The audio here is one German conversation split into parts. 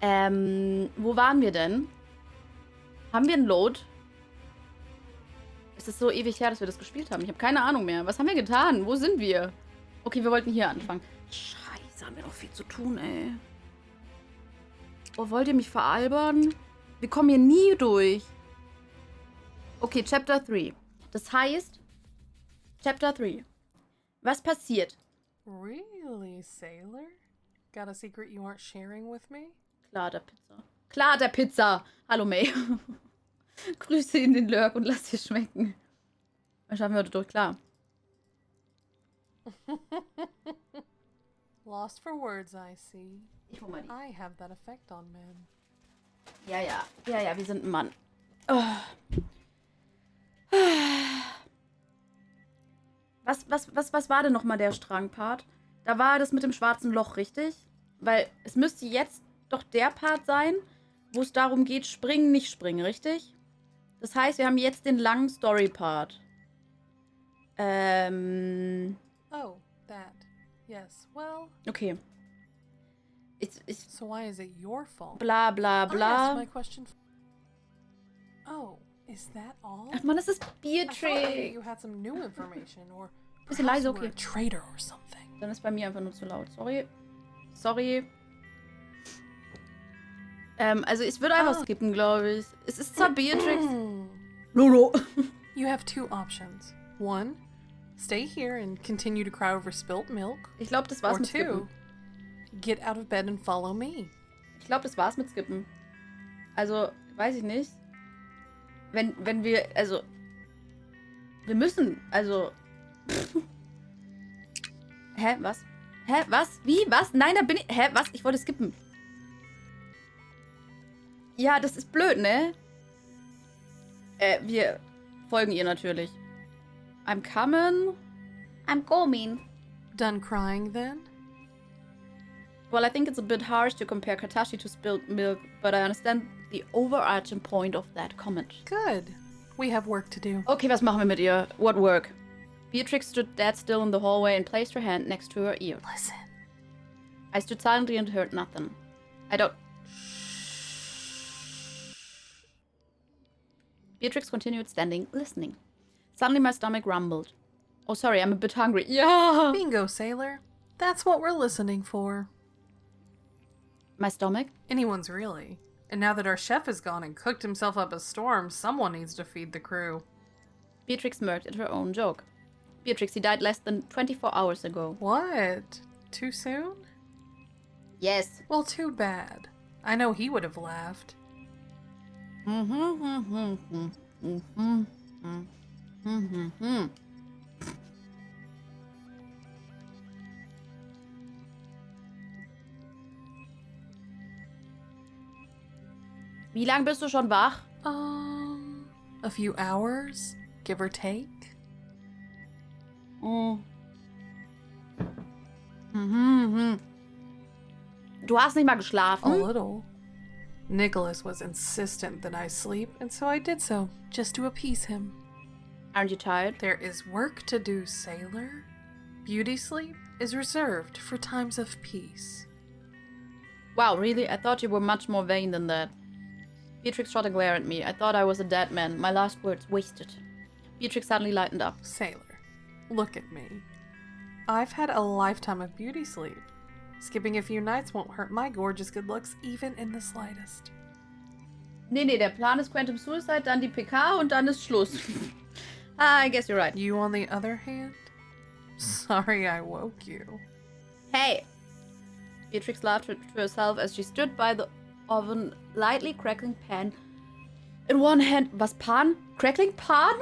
Wo waren wir denn? Haben wir einen Load? Es ist so ewig her, dass wir das gespielt haben. Ich habe keine Ahnung mehr. Was haben wir getan? Wo sind wir? Okay, wir wollten hier anfangen. Scheiße, haben wir noch viel zu tun, ey. Oh, wollt ihr mich veralbern? Wir kommen hier nie durch. Okay, Chapter 3. Das heißt, Chapter 3. Was passiert? Really, Sailor? Got a secret you aren't sharing with me? Klar, der Pizza. Klar, der Pizza. Hallo, May. Grüße in den Lurk und lass dir schmecken. Dann schaffen wir heute durch, klar. Lost for words, I see. Ich hol mal die. I have that effect on men. Ja, wir sind ein Mann. Oh. Was war denn nochmal der Strangpart? Da war das mit dem schwarzen Loch, richtig? Weil es müsste jetzt doch der Part sein, wo es darum geht, springen, nicht springen, richtig? Das heißt, wir haben jetzt den langen Story-Part. Oh, that. Yes, well... Okay. So why is it your fault? Bla, bla, I asked bla. my question... Oh, is that all? Ach man, das ist I thought maybe Beatrix. you had some new information, or Bisschen perhaps leise, you were okay. a traitor or something. Dann ist bei mir einfach nur zu laut. Sorry. Sorry. Also ich würde einfach skippen, glaube ich. Es ist zwar Beatrix. Lolo. You have two options. One, stay here and continue to cry over spilt milk. Ich glaube, das war's Or mit Skippen. two, get out of bed and follow me. Ich glaube, das war's mit Skippen. Also, weiß ich nicht. Wenn wir, also... Wir müssen, also... Hä, was? Hä, was? Wie? Was? Nein, da bin ich... Hä, was? Ich wollte skippen. Ja, das ist blöd, ne? Wir folgen ihr natürlich. I'm coming. I'm coming. Done crying then? Well, I think it's a bit harsh to compare Katashi to spilled milk, but I understand the overarching point of that comment. Good. We have work to do. Okay, was machen wir mit ihr? What work? Beatrix stood dead still in the hallway and placed her hand next to her ear. Listen. I stood silently and heard nothing. I don't... Beatrix continued standing, listening. Suddenly my stomach rumbled. Oh, sorry, I'm a bit hungry. Yeah! Bingo, sailor. That's what we're listening for. My stomach? Anyone's really. And now that our chef is gone and cooked himself up a storm, someone needs to feed the crew. Beatrix smirked at her own joke. Beatrix, he died less than 24 hours ago. What? Too soon? Yes. Well, too bad. I know he would have laughed. Wie lang bist du schon wach? A few hours, give or take. Du hast nicht mal A geschlafen? little. Nicholas was insistent that I sleep, and so I did so, just to appease him. Aren't you tired? There is work to do, sailor. Beauty sleep is reserved for times of peace. Wow, really? I thought you were much more vain than that. Beatrix shot a glare at me. I thought I was a dead man. My last words wasted. Beatrix suddenly lightened up. Sailor, look at me. I've had a lifetime of beauty sleep. Skipping a few nights won't hurt my gorgeous good looks even in the slightest. Nee, der Plan ist Quantum Suicide, dann die PK und dann ist Schluss. I guess you're right. You, on the other hand? Sorry I woke you. Hey! Beatrix laughed to herself as she stood by the oven, lightly crackling pan. In one hand, was Pan? Crackling Pan?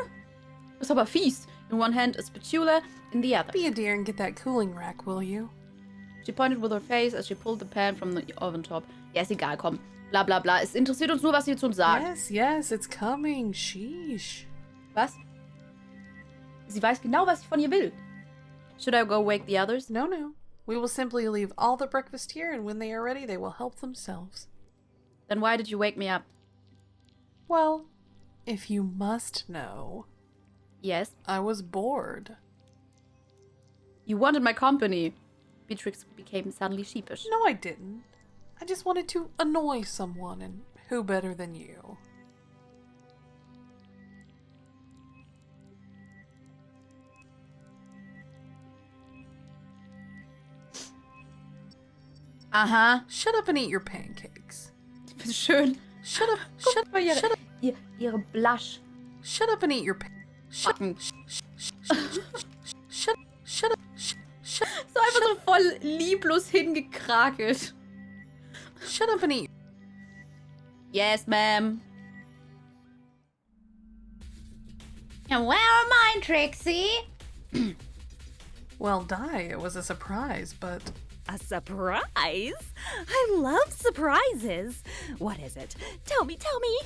Das ist aber fies. In one hand, a spatula, in the other. Be a dear and get that cooling rack, will you? She pointed with her face as she pulled the pan from the oven top. Ja, ist egal, komm. Bla bla bla. Es interessiert uns nur, was sie zu uns sagt. Yes, it's coming. Sheesh. Was? Sie weiß genau, was ich von ihr will. Should I go wake the others? No. We will simply leave all the breakfast here, and when they are ready, they will help themselves. Then why did you wake me up? Well, if you must know, Yes. I was bored. You wanted my company. Beatrix became suddenly sheepish. No, I didn't. I just wanted to annoy someone, and who better than you? Aha. Shut up and eat your pancakes. Schön. Shut up, Guck mal, shut up, ihre Blush. shut up and eat your shut, Backen. shut, shut up, shut, So einfach so voll lieblos hingekrakelt. shut up and eat. Yes, ma'am. And where are mine, Trixie? Well, Di, it was a surprise, but A surprise? I love surprises. What is it? Tell me, tell me.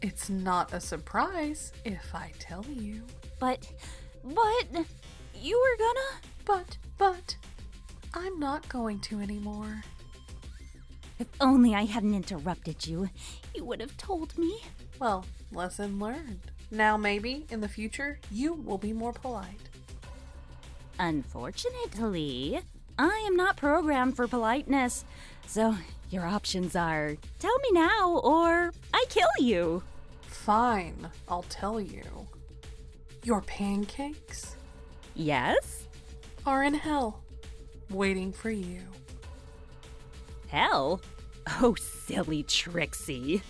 it's not a surprise if I tell you. But, you were gonna? But, I'm not going to anymore. If only I hadn't interrupted you, you would have told me. Well, lesson learned. Now maybe, in the future, you will be more polite. Unfortunately, I am not programmed for politeness. So, your options are tell me now or I kill you. Fine, I'll tell you. Your pancakes Yes? are in hell, waiting for you. Hell? Oh, silly Trixie.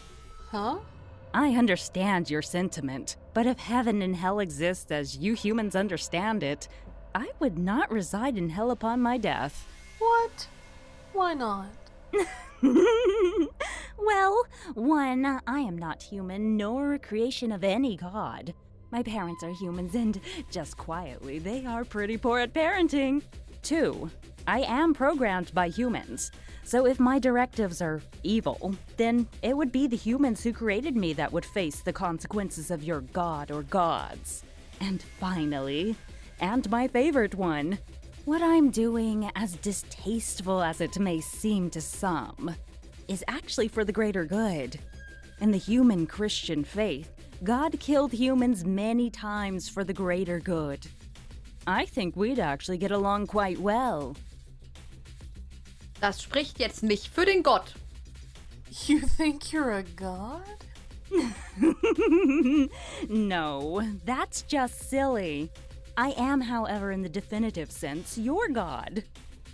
Huh? I understand your sentiment, but if heaven and hell exist as you humans understand it, I would not reside in hell upon my death. What? Why not? Well, one, I am not human, nor a creation of any god. My parents are humans, and just quietly, they are pretty poor at parenting. Two, I am programmed by humans. So if my directives are evil, then it would be the humans who created me that would face the consequences of your god or gods. And finally, and my favorite one, what I'm doing, as distasteful as it may seem to some, is actually for the greater good. In the human Christian faith, God killed humans many times for the greater good. I think we'd actually get along quite well. Das spricht jetzt nicht für den Gott. You think you're a god? No, that's just silly. I am, however, in the definitive sense, your god.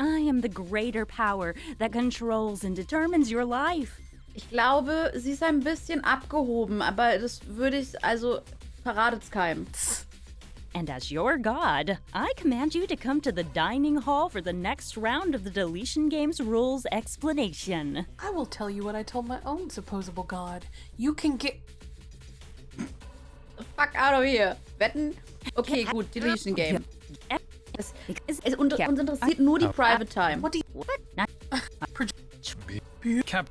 I am the greater power that controls and determines your life. Ich glaube, sie ist ein bisschen abgehoben, aber das würde ich, also, verratet's keinem. And as your god, I command you to come to the dining hall for the next round of the Deletion Games rules explanation. I will tell you what I told my own supposable god. You can get. Fuck out of here. Wetten? Okay, gut, Deletion Game. Uns interessiert nur die Private Time. What do you. Cap.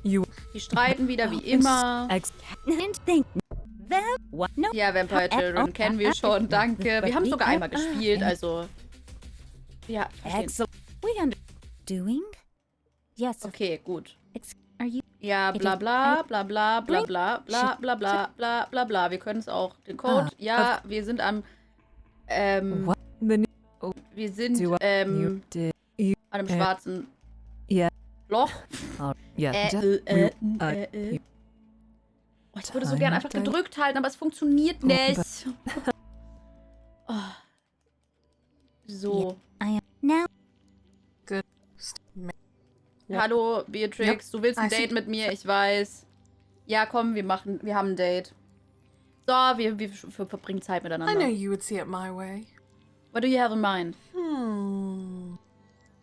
Die streiten wieder wie immer. What? No. Ja, Vampire Children kennen wir schon, danke. Wir haben es sogar einmal gespielt, also... Ja, verstehen. Excellent. We under doing? Yes. Okay, gut. Are you? Ja, bla bla, bla bla, bla bla, bla bla bla, bla bla bla. Wir können es auch. Den Code, ja, wir sind am... wir sind, an einem schwarzen Loch. Oh, ich würde so gern einfach gedrückt halten, aber es funktioniert nicht. Oh. So. Now. Good. Hallo, Beatrix, du willst ein Date mit mir, ich weiß. Ja, komm, wir haben ein Date. So, wir verbringen Zeit I know miteinander. you would see it my way. What do you have in mind?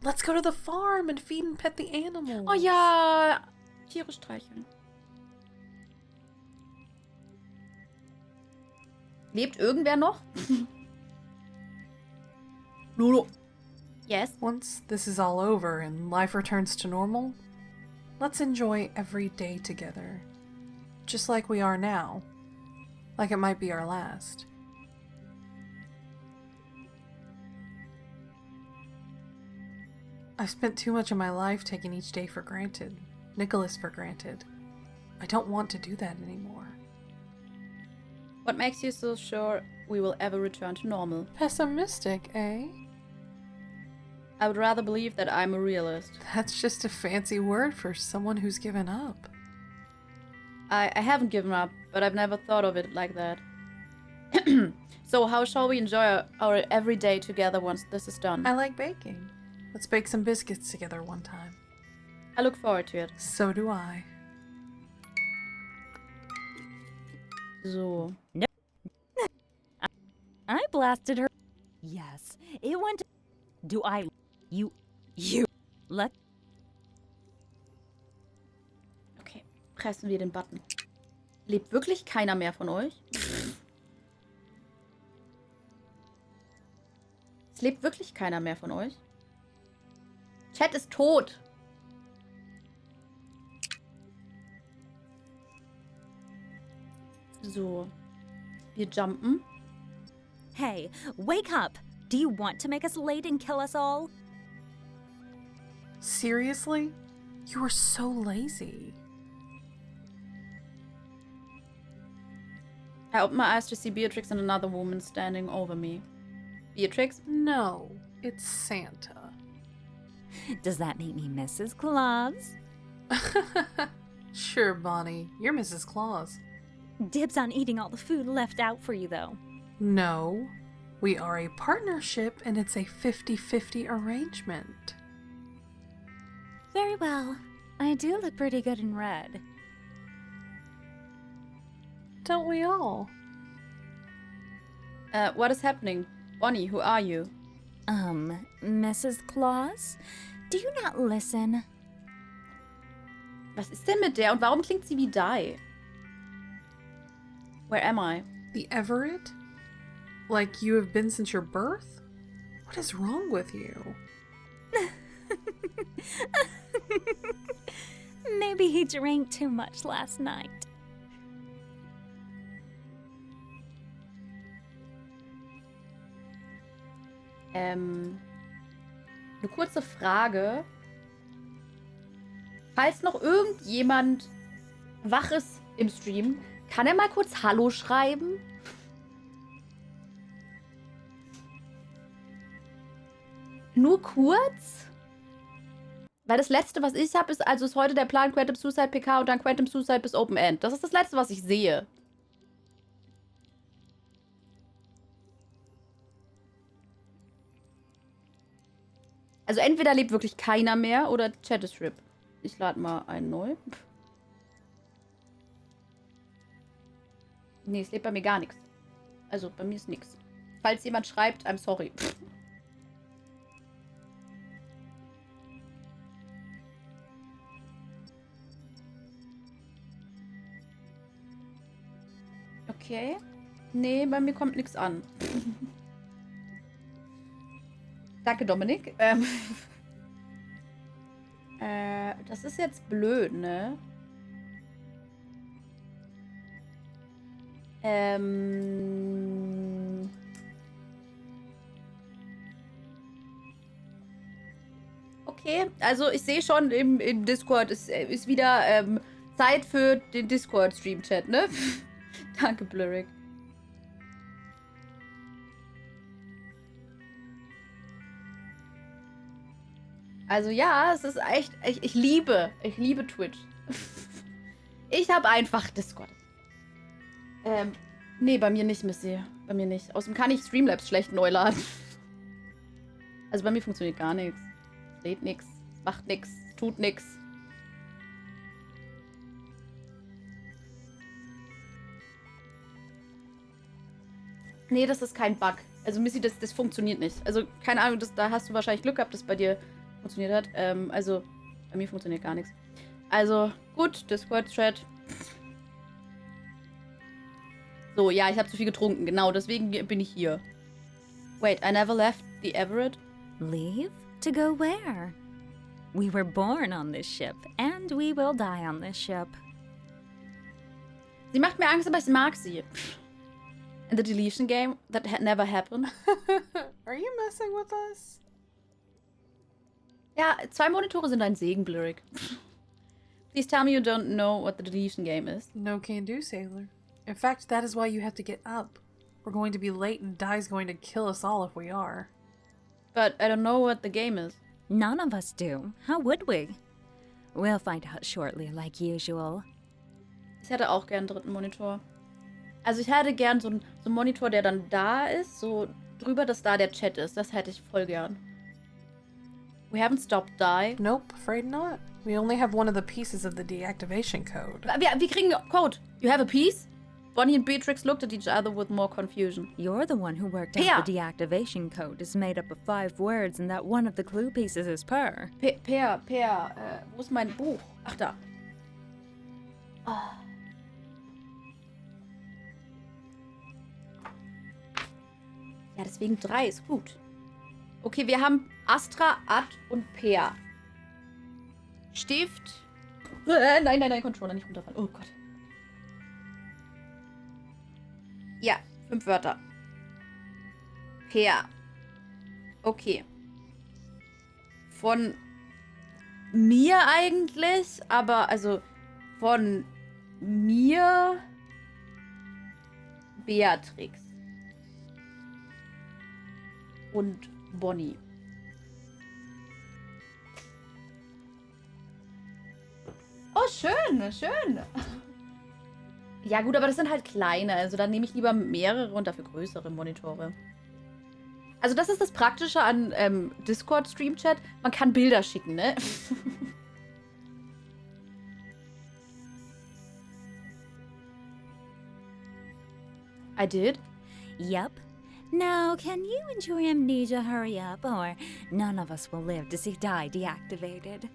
Let's go to the farm and feed and pet the animals. Oh ja, Tiere streicheln. Lebt irgendwer noch? Lolo. Yes? Once this is all over and life returns to normal, let's enjoy every day together. Just like we are now. Like it might be our last. I've spent too much of my life taking each day for granted. Nicholas for granted. I don't want to do that anymore. What makes you so sure we will ever return to normal? Pessimistic, eh? I would rather believe that I'm a realist. That's just a fancy word for someone who's given up. I haven't given up, but I've never thought of it like that. So how shall we enjoy our everyday together once this is done? I like baking. Let's bake some biscuits together one time. I look forward to it. So do I. So. I blasted her. Yes, it went. Do I. You. Let. Okay, pressen wir den Button. Lebt wirklich keiner mehr von euch? Es lebt wirklich keiner mehr von euch? Chat ist tot. So. Wir jumpen. Hey, wake up! Do you want to make us late and kill us all? Seriously? You were so lazy. I open my eyes to see Beatrix and another woman standing over me. Beatrix? No, it's Santa. Does that make me Mrs. Claus? Sure, Bonnie. You're Mrs. Claus. Dibs on eating all the food left out for you, though. No. We are a partnership and it's a 50-50 arrangement. Very well. I do look pretty good in red. Don't we all? What is happening? Bonnie, who are you? Mrs. Claus? Do you not listen? Was ist denn mit der und warum klingt sie wie Die? Where am I? The Everett? Like you have been since your birth? What is wrong with you? Maybe he drank too much last night. Eine kurze Frage. Falls noch irgendjemand wach ist im Stream, kann er mal kurz Hallo schreiben? Nur kurz? Weil das letzte, was ich habe, ist heute der Plan Quantum Suicide PK und dann Quantum Suicide bis Open End. Das ist das letzte, was ich sehe. Also entweder lebt wirklich keiner mehr oder Chat ist RIP. Ich lade mal einen neu. Nee, es lebt bei mir gar nichts. Also bei mir ist nichts. Falls jemand schreibt, I'm sorry. Okay. Nee, bei mir kommt nichts an. Danke, Dominik. Das ist jetzt blöd, ne? Okay, also ich sehe schon im Discord, es ist wieder Zeit für den Discord-Stream-Chat, ne? Danke, Blurrick. Also ja, es ist echt, ich liebe Twitch. Ich habe einfach Discord. Nee, bei mir nicht, Missy. Bei mir nicht. Außerdem kann ich Streamlabs schlecht neu laden. Also bei mir funktioniert gar nichts. Es lädt nichts, es macht nichts, es tut nichts. Nee, das ist kein Bug. Also Missy, das funktioniert nicht. Also keine Ahnung, da hast du wahrscheinlich Glück gehabt, dass bei dir funktioniert hat. Also bei mir funktioniert gar nichts. Also gut, Discord-Chat. So, ja, ich habe zu viel getrunken. Genau, deswegen bin ich hier. Wait, I never left the Everett? Leave? To go where? We were born on this ship, and we will die on this ship. Sie macht mir Angst, aber ich mag sie. In the deletion game, that never happened. Are you messing with us? Ja, 2 Monitore sind ein Segen, Blurrick. Please tell me you don't know what the deletion game is. No can do, sailor. In fact, that is why you have to get up. We're going to be late and Die's going to kill us all if we are. But I don't know what the game is. None of us do. How would we? We'll find out shortly, like usual. Ich hätte auch gern einen dritten Monitor. Also ich hätte gern so einen Monitor, der dann da ist, so drüber, dass da der Chat ist. Das hätte ich voll gern. We haven't stopped die. Nope, afraid not. We only have one of the pieces of the deactivation code. Wir kriegen Code. You have a piece? Bonnie and Beatrix looked at each other with more confusion. You're the one who worked Pear. out the deactivation code is made up of 5 words and that one of the clue pieces is per. Wo ist mein Buch? Ach, da. Ah. Ja, deswegen 3 ist gut. Okay, wir haben Astra, Ad und Peer. Stift. Nein, Controller, nicht runterfallen. Oh Gott. Ja, 5 Wörter. Peer. Okay. Von mir eigentlich, aber also von mir Beatrix. Und Bonnie. Oh, schön, schön. Ja gut, aber das sind halt kleine. Also dann nehme ich lieber mehrere und dafür größere Monitore. Also das ist das Praktische an Discord-Stream-Chat. Man kann Bilder schicken, ne? I did. Yup. Now, can you and your amnesia hurry up, or none of us will live to see die deactivated?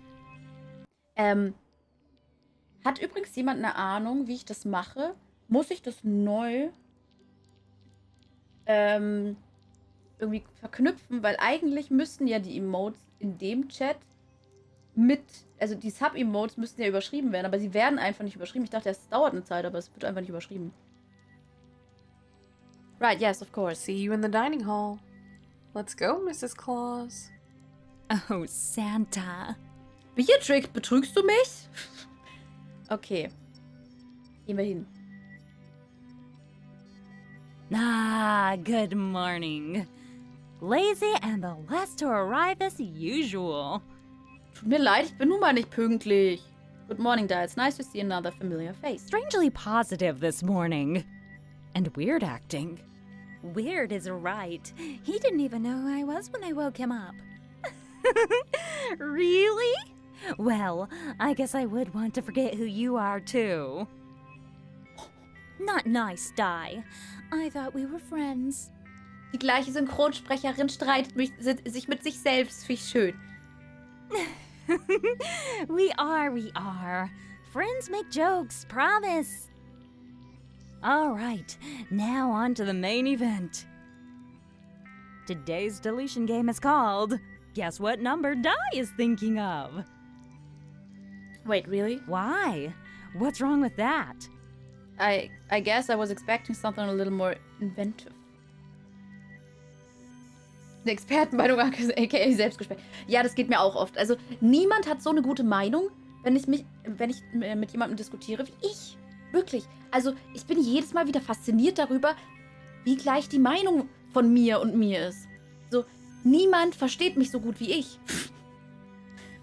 Hat übrigens jemand eine Ahnung, wie ich das mache? Muss ich das neu irgendwie verknüpfen? Weil eigentlich müssten ja die Emotes in dem Chat also die Sub-Emotes müssten ja überschrieben werden, aber sie werden einfach nicht überschrieben. Ich dachte, es dauert eine Zeit, aber es wird einfach nicht überschrieben. Right, yes, of course. See you in the dining hall. Let's go, Mrs. Claus. Oh, Santa. Beatrix, betrügst du mich? Okay. Gehen wir hin. Ah, good morning. Lazy and the last to arrive as usual. Tut mir leid, ich bin nun mal nicht pünktlich. Good morning, Dad. It's nice to see another familiar face. Strangely positive this morning. And weird acting. Weird is right. He didn't even know who I was when I woke him up. Really? Well, I guess I would want to forget who you are, too. Not nice, Di. I thought we were friends. Die gleiche Synchronsprecherin streitet sich mit sich selbst. Finde ich schön. We are. Friends make jokes, promise. All right, now on to the main event. Today's deletion game is called Guess What Number Di is Thinking of? Wait, really? Why? What's wrong with that? I guess I was expecting something a little more inventive. Eine Expertenmeinung, aka Selbstgespräch. Ja, das geht mir auch oft. Also, niemand hat so eine gute Meinung, wenn ich mit jemandem diskutiere wie ich. Wirklich. Also, ich bin jedes Mal wieder fasziniert darüber, wie gleich die Meinung von mir und mir ist. So, niemand versteht mich so gut wie ich.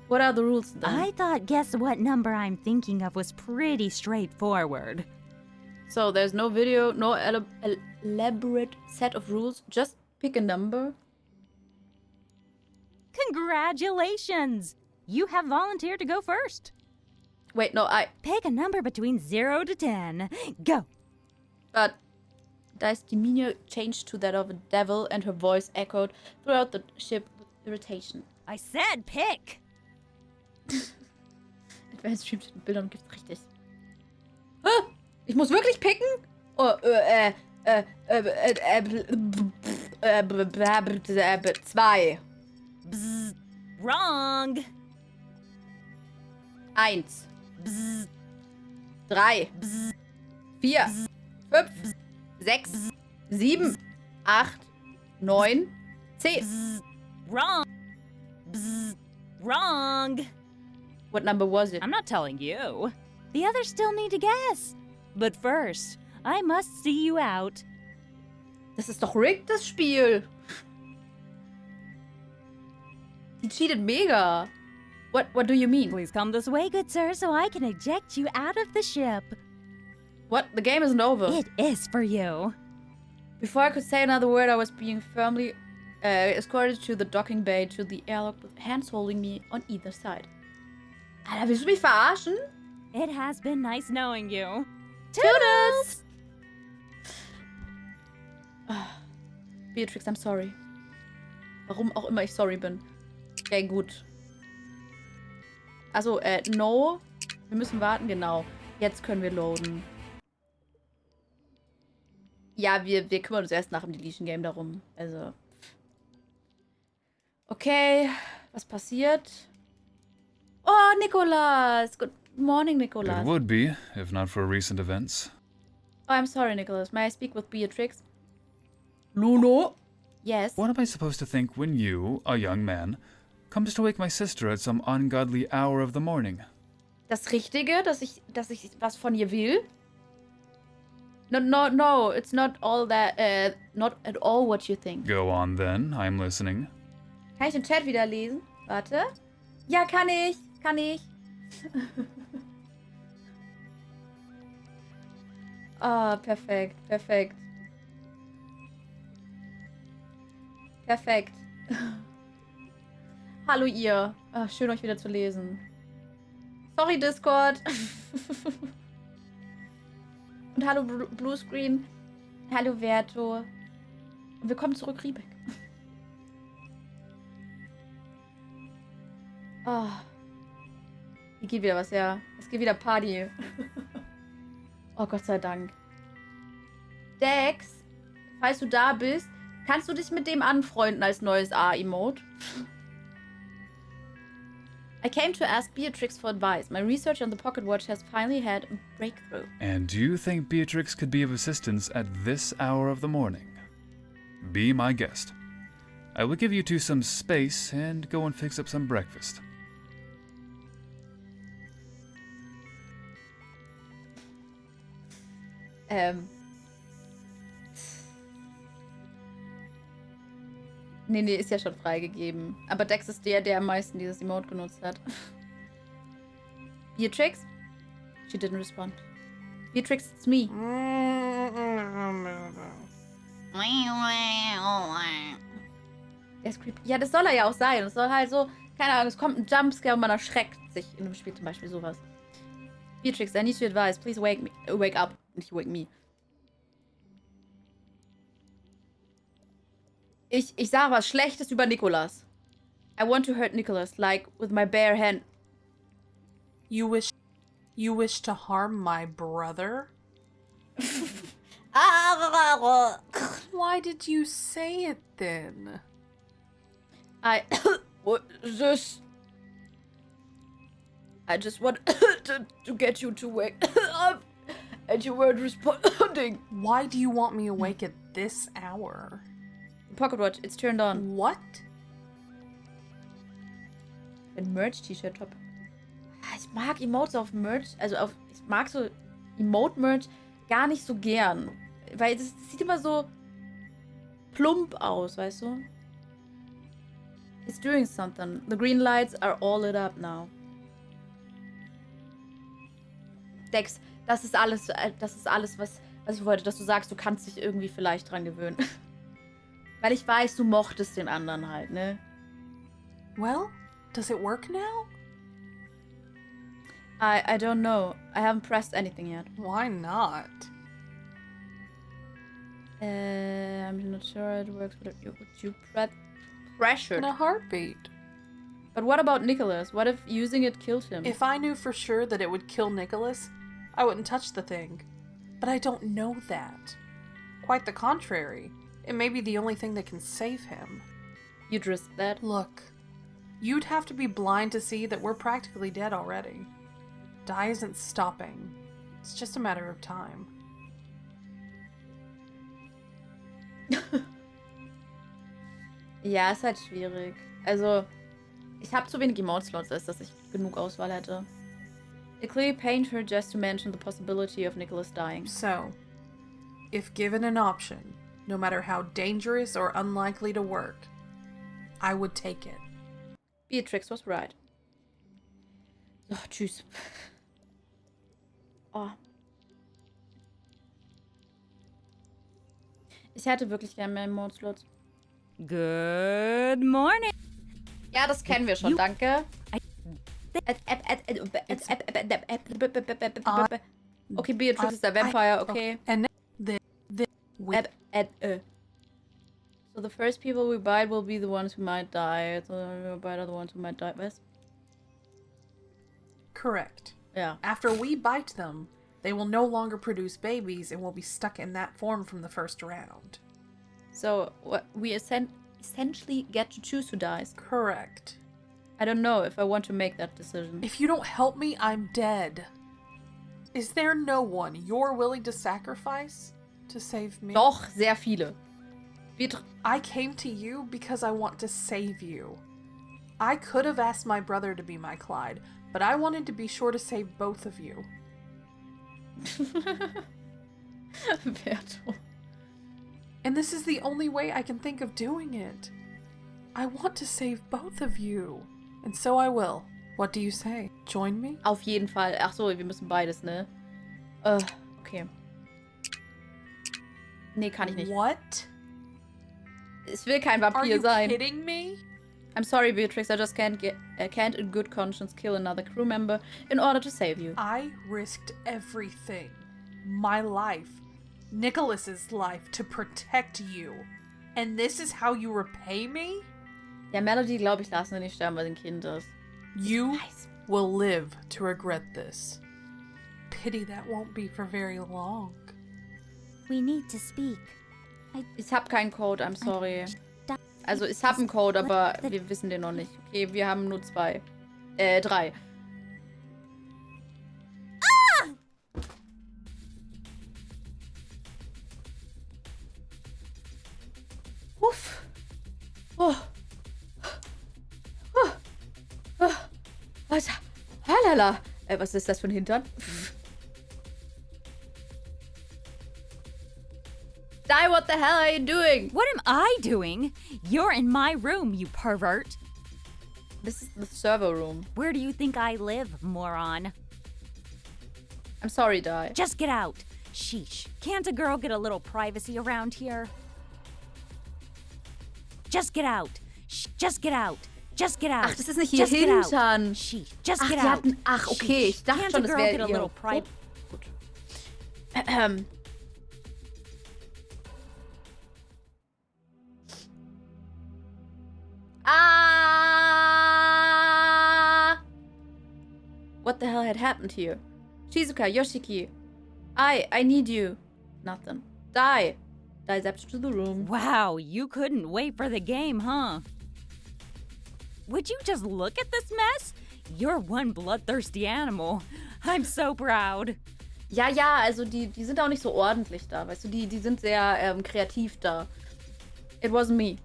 What are the rules then? I thought Guess What Number I'm Thinking of was pretty straightforward. So, there's no video, no elaborate set of rules. Just pick a number. Congratulations! You have volunteered to go first. Wait, no, Pick a number between 0 to 10. Go! But Di's demeanor changed to that of a devil and her voice echoed throughout the ship with irritation. I said pick! Advanced Streams mit Bildern und Gift, richtig. Ich muss wirklich picken? Oh, 2. Bzz, wrong! 1. Bzz, 3. bzz, 4. 5. 6. 7. 8. 9. 10. bzz, wrong! Bzz, wrong! What number was it? I'm not telling you. The others still need to guess. But first, I must see you out. Das ist doch rigged, das Spiel. Die cheated mega. What do you mean? Please come this way, good sir, so I can eject you out of the ship. What? The game isn't over. It is for you. Before I could say another word, I was being firmly escorted to the docking bay to the airlock with hands holding me on either side. Alter, willst du mich verarschen? It has been nice knowing you. Toodles! Beatrix, I'm sorry. Warum auch immer ich sorry bin. Okay, gut. Also, no. Wir müssen warten, genau. Jetzt können wir loaden. Ja, wir kümmern uns erst nach dem Deletion Game darum. Also. Okay. Was passiert? Oh, Nicholas! Good morning, Nicholas. It would be, if not for recent events. Oh, I'm sorry, Nicholas. May I speak with Beatrix? Luno? Yes. What am I supposed to think when you, a young man, comes to wake my sister at some ungodly hour of the morning? Das Richtige, dass ich was von ihr will? No, it's not all that, not at all what you think. Go on then, I'm listening. Kann ich den Chat wieder lesen? Warte. Ja, kann ich. Ah, perfekt. Hallo ihr. Ah, schön euch wieder zu lesen. Sorry, Discord. Und hallo Bluescreen. Hallo Verto. Und willkommen zurück, Riebeck. Oh. Hier geht wieder was, ja. Es geht wieder Party. Oh, Gott sei Dank. Dex, falls du da bist, kannst du dich mit dem anfreunden als neues A-Emote? I came to ask Beatrix for advice. My research on the pocket watch has finally had a breakthrough. And do you think Beatrix could be of assistance at this hour of the morning? Be my guest. I will give you two some space and go and fix up some breakfast. Nee, ist ja schon freigegeben. Aber Dex ist der am meisten dieses Emote genutzt hat. Beatrix? She didn't respond. Beatrix, it's me. Der ist creepy. Ja, das soll er ja auch sein. Es soll halt so, keine Ahnung, es kommt ein Jumpscare und man erschreckt sich in einem Spiel zum Beispiel sowas. Beatrix, I need your advice. Please wake up. Nicht wake me. Ich sage was Schlechtes über Nicholas. I want to hurt Nicholas, like with my bare hand. You wish to harm my brother? Why did you say it then? I just want to get you to wake up, and you weren't responding. Why do you want me awake at this hour? Pocket watch, it's turned on. What? Ein Merch-T-Shirt-Top. Ich mag Emotes auf Merch, ich mag so Emote-Merch gar nicht so gern. Weil das sieht immer so plump aus, weißt du? It's doing something. The green lights are all lit up now. Dex, das ist alles, was ich wollte, dass du sagst, du kannst dich irgendwie vielleicht dran gewöhnen. Weil ich weiß, du mochtest den anderen halt, ne? Well, does it work now? I don't know. I haven't pressed anything yet. Why not? I'm not sure it works, but you pressured. In a heartbeat. But what about Nicholas? What if using it killed him? If I knew for sure that it would kill Nicholas, I wouldn't touch the thing. But I don't know that. Quite the contrary. It may be the only thing that can save him. You'd risk that? Look, you'd have to be blind to see that we're practically dead already. Die isn't stopping. It's just a matter of time. Ja, ist halt schwierig. Also, ich habe zu wenig Emote-Slots, als dass ich genug Auswahl hätte. It clearly pained her just to mention the possibility of Nicholas dying. So, if given an option, no matter how dangerous or unlikely to work, I would take it. Beatrix was right. So, tschüss. Oh. Ich hätte wirklich gerne mehr Emote-Slots. Good morning. Ja, das kennen wir schon, danke. Okay, Beatrix ist der Vampire, okay. And we So the first people we bite will be the ones who might die. So we bite are the ones who might die. Was? correct. Ja. After we bite them, they will no longer produce babies and will be stuck in that form from the first round. So what we essentially get to choose who dies. Correct. I don't know if I want to make that decision. If you don't help me, I'm dead. Is there no one you're willing to sacrifice to save me? Doch, sehr viele. I came to you because I want to save you. I could have asked my brother to be my Clyde, but I wanted to be sure to save both of you. Berto. And this is the only way I can think of doing it. I want to save both of you. And so I will. What do you say? Join me? Auf jeden Fall. Ach so, wir müssen beides, ne? Okay. Nee, kann ich nicht. What? Es will kein Are Vampir you sein. kidding me? I'm sorry, Beatrix. I just can't in good conscience kill another crew member in order to save you. I risked everything. My life. Nicholas's life to protect you. And this is how you repay me? Ja, Melody, glaube ich, lassen wir nicht sterben, weil sie ein Kind ist. You will live to regret this. Pity that won't be for very long. We need to speak. Ich hab keinen Code, I'm sorry. Also, ich hab einen Code, aber wir wissen den noch nicht. Okay, wir haben nur 2. 3. Uff. Oh. Was? Halala. Was ist das für ein Hintern? Die, what the hell are you doing? What am I doing? You're in my room, you pervert. This is the server room. Where do you think I live, moron? I'm sorry, Die. Just get out. Sheesh. Can't a girl get a little privacy around here? Just get out. Just get out. Just get out. Ach, das ist nicht ihr Just get out. Hintern. Sheesh. Just Ach, get die out. hatten... Ach, okay. Ich dachte Can't schon, a das girl get wäre a ihr... little privacy? Gut. Ah! What the hell had happened here? Shizuka, Yoshiki. I need you. Nothing. Die. Die zapped to the room. Wow, you couldn't wait for the game, huh? Would you just look at this mess? You're one bloodthirsty animal. I'm so proud. Ja, also die sind auch nicht so ordentlich da, weißt du, die sind sehr kreativ da. It wasn't me.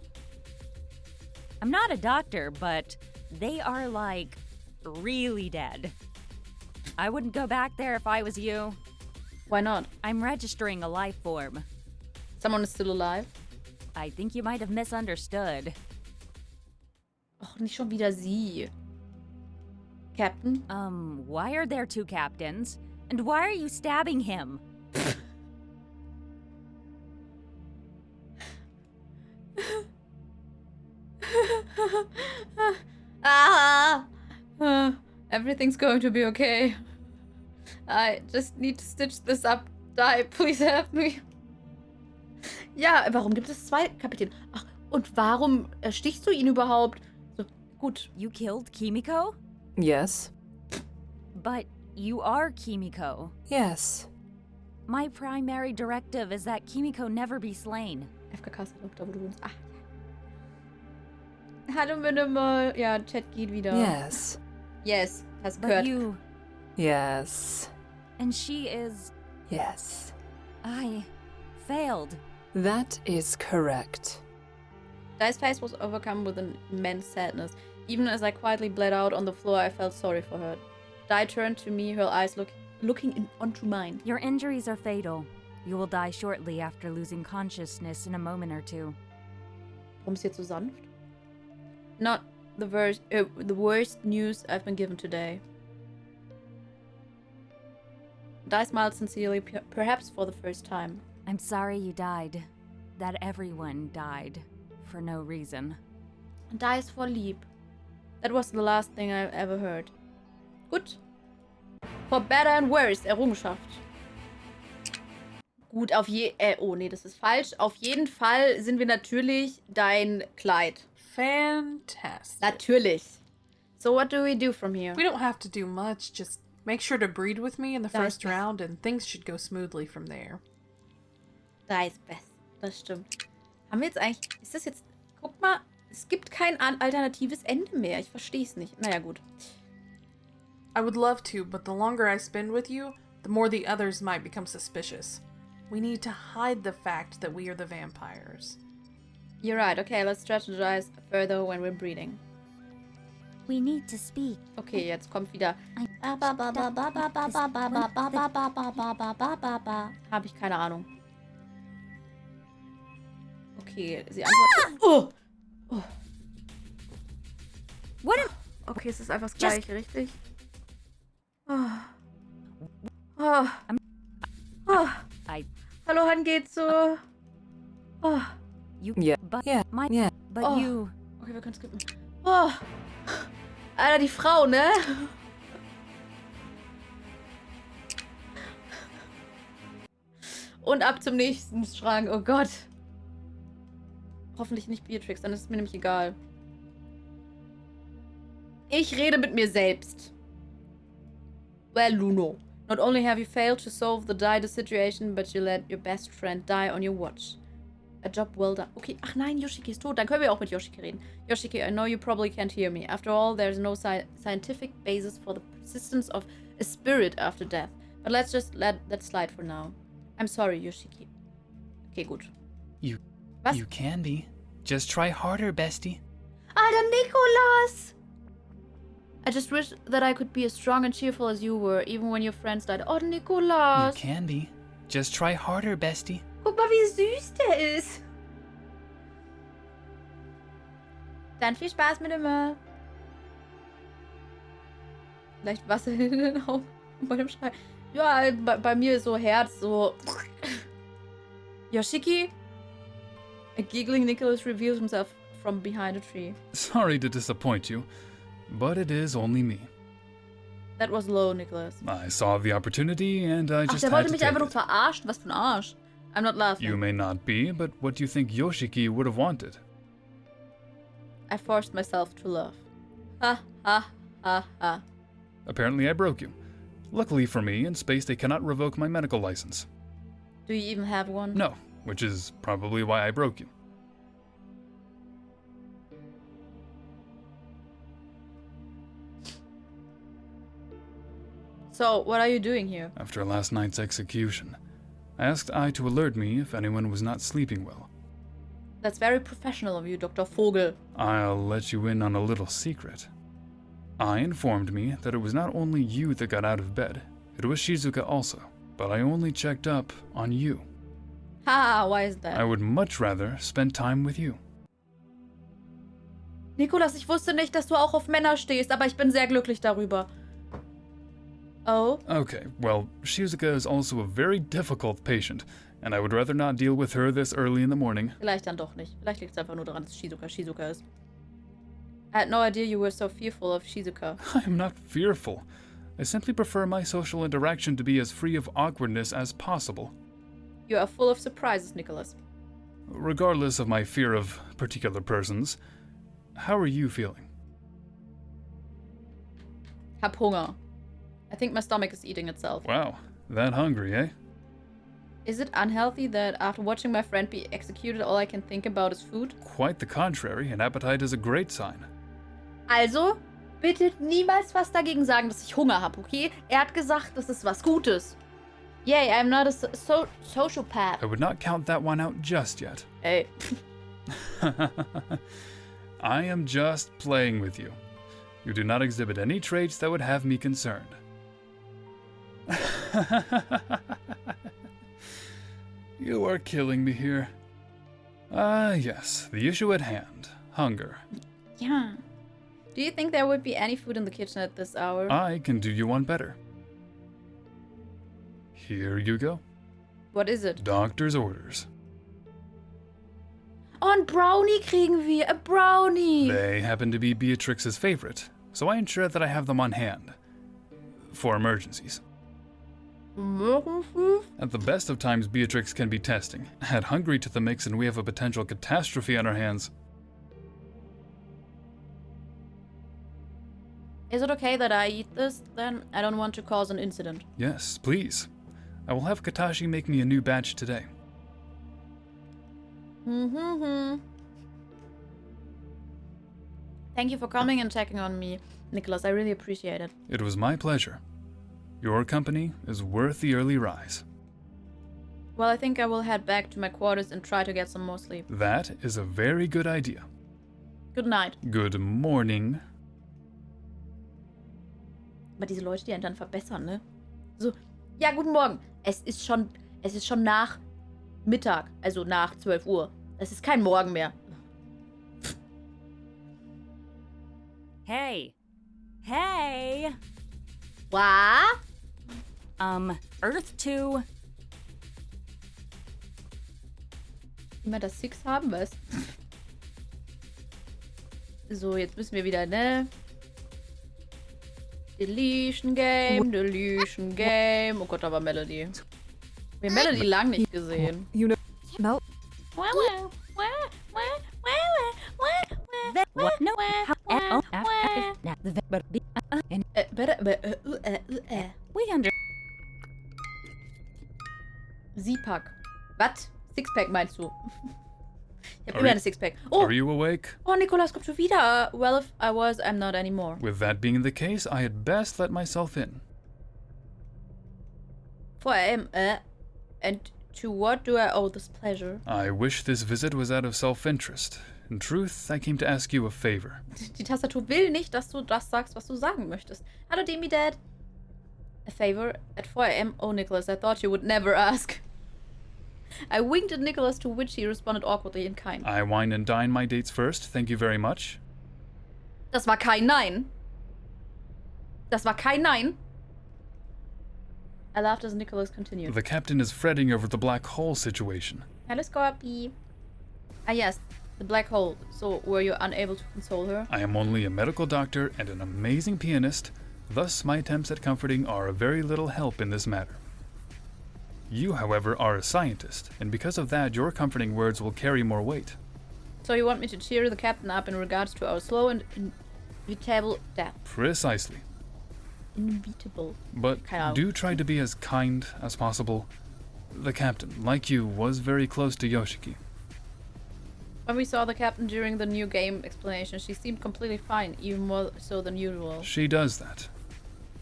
I'm not a doctor, but they are, like, really dead. I wouldn't go back there if I was you. Why not? I'm registering a life form. Someone is still alive? I think you might have misunderstood. Och, nicht schon wieder sie. Captain? Why are there 2 captains? And why are you stabbing him? Everything's going to be okay. I just need to stitch this up. Die, please help me. Ja, warum gibt es 2 Kapitäne? Ach, und warum stichst du ihn überhaupt? So, gut. You killed Kimiko? Yes. But you are Kimiko. Yes. My primary directive is that Kimiko never be slain. FKK ist da, wo du wohnst. Ach. Hallo, bitte mal. Ja, Chat geht wieder. Yes. Yes, hast But gehört. you... Yes. And she is... Yes. I failed. That is correct. Dai's face was overcome with an immense sadness. Even as I quietly bled out on the floor, I felt sorry for her. Dai turned to me, her eyes looking onto mine. Your injuries are fatal. You will die shortly after losing consciousness in a moment or 2. Warum ist jetzt so sanft? Not the worst news I've been given today. Di smiled sincerely, perhaps for the first time. I'm sorry you died. That everyone died. For no reason. Di ist voll lieb. That was the last thing I ever heard. Gut. For better and worse, Errungenschaft. Gut, oh nee, das ist falsch. Auf jeden Fall sind wir natürlich dein Kleid. Fantastic. Natürlich. So what do we do from here? We don't have to do much, just make sure to breed with me in the Da ist first round and things should go smoothly from there. Da ist best. Das stimmt. Haben wir jetzt eigentlich... Ist das jetzt... Guck mal, es gibt kein alternatives Ende mehr. Ich verstehe es nicht. Naja, gut. I would love to, but the longer I spend with you, the more the others might become suspicious. We need to hide the fact that we are the vampires. You're right. Okay, let's strategize further when we're breeding. We need to speak. Okay, jetzt kommt wieder... Habe ich keine Ahnung. Okay, sie antwortet... Oh! Oh. What am... Okay, es ist einfach das Gleiche, richtig? Oh. Oh. Oh. Hallo, Han geht's so? Oh. You... Yeah. But... Yeah. My... Yeah. But Oh. you... Okay, wir können skippen. Oh. Alter, die Frau, ne? Und ab zum nächsten Schrank. Oh Gott. Hoffentlich nicht Beatrix, dann ist es mir nämlich egal. Ich rede mit mir selbst. Well, Luno. Not only have you failed to solve the die situation, but you let your best friend die on your watch. A job well done. Okay, ach nein, Yoshiki ist tot. Dann können wir auch mit Yoshiki reden. Yoshiki, I know you probably can't hear me. After all, there's no scientific basis for the persistence of a spirit after death. But let's just let that slide for now. I'm sorry, Yoshiki. Okay, gut. Was? You can be. Just try harder, bestie. Alter, Nikolas! I just wish that I could be as strong and cheerful as you were, even when your friends died. Oh, You Nikolas! can be. Just try harder, bestie. Guck mal, wie süß der ist. Dann viel Spaß mit dem Vielleicht Wasser in den Augen bei dem Schrei. Ja, bei mir ist so Herz, so... Yoshiki? A giggling Nicholas reveals himself from behind a tree. Sorry to disappoint you, but it is only me. That was low, Nicholas. I saw the opportunity and I Ach, just der had wollte to mich take einfach nur it. verarschen. Was für ein Arsch. I'm not laughing. You may not be, but what do you think Yoshiki would have wanted? I forced myself to laugh. Ha, ha, ha, ha. Apparently I broke you. Luckily for me, in space they cannot revoke my medical license. Do you even have one? No, which is probably why I broke you. So, what are you doing here? After last night's execution, I asked I to alert me if anyone was not sleeping well. That's very professional of you, Dr. Vogel. I'll let you in on a little secret. I informed me that it was not only you that got out of bed, it was Shizuka also, but I only checked up on you. Ha, why is that? I would much rather spend time with you. Nikolas, ich wusste nicht, dass du auch auf Männer stehst, aber ich bin sehr glücklich darüber. Oh? Okay, well, Shizuka is also a very difficult patient, and I would rather not deal with her this early in the morning. Vielleicht dann doch nicht. Vielleicht liegt es einfach nur daran, dass Shizuka ist. I had no idea you were so fearful of Shizuka. I am not fearful. I simply prefer my social interaction to be as free of awkwardness as possible. You are full of surprises, Nicholas. Regardless of my fear of particular persons, how are you feeling? Hab Hunger. I think my stomach is eating itself. Wow, that hungry, eh? Is it unhealthy that after watching my friend be executed, all I can think about is food? Quite the contrary, an appetite is a great sign. Also, bitte niemals was dagegen sagen, dass ich Hunger habe, okay? Er hat gesagt, das ist was Gutes. Yay, I'm not a sociopath. I would not count that one out just yet. Ey. I am just playing with you. You do not exhibit any traits that would have me concerned. You are killing me here. Ah, yes, the issue at hand. Hunger. Ja. Do you think there would be any food in the kitchen at this hour? I can do you one better. Here you go. What is it? Doctor's orders. Oh, ein Brownie kriegen wir. A Brownie. They happen to be Beatrix's favorite, so I ensure that I have them on hand. For emergencies. At the best of times, Beatrix can be testing. Add hungry to the mix and we have a potential catastrophe on our hands. Is it okay that I eat this, then? I don't want to cause an incident. Yes, please. I will have Katashi make me a new batch today. Thank you for coming and checking on me, Nicholas. I really appreciate it. It was my pleasure. Your company is worth the early rise. Well, I think I will head back to my quarters and try to get some more sleep. That is a very good idea. Good night. Good morning. Aber diese Leute, die einen dann verbessern, ne? So, ja, guten Morgen. Es ist schon nach Mittag, also nach 12 Uhr. Es ist kein Morgen mehr. Hey. Hey. Was? Earth 2. Immer das Six haben, was? So, jetzt müssen wir wieder, ne? Deletion Game. Oh Gott, da war Melody. Wir haben Melody lang nicht gesehen. You know, Mel. What? No. We under. Sie-Pack. Was? Sixpack meinst du? Ich hab Are immer you- eine Sixpack. Oh, Are you awake? oh, Nikolas kommt schon wieder. Well, if I was, I'm not anymore. With that being the case, I had best let myself in. 4 a.m. And to what do I owe this pleasure? I wish this visit was out of self-interest. In truth, I came to ask you a favor. Die Tastatur will nicht, dass du das sagst, was du sagen möchtest. Hallo, Demi Dad. A favor? At 4 a.m.? Oh, Nicholas, I thought you would never ask. I winked at Nicholas, to which he responded awkwardly in kind. I wine and dine my dates first, thank you very much. Das war kein Nein. Das war kein Nein. I laughed as Nicholas continued. The captain is fretting over the black hole situation. Hello, Scorpy. Ah, yes, the black hole. So, were you unable to console her? I am only a medical doctor and an amazing pianist, thus my attempts at comforting are of very little help in this matter. You, however, are a scientist, and because of that, your comforting words will carry more weight. So you want me to cheer the captain up in regards to our slow and inevitable death? Precisely. Inevitable. But Keine Ahnung. do try to be as kind as possible. The captain, like you, was very close to Yoshiki. When we saw the captain during the new game explanation, she seemed completely fine, even more so than usual. She does that.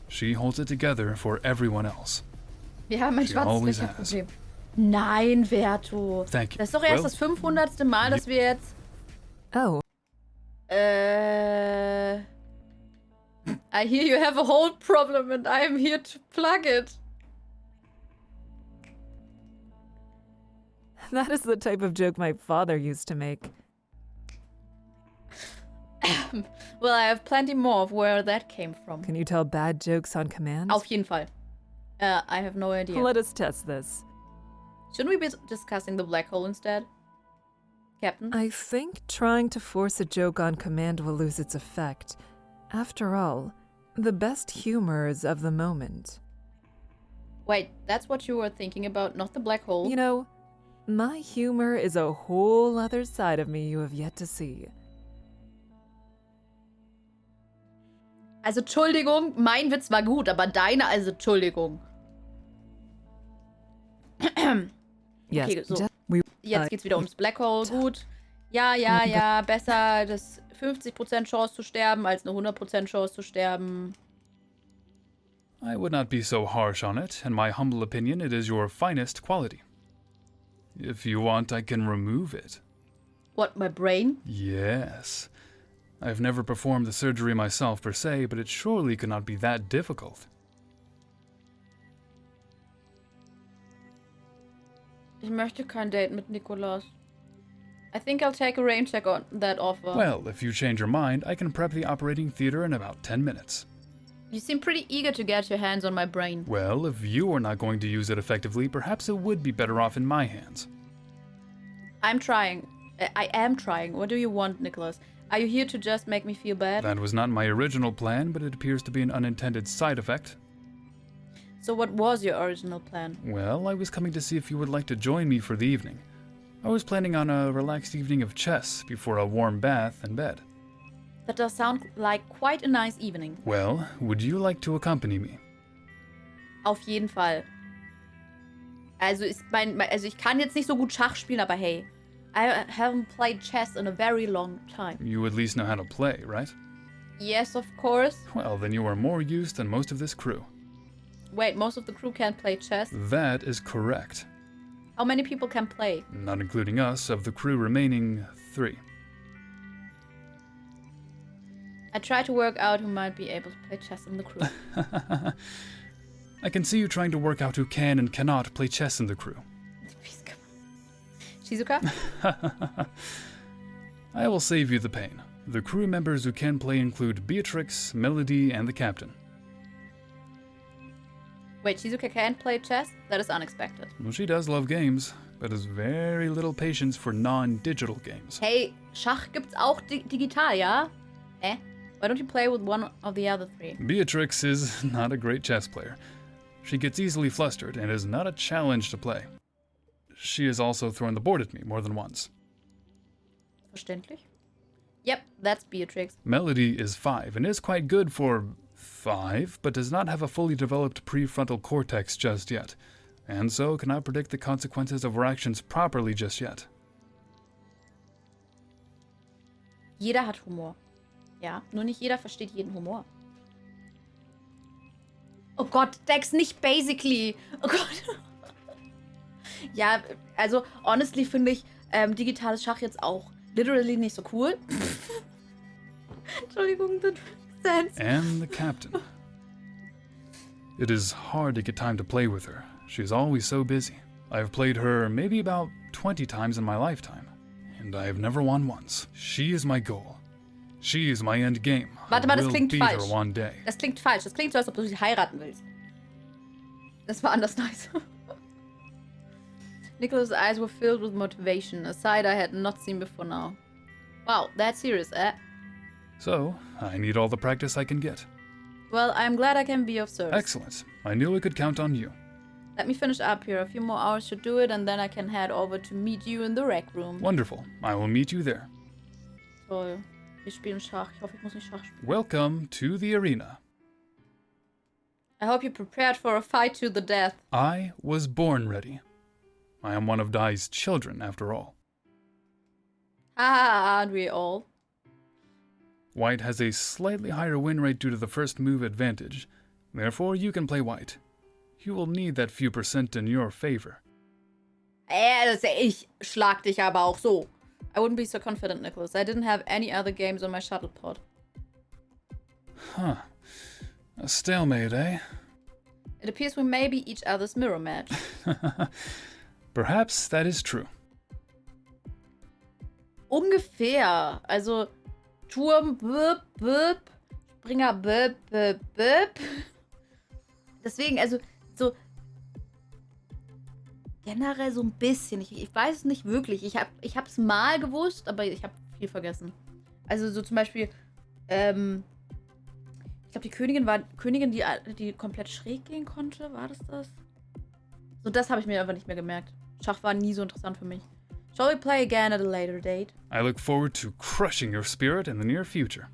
She holds it together for everyone else. Wir haben ein She always schwarzes has. Problem. Nein, Verto. Thank you. Das ist doch erst Well, das 500. Mal, dass wir jetzt... Oh, I hear you have a whole problem and I am here to plug it. that is the type of joke my father used to make. Well, I have plenty more of where that came from. Can you tell bad jokes on command? Auf jeden Fall. I have no idea. Let us test this. Shouldn't we be discussing the black hole instead? Captain? I think trying to force a joke on command will lose its effect. After all, the best humor is of the moment. Wait, that's what you were thinking about, not the black hole? You know, my humor is a whole other side of me you have yet to see. Also, Entschuldigung, mein Witz war gut, aber deine, also, Entschuldigung. Yes, Okay, so. we Jetzt geht's wieder ums Black Hole, gut. Ja, besser das 50% Chance zu sterben, als eine 100% Chance zu sterben. I would not be so harsh on it. In my humble opinion, it is your finest quality. If you want, I can remove it. What, my brain? Yes. I've never performed the surgery myself per se, but it surely could not be that difficult. Ich möchte kein Date mit Nikolas. I think I'll take a rain check on that offer. Well, if you change your mind, I can prep the operating theater in about 10 minutes. You seem pretty eager to get your hands on my brain. Well, if you are not going to use it effectively, perhaps it would be better off in my hands. I'm trying. I am trying. What do you want, Nicholas? Are you here to just make me feel bad? That was not my original plan, but it appears to be an unintended side effect. So what was your original plan? Well, I was coming to see if you would like to join me for the evening. I was planning on a relaxed evening of chess before a warm bath and bed. That does sound like quite a nice evening. Well, would you like to accompany me? Auf jeden Fall. Also ich kann jetzt nicht so gut Schach spielen, aber hey, I haven't played chess in a very long time. You at least know how to play, right? Yes, of course. Well, then you are more used than most of this crew. Wait, most of the crew can't play chess? That is correct. How many people can play? Not including us, of the crew remaining 3. I try to work out who might be able to play chess in the crew. I can see you trying to work out who can and cannot play chess in the crew. Shizuka? I will save you the pain. The crew members who can play include Beatrix, Melody, and the captain. Wait, Shizuka can't play chess? That is unexpected. Well, she does love games, but has very little patience for non-digital games. Hey, Schach gibt's auch digital, ja? Eh? Why don't you play with one of the other 3? Beatrix is not a great chess player. She gets easily flustered and is not a challenge to play. She has also thrown the board at me more than once. Verständlich? Yep, that's Beatrix. Melody is 5 and is quite good for 5, but does not have a fully developed prefrontal cortex just yet, and so cannot predict the consequences of her actions properly just yet. Jeder hat Humor. Ja, nur nicht jeder versteht jeden Humor. Oh Gott, Dex, nicht basically. Oh Gott. Ja, also, honestly finde ich digitales Schach jetzt auch literally nicht so cool. Entschuldigung, that makes sense. And the captain. It is hard to get time to play with her. She's always so busy. I've played her maybe about 20 times in my lifetime, and I have never won once. She is my goal. She is my end game. Warte mal, das klingt beat her falsch. one day. Das klingt falsch. Das klingt so, als ob du sie heiraten willst. Das war anders nice. Nicholas' eyes were filled with motivation, a sight I had not seen before now. Wow, that's serious, eh? So, I need all the practice I can get. Well, I'm glad I can be of service. Excellent. I knew I could count on you. Let me finish up here. A few more hours should do it, and then I can head over to meet you in the rec room. Wonderful. I will meet you there. Toll. Wir spielen Schach. Ich hoffe, ich muss nicht Schach spielen. Welcome to the arena. I hope you're prepared for a fight to the death. I was born ready. I am one of Dai's children, after all. Haha, aren't we all? White has a slightly higher win rate due to the first move advantage. Therefore, you can play white. You will need that few % in your favor. Ich schlag dich aber auch so. I wouldn't be so confident, Nicholas. I didn't have any other games on my shuttle pod. Huh. A stalemate, eh? It appears we may be each other's mirror match. Perhaps that is true. Ungefähr. Also, Turm, bip, bip. Springer, bip, bip, bip. Deswegen, also, so generell so ein bisschen. Ich weiß es nicht wirklich. Ich hab es mal gewusst, aber ich habe viel vergessen. Also so zum Beispiel, ich glaube, die Königin war Königin, die komplett schräg gehen konnte. War das? So, das habe ich mir einfach nicht mehr gemerkt. Schach war nie so interessant für mich. Shall we play again at a later date? I look forward to crushing your spirit in the near future.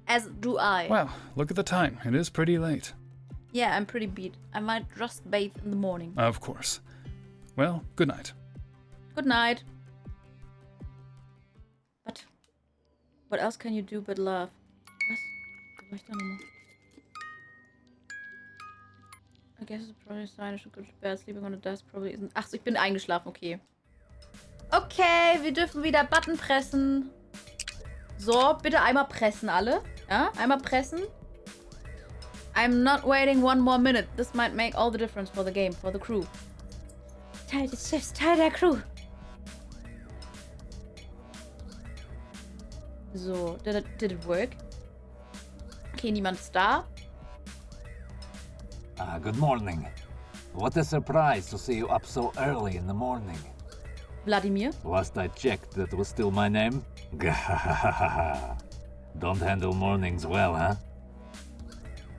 As do I. Wow, look at the time. It is pretty late. Yeah, I'm pretty beat. I might just bathe in the morning. Of course. Well, good night. Good night. But what else can you do but love? Was? Was war ich da nochmal? I guess it's probably a sign I should go to bed. Sleeping on a desk probably isn't. Ach so, ich bin eingeschlafen, okay. Okay, wir dürfen wieder Button pressen. So, bitte einmal pressen alle. Ja, einmal pressen. I'm not waiting one more minute. This might make all the difference for the game, for the crew. Teil des Schiffs, Teil der Crew. So, did it work? Okay, niemand ist da. Good morning. What a surprise to see you up so early in the morning. Wladimir? Last I checked, that was still my name. Don't handle mornings well, huh?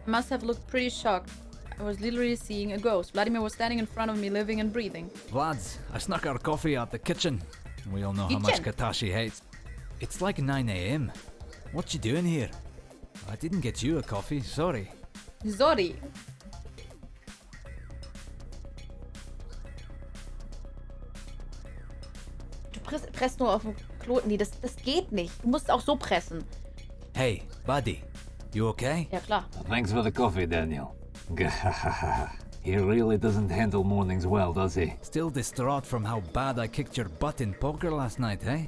I must have looked pretty shocked. I was literally seeing a ghost. Vladimir was standing in front of me, living and breathing. Lads, I snuck our coffee at the kitchen. We all know how much Kitchen? Katashi hates. It's like 9 a.m. What you doing here? I didn't get you a coffee, sorry. Sorry. Du presst nur auf den Kloten. Nee, das geht nicht. Du musst auch so pressen. Hey, buddy, you okay? Ja, klar. Thanks for the coffee, Daniel. He really doesn't handle mornings well, does he? Still distraught from how bad I kicked your butt in poker last night, eh?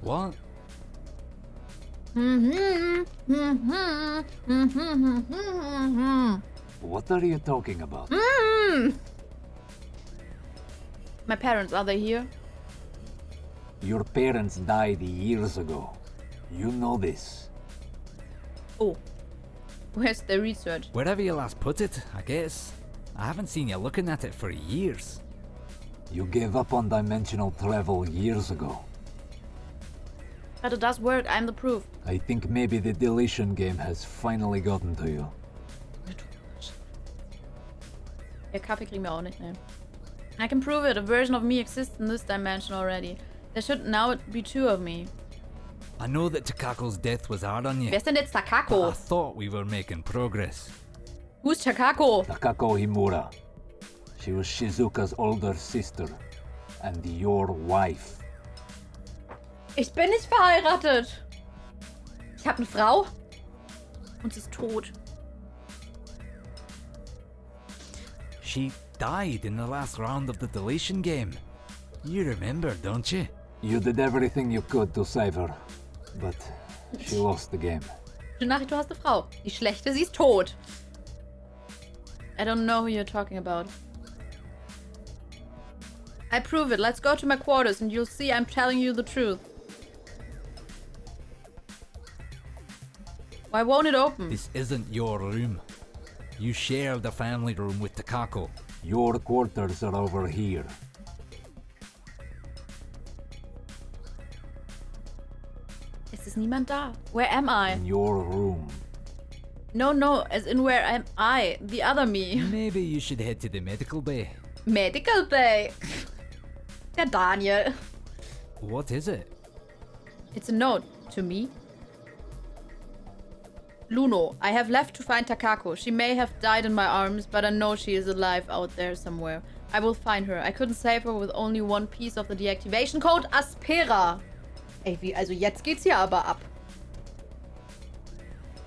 What? What are you talking about? My parents, are they here? Your parents died years ago. You know this. Oh. Where's the research? Wherever you last put it, I guess. I haven't seen you looking at it for years. You gave up on dimensional travel years ago. But it does work, I'm the proof. I think maybe the deletion game has finally gotten to you. Ja, Kaffee kriegen wir auch nicht, ne? I can prove it. A version of me exists in this dimension already. There should now be two of me. I know that Takako's death was hard on you. Wer ist denn jetzt But Takako? I thought we were making progress. Who's Takako? Takako Himura. She was Shizuka's older sister and your wife. Ich bin nicht verheiratet. Ich habe eine Frau. Und sie ist tot. She died in the last round of the deletion game. You remember, don't you? You did everything you could to save her, but she lost the game. Gute Nachricht, du hast eine Frau. Die schlechte, sie ist tot. I don't know who you're talking about. I prove it. Let's go to my quarters and you'll see I'm telling you the truth. Why won't it open? This isn't your room. You share the family room with Takako. Your quarters are over here. Es ist niemand da. Where am I? In your room. No, as in where am I? The other me. Maybe you should head to the medical bay. Medical Bay. Der Daniel. What is it? It's a note to me. Luno, I have left to find Takako. She may have died in my arms, but I know she is alive out there somewhere. I will find her. I couldn't save her with only one piece of the deactivation code. Aspera. Ey, wie, also jetzt geht's hier aber ab.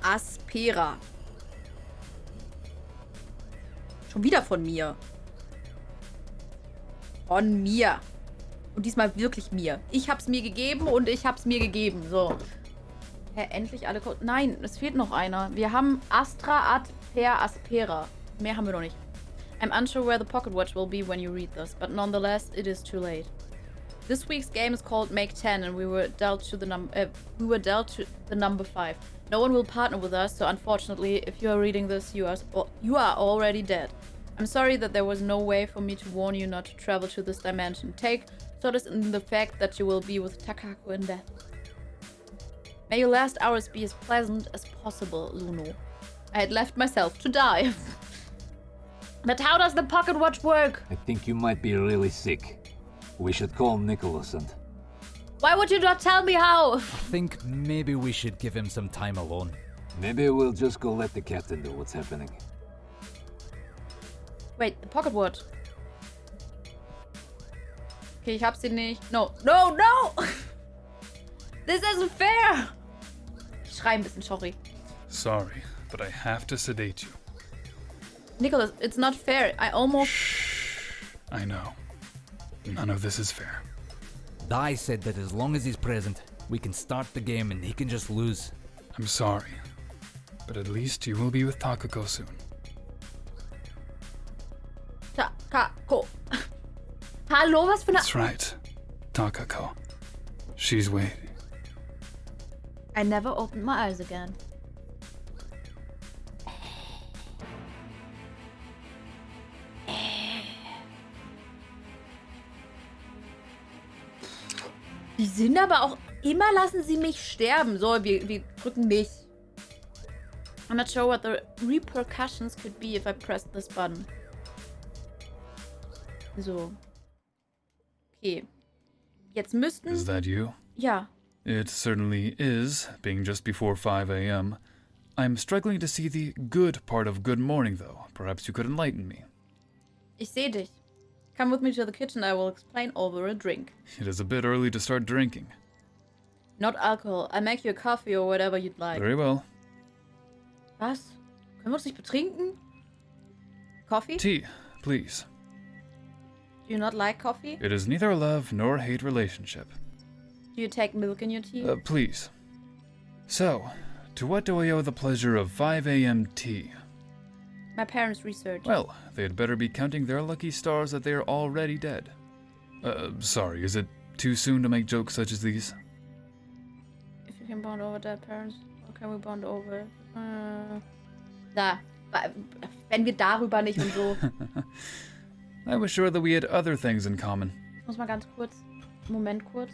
Aspera. Schon wieder von mir. Von mir. Und diesmal wirklich mir. Ich hab's mir gegeben und ich hab's mir gegeben. So. Hä, endlich alle Codes. Nein, es fehlt noch einer. Wir haben Astra Ad Per Aspera. Mehr haben wir noch nicht. I'm unsure where the pocket watch will be when you read this, but nonetheless, it is too late. This week's game is called Make 10, and we were dealt to the number 5. No one will partner with us, so unfortunately, if you are reading this, you are already dead. I'm sorry that there was no way for me to warn you not to travel to this dimension. Take solace in the fact that you will be with Takako in death. May your last hours be as pleasant as possible, Luno. I had left myself to die. But how does the pocket watch work? I think you might be really sick. We should call Nicholas and... Why would you not tell me how? I think maybe we should give him some time alone. Maybe we'll just go let the captain know what's happening. Wait, the pocket watch. Okay, ich hab sie nicht. No! This isn't fair! Ich schrei ein bisschen, sorry. Sorry, but I have to sedate you. Nicholas, it's not fair. I almost... I know. None of this is fair. Dai said that as long as he's present, we can start the game and he can just lose. I'm sorry, but at least you will be with Takako soon. Takako. Hallo, was für eine... That's right. Takako. She's waiting. I never opened my eyes again. Die sind aber auch immer, lassen sie mich sterben. So, wir drücken mich. I'm not sure what the repercussions could be if I pressed this button. So. Okay. Jetzt müssten... Is that you? Ja. It certainly is, being just before 5 a.m. I'm struggling to see the good part of good morning, though. Perhaps you could enlighten me. Ich sehe dich. Come with me to the kitchen, I will explain over a drink. It is a bit early to start drinking. Not alcohol. I make you a coffee or whatever you'd like. Very well. Was? Können wir uns nicht betrinken? Coffee? Tea, please. Do you not like coffee? It is neither a love nor hate relationship. Do you take milk in your tea? Please. So, to what do I owe the pleasure of 5 a.m. tea? My parents' research. Well, they'd better be counting their lucky stars that they are already dead. Sorry, is it too soon to make jokes such as these? If you can bond over dead parents, how can we bond over? Da. Wenn wir darüber nicht und so. I was sure that we had other things in common. Ich muss mal ganz kurz. Moment kurz.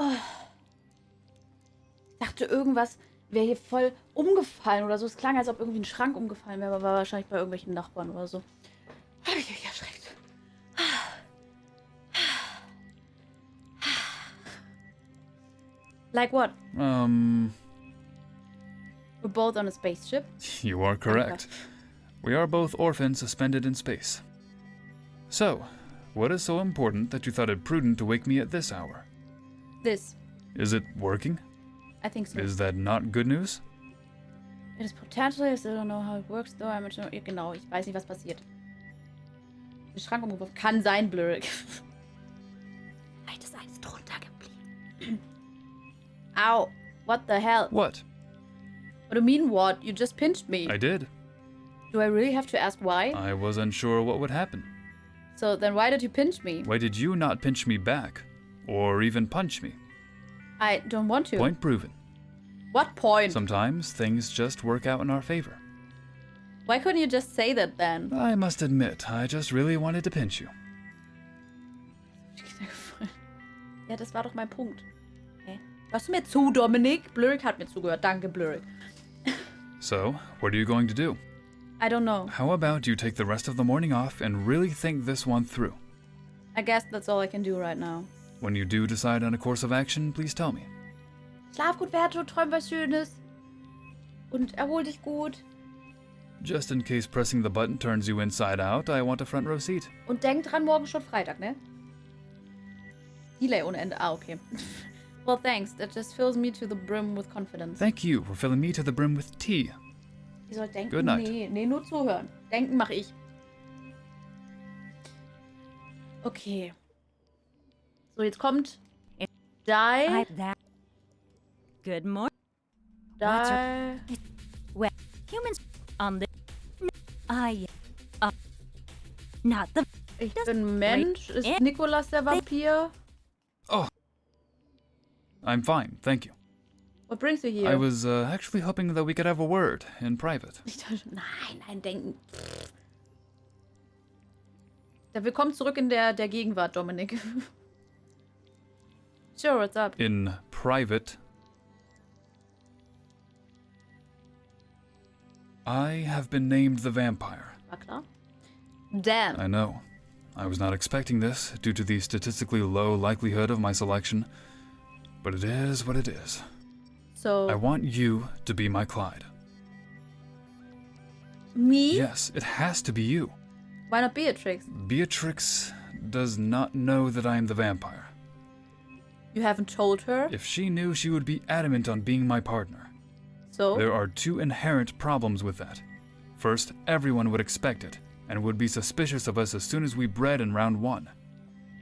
Oh. Ich dachte, irgendwas wäre hier voll umgefallen oder so. Es klang, als ob irgendwie ein Schrank umgefallen wäre, aber war wahrscheinlich bei irgendwelchen Nachbarn oder so. Habe ich mich erschreckt. Like what? We're both on a spaceship. You are correct. We are both orphans suspended in space. So, what is so important that you thought it prudent to wake me at this hour? This. Is it working? I think so. Is that not good news? It is potentially, I still don't know how it works, though. I'm not sure. Genau, ich weiß nicht, was passiert. Der Schrank umgeworfen. Kann sein, blöd. Vielleicht ist eins drunter geblieben. Ow. What the hell? What? What do you mean, what? You just pinched me. I did. Do I really have to ask why? I was unsure what would happen. So then why did you pinch me? Why did you not pinch me back? Or even punch me? I don't want to. Point proven. What point? Sometimes things just work out in our favor. Why couldn't you just say that then? I must admit, I just really wanted to pinch you. Ja, das war doch mein Punkt. Hä? Hörst du mir zu, Dominik? Blurrick hat mir zugehört. Danke, Blurrick. So, what are you going to do? I don't know. How about you take the rest of the morning off and really think this one through? I guess that's all I can do right now. When you do decide on a course of action, please tell me. Schlaf gut, Verto, träum was Schönes. Und erhol dich gut. Just in case pressing the button turns you inside out, I want a front row seat. Und denk dran, morgen schon Freitag, ne? Delay ohne Ende. Ah, okay. Well, thanks. That just fills me to the brim with confidence. Thank you for filling me to the brim with tea. Ich soll denken? Good night. Nee, nur zuhören. Denken mache ich. Okay. So, jetzt kommt Die. Good morning. Die. Well, humans on the not the Ich bin Mensch. Ist Nikolas der Vampir? I'm fine, thank you. What brings you here? I was actually hoping that we could have a word in private. Ich dachte, nein, denken. Ja, willkommen zurück in der Gegenwart, Dominik. Sure, what's up? In private. I have been named the vampire. War klar. Damn. I know. I was not expecting this due to the statistically low likelihood of my selection, but it is what it is. So, I want you to be my Clyde. me? Yes, it has to be you. Why not Beatrix? Beatrix does not know that I am the vampire. You haven't told her? If she knew, she would be adamant on being my partner. So? There are two inherent problems with that. First, everyone would expect it, and would be suspicious of us as soon as we bred in round 1.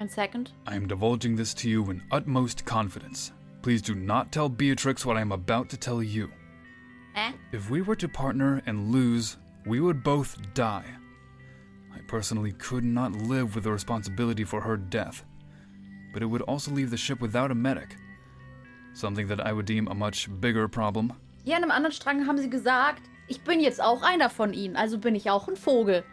And second? I am divulging this to you in utmost confidence. Please do not tell Beatrix what I am about to tell you. If we were to partner and lose, we would both die. I personally could not live with the responsibility for her death, but it would also leave the ship without a medic. Something that I would deem a much bigger problem. Ja, in einem anderen Strang haben sie gesagt, ich bin jetzt auch einer von ihnen, also bin ich auch ein Vogel.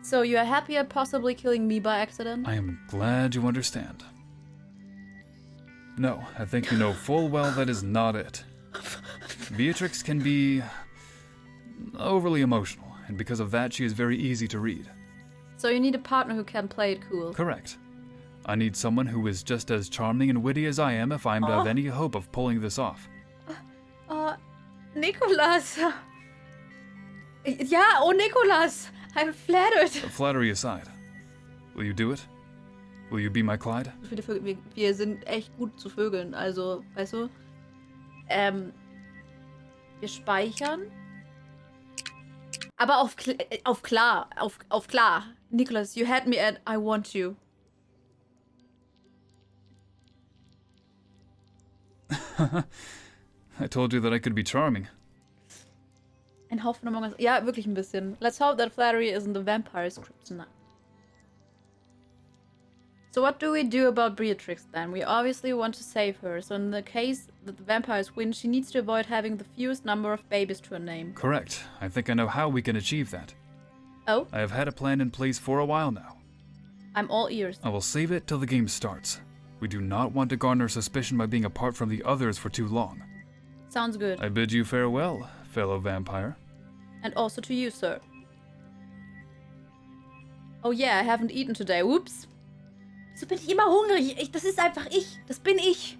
So you are happy at possibly killing me by accident? I am glad you understand. No, I think you know full well that is not it. Beatrix can be overly emotional, and because of that, she is very easy to read. So you need a partner who can play it cool. Correct. I need someone who is just as charming and witty as I am if I am to have any hope of pulling this off. Nikolas. Ja, oh Nikolas. I'm flattered. Flattery aside, will you do it? Will you be my Clyde? Wir sind echt gut zu Vögeln, also, weißt du? Wir speichern. Aber auf klar. Nicholas, you had me at I want you. I told you that I could be charming. Ein Haufen Among Us. Ja, wirklich ein bisschen. Let's hope that flattery isn't the vampire's kryptonite. So what do we do about Beatrix then? We obviously want to save her. So in the case that the vampires win, she needs to avoid having the fewest number of babies to her name. Correct. I think I know how we can achieve that. Oh? I have had a plan in place for a while now. I'm all ears. I will save it till the game starts. We do not want to garner suspicion by being apart from the others for too long. Sounds good. I bid you farewell, fellow vampire. And also to you, sir. Oh yeah, I haven't eaten today. Whoops. Wieso bin ich immer hungrig? Das ist einfach ich. Das bin ich.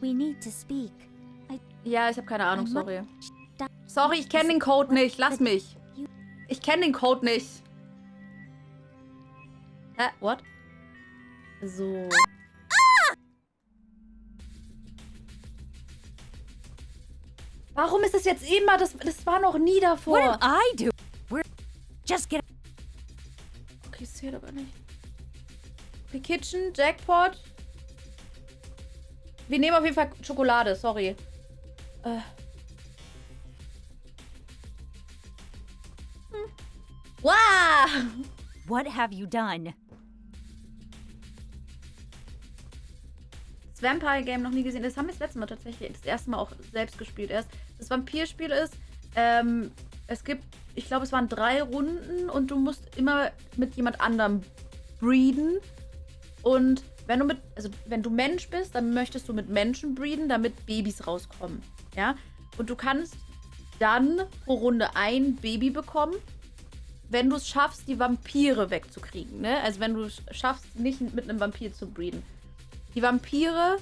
We need to speak. Ja, ich habe keine Ahnung, sorry. Sorry, ich kenne den Code nicht. Lass mich. Ich kenne den Code nicht. Hä? What? So. Warum ist das jetzt immer? Das war noch nie davor. What did I do? We're just get. Okay, das zählt aber nicht. Okay, Kitchen, Jackpot. Wir nehmen auf jeden Fall Schokolade, sorry. Wow! What have you done? Das Vampire-Game noch nie gesehen. Das haben wir das letzte Mal tatsächlich, das erste Mal auch selbst gespielt erst. Das Vampirspiel ist, es gibt, ich glaube, es waren 3 Runden und du musst immer mit jemand anderem breeden. Und wenn du Mensch bist, dann möchtest du mit Menschen breeden, damit Babys rauskommen. Ja? Und du kannst dann pro Runde ein Baby bekommen, wenn du es schaffst, die Vampire wegzukriegen. Ne? Also wenn du es schaffst, nicht mit einem Vampir zu breeden. Die Vampire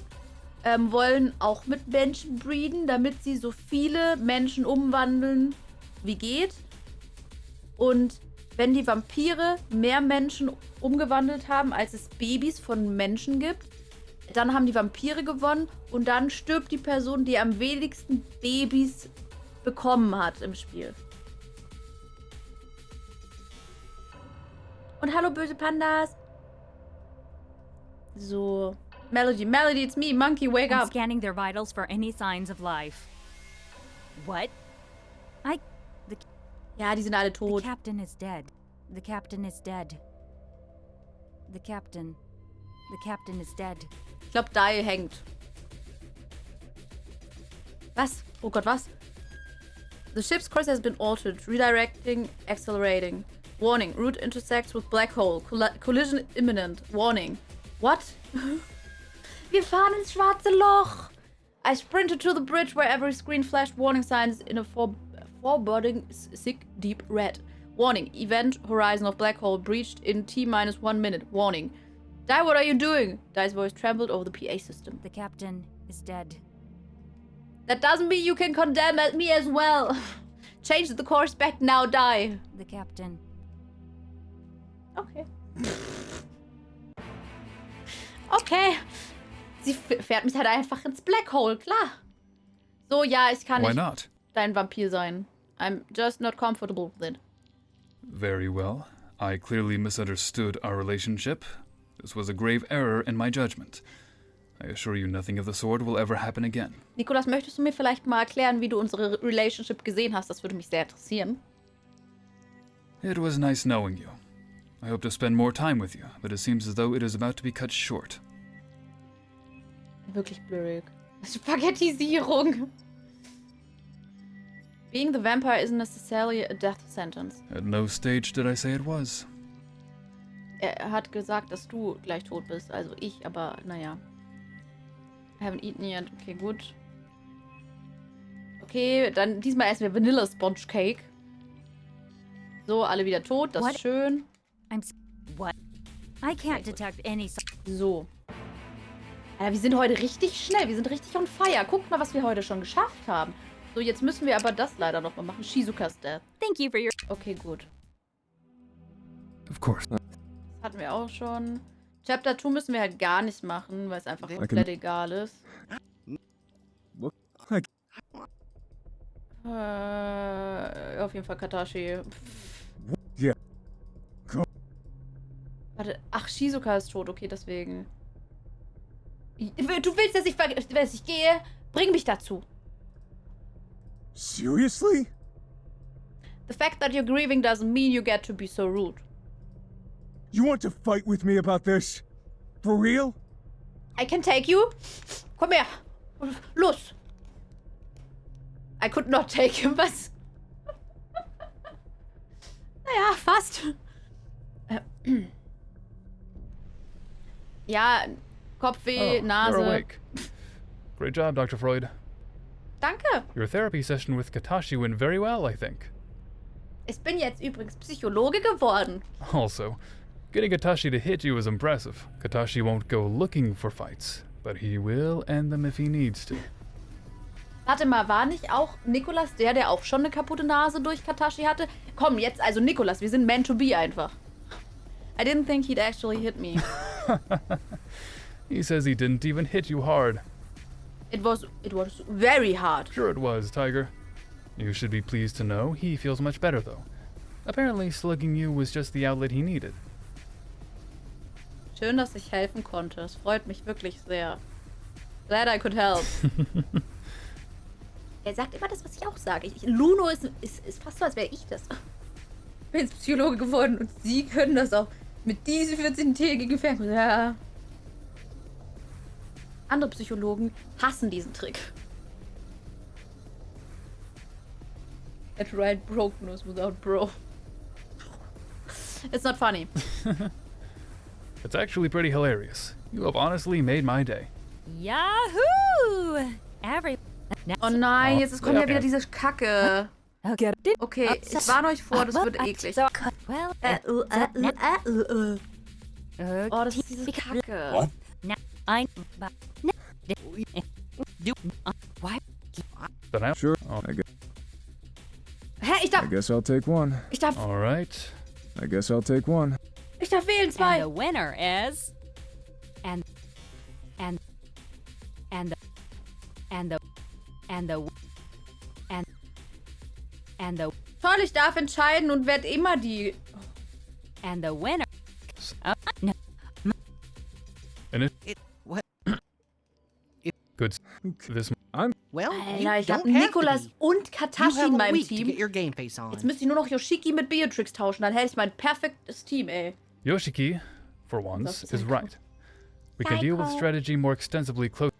wollen auch mit Menschen breeden, damit sie so viele Menschen umwandeln, wie geht. Und wenn die Vampire mehr Menschen umgewandelt haben, als es Babys von Menschen gibt, dann haben die Vampire gewonnen und dann stirbt die Person, die am wenigsten Babys bekommen hat im Spiel. Und hallo böse Pandas. So. Melody, it's me, Monkey, wake I'm up. scanning their vitals for any signs of life. What? Ja, die sind alle The tot. captain is dead. The captain is dead. The captain is dead. Ich glaube, Dai hängt. Was? Oh Gott, was? The ship's course has been altered. Redirecting, accelerating. Warning, route intersects with black hole. Collision imminent. Warning. What? Wir fahren ins schwarze Loch. I sprinted to the bridge where every screen flashed warning signs in a foreboding sick deep red. Warning, event horizon of black hole breached in T-1 minute. Warning. Dai, what are you doing? Dai's voice trembled over the PA system. The captain is dead. That doesn't mean you can condemn me as well. Change the course back now, Dai. The captain. Okay. Okay. Sie fährt mich halt einfach ins Black Hole, klar. So, ja, ich kann Why nicht not? dein Vampir sein. I'm just not comfortable with it. Very well. I clearly misunderstood our relationship. This was a grave error in my judgment. I assure you nothing of the sort will ever happen again. Nikolas, möchtest du mir vielleicht mal erklären, wie du unsere Relationship gesehen hast? Das würde mich sehr interessieren. It was nice knowing you. I hope to spend more time with you, but it seems as though it is about to be cut short. Wirklich blöd. Spaghettisierung. Being the vampire isn't necessarily a death sentence. At no stage did I say it was. Er hat gesagt, dass du gleich tot bist. Also ich, aber naja. I haven't eaten yet. Okay, gut. Okay, dann diesmal essen wir Vanilla Sponge Cake. So, alle wieder tot. Das ist schön. What? I can't detect any. So. Alter, wir sind heute richtig schnell. Wir sind richtig on fire. Guckt mal, was wir heute schon geschafft haben. So, jetzt müssen wir aber das leider noch mal machen. Shizuka's Death. Thank you for your. Okay, gut. Of course. Das hatten wir auch schon. Chapter 2 müssen wir halt gar nicht machen, weil es einfach komplett egal ist. Auf jeden Fall Katashi. Ja. Warte, ach, Shizuka ist tot, okay, deswegen. Du willst, dass ich gehe? Bring mich dazu. Seriously? The fact that you're grieving doesn't mean you get to be so rude. You want to fight with me about this? For real? I can take you. Komm her. Los. I could not take him, was? Naja, fast. Ja, Kopfweh, You're Nase. awake. Great job, Dr. Freud. Danke. Your therapy session with Katashi went very well, I think. Ich bin jetzt übrigens Psychologe geworden. Also, getting Katashi to hit you was impressive. Katashi won't go looking for fights, but he will end them if he needs to. Warte mal, war nicht auch Nikolas der auch schon eine kaputte Nase durch Katashi hatte? Komm, jetzt, also Nikolas, wir sind meant to be einfach. I didn't think he'd actually hit me. He says he didn't even hit you hard. It was very hard. Sure it was, Tiger. You should be pleased to know he feels much better, though. Apparently, slugging you was just the outlet he needed. Schön, dass ich helfen konnte. Es freut mich wirklich sehr. Glad I could help. Er sagt immer das, was ich auch sage. Luno ist fast so, als wäre ich das. Ich bin jetzt Psychologe geworden und Sie können das auch mit diesen 14-tägigen Fernsehen. Ja. Andere Psychologen hassen diesen Trick. That right broke news without bro. It's not funny. It's actually pretty hilarious. You have honestly made my day. Yahoo! Oh nein, jetzt kommt ja okay. wieder diese Kacke. Okay, ich warne euch vor, das wird eklig. Well, Oh, das ist diese Kacke. What? Then I... Sure. Oh, Hä, ich darf I'll take one. all right. I guess I'll take one. Ich darf wählen, and the zwei. winner is and the Toll, ich darf entscheiden und werde immer die... and the winner. No. And it... What? Good. This... Well, Alter, ich you hab don't have Nikolas to be. und You Katashi have in a meinem week to Team. get your game face on. Jetzt müsste ich nur noch Yoshiki mit Beatrix tauschen. Dann hätte ich mein perfektes Team, ey. Yoshiki, for once, Das is ist right. We can deal with strategy more extensively close.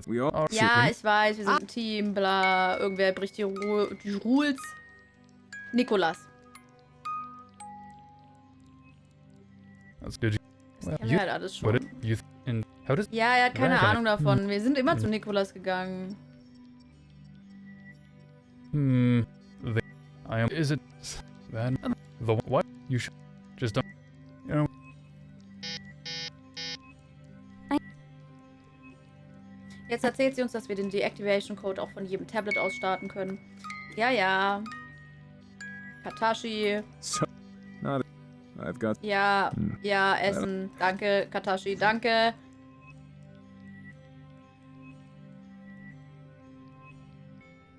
We all. Ja, ich weiß, wir sind ein Team, bla. Irgendwer bricht die Rules. Nikolas. That's good. Das Well, kennen wir halt alles What schon. it, you and how does Ja, er hat keine Right. Ahnung davon. Wir sind immer zu Nikolas gegangen. I am. Is it that the what you should just don't. You know. Jetzt erzählt sie uns, dass wir den Deactivation Code auch von jedem Tablet aus starten können. Ja, ja. Katashi. So, not. I've got. Ja, ja, Essen. Danke, Katashi, danke.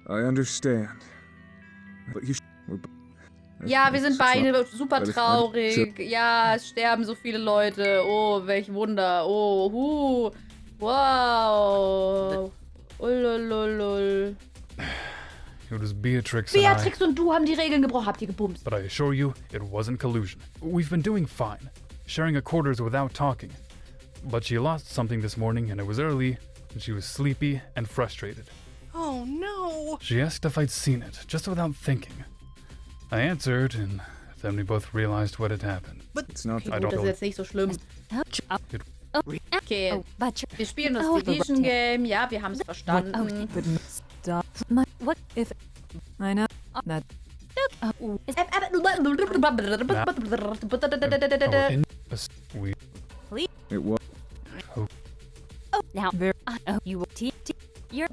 I understand. But you. Ja, wir sind beide super Weil ich- traurig. Ja, es sterben so viele Leute. Oh, welch Wunder. Oh, wow. Ulululul. It was Beatrix and I. Beatrix und du haben die Regeln gebrochen. Habt ihr gebumst? But I assure you, it wasn't collusion. We've been doing fine, sharing a quarters without talking. But she lost something this morning, and it was early, and she was sleepy and frustrated. Oh no! She asked if I'd seen it, just without thinking. I answered, and then we both realized what had happened. It's not. Okay, I gut, don't das ist know. jetzt nicht so schlimm. Okay, Oh, but wir spielen das Deletion Game. Ja, wir haben es verstanden. But stop. My, what if I know that Our in- we It was. now? Ver- You you're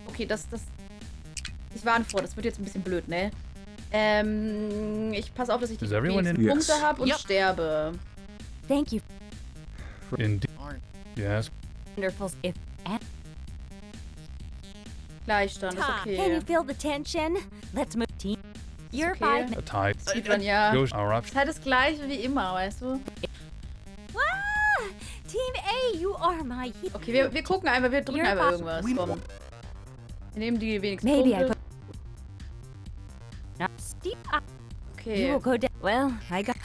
Okay, das. Ich warne vor, das wird jetzt ein bisschen blöd, ne? Ich passe auf, dass ich die Is everyone wenigsten in? Punkte Yes. habe und Yep. sterbe. thank you. indeed. Yes. Wonderful. If Gleichstand, ist can okay. you feel the tension? Let's move. Team. You're okay. 5 A tie. Sieht man ja. Goes our Ist option. halt das Gleiche wie immer, weißt du? Ah, Team A, you are my hero. Okay, wir gucken einfach, wir drücken You're einfach fine. irgendwas. Komm. Wir nehmen die wenigsten Maybe I Punkte. put. Not steep. You Okay. will go down. Well, I got.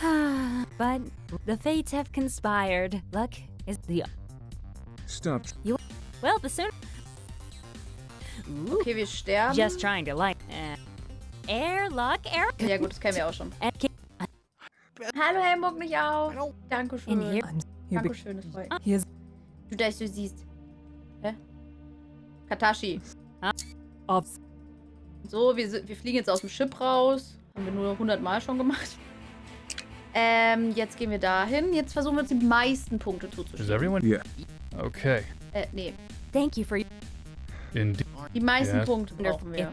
But the fates have conspired. Luck is the. Stop. Well, the sooner. Ooh, Okay, wir sterben. just trying to like. Air luck, air. Ja gut, das kennen wir auch schon. And Hallo Helmut, mich auch. Dankeschön. in here. you be, Dankeschön, das freut he is du, dass du siehst. Hä? Katashi. off. So, wir fliegen jetzt aus dem Ship raus. Haben wir nur 100 Mal schon gemacht. Jetzt gehen wir dahin. Jetzt versuchen wir uns die meisten Punkte Is zuzuschieben. everyone? Yeah. Okay. Nee. Thank you for your. Indeed. Die meisten Yes. Punkte brauchen wir.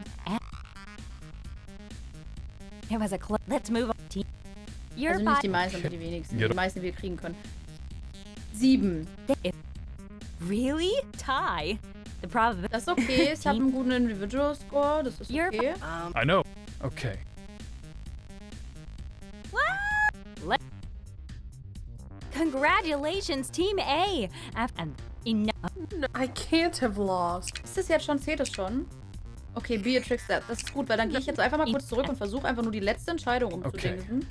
It was a close. Let's move on. Team. You're Also nicht die 5. meisten, aber die wenigsten. Ja. Die meisten, die wir kriegen können. 7. Really? Tie. The probability. Das ist okay. Ich habe einen guten Individual Score. Das ist You're okay. I know. Okay. Congratulations, Team A. And enough. I can't have lost. Ist das jetzt schon? Zählt das schon? Okay, Beatrix, das ist gut, weil dann gehe ich jetzt einfach mal kurz zurück und versuche einfach nur die letzte Entscheidung umzudenken.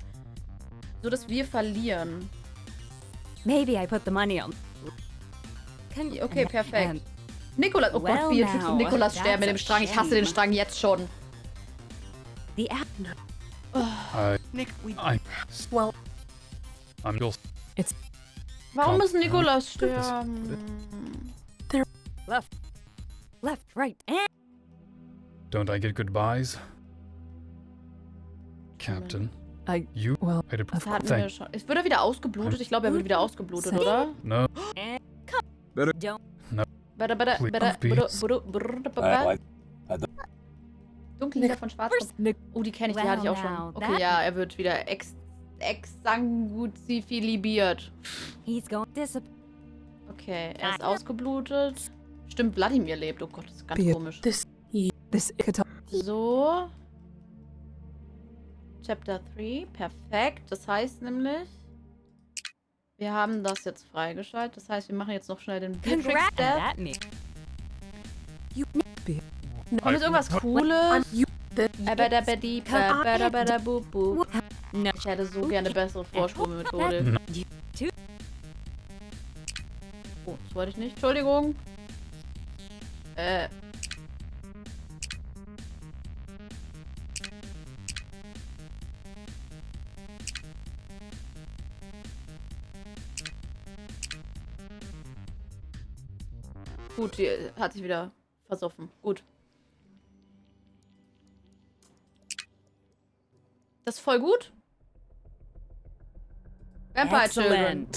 So, dass wir verlieren. Maybe I put the money on. Okay, perfekt. Nikolas, oh Well Gott, Beatrix now, und Nikolas that's sterben mit a dem Strang. Ich hasse den shame. Strang jetzt schon. The app. Nick, we. Well, I'm still. Warum Komm. muss Nikolas Das- sterben? Left, right, and Don't I get goodbyes? Captain. I You. well, I did. Das hatten wir Thank. schon. Wird er wieder ausgeblutet? Ich glaube, er wird wieder ausgeblutet, oder? No. don't. Dunkellieder von Schwarz. Nick Oh, die kenne ich, die Well hatte ich auch schon. now, Okay, that- ja, er wird wieder exanguzifiliert. He's going disappoint. Okay, er ist ausgeblutet. Stimmt, Wladimir lebt. Oh Gott, das ist ganz Be- komisch. this So. Chapter 3. Perfekt. Das heißt nämlich, wir haben das jetzt freigeschaltet. Das heißt, wir machen jetzt noch schnell den Congrats. Beatrix Death. That me. Und ist irgendwas Cooles? you. Abadabadi, babadabadabubu. No. Ich hätte so gerne eine bessere Vorspulmethode. Oh, das wollte ich nicht. Entschuldigung. Gut, die hat sich wieder versoffen. Gut. Das ist voll gut. Vampire Children.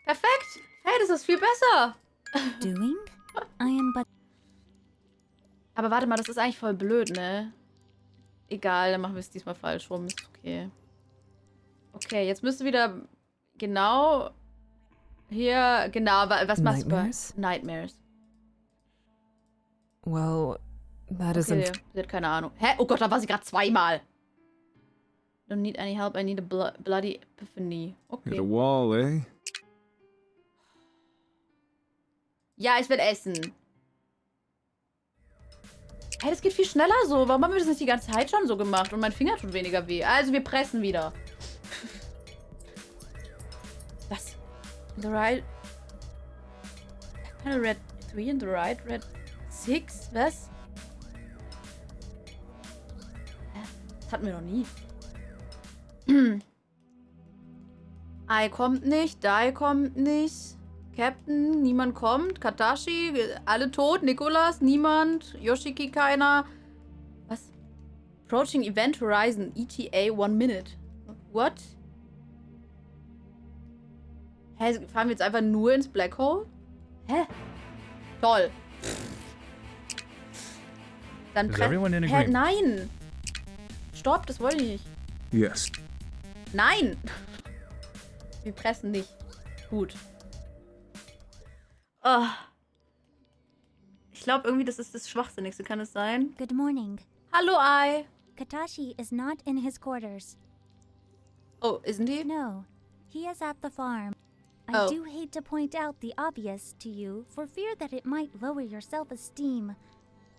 Perfekt. Hey, das ist viel besser. Doing? I am but. Aber warte mal, das ist eigentlich voll blöd, ne? Egal, dann machen wir es diesmal falsch rum. Ist okay. Okay, jetzt müsste wieder genau hier, genau, was machst du bei Nightmares? Well, that Okay, isn't. sie hat keine Ahnung. Hä? Oh Gott, da war sie gerade zweimal. Don't need any help, I need a bloody epiphany. Hit Okay. a wall, eh? Ja, ich will essen. Hey, das geht viel schneller so. Warum haben wir das nicht die ganze Zeit schon so gemacht? Und mein Finger tut weniger weh. Also, wir pressen wieder. Was? In the right... Kind of red 3 in the right, red 6? Was? Hä? Das hatten wir noch nie. Ai kommt nicht, Dai kommt nicht. Captain, niemand kommt. Katashi, alle tot. Nikolas, niemand. Yoshiki, keiner. Was? Approaching Event Horizon, ETA 1 minute. What? Hä, fahren wir jetzt einfach nur ins Black Hole? Hä? Toll. Dann Is everyone in Hä, agreement? nein. Stopp, das wollte ich nicht. Yes. Nein! Wir pressen nicht. Gut. Oh. Ich glaube irgendwie, das ist das Schwachsinnigste. Kann es sein? Good morning. Hallo, Ai. Katashi is not in his quarters. Oh, isn't he? No, he is at the farm. I Oh. do hate to point out the obvious to you for fear that it might lower your self-esteem.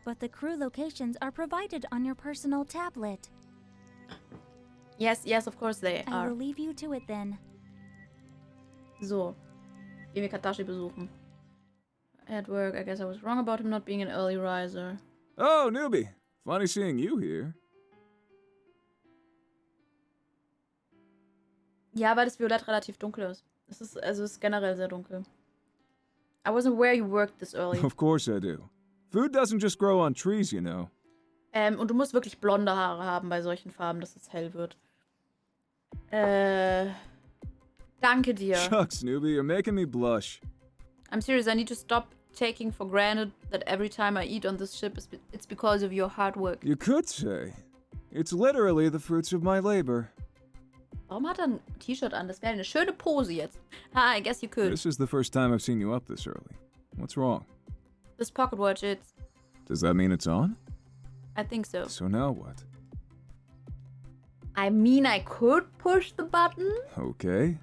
But the crew locations are provided on your personal tablet. Yes, of course they I are. will leave you to it then. So. Gehen wir Katashi besuchen. At work, I guess I was wrong about him not being an early riser. Oh, newbie. Funny seeing you here. Ja, weil das Violett relativ dunkel ist. Es ist generell sehr dunkel. I wasn't aware you worked this early. Of course I do. Food doesn't just grow on trees, you know. Und du musst wirklich blonde Haare haben bei solchen Farben, dass es hell wird. Danke dir. Shucks, newbie, you're making me blush. I'm serious, I need to stop taking for granted that every time I eat on this ship, it's because of your hard work. You could say. It's literally the fruits of my labor. Warum hat er ein T-Shirt an? Das wäre eine schöne Pose jetzt. I guess you could. This is the first time I've seen you up this early. What's wrong? This pocket watch, Does that mean it's on? I think so. So now what? I mean, I could push the button. Okay.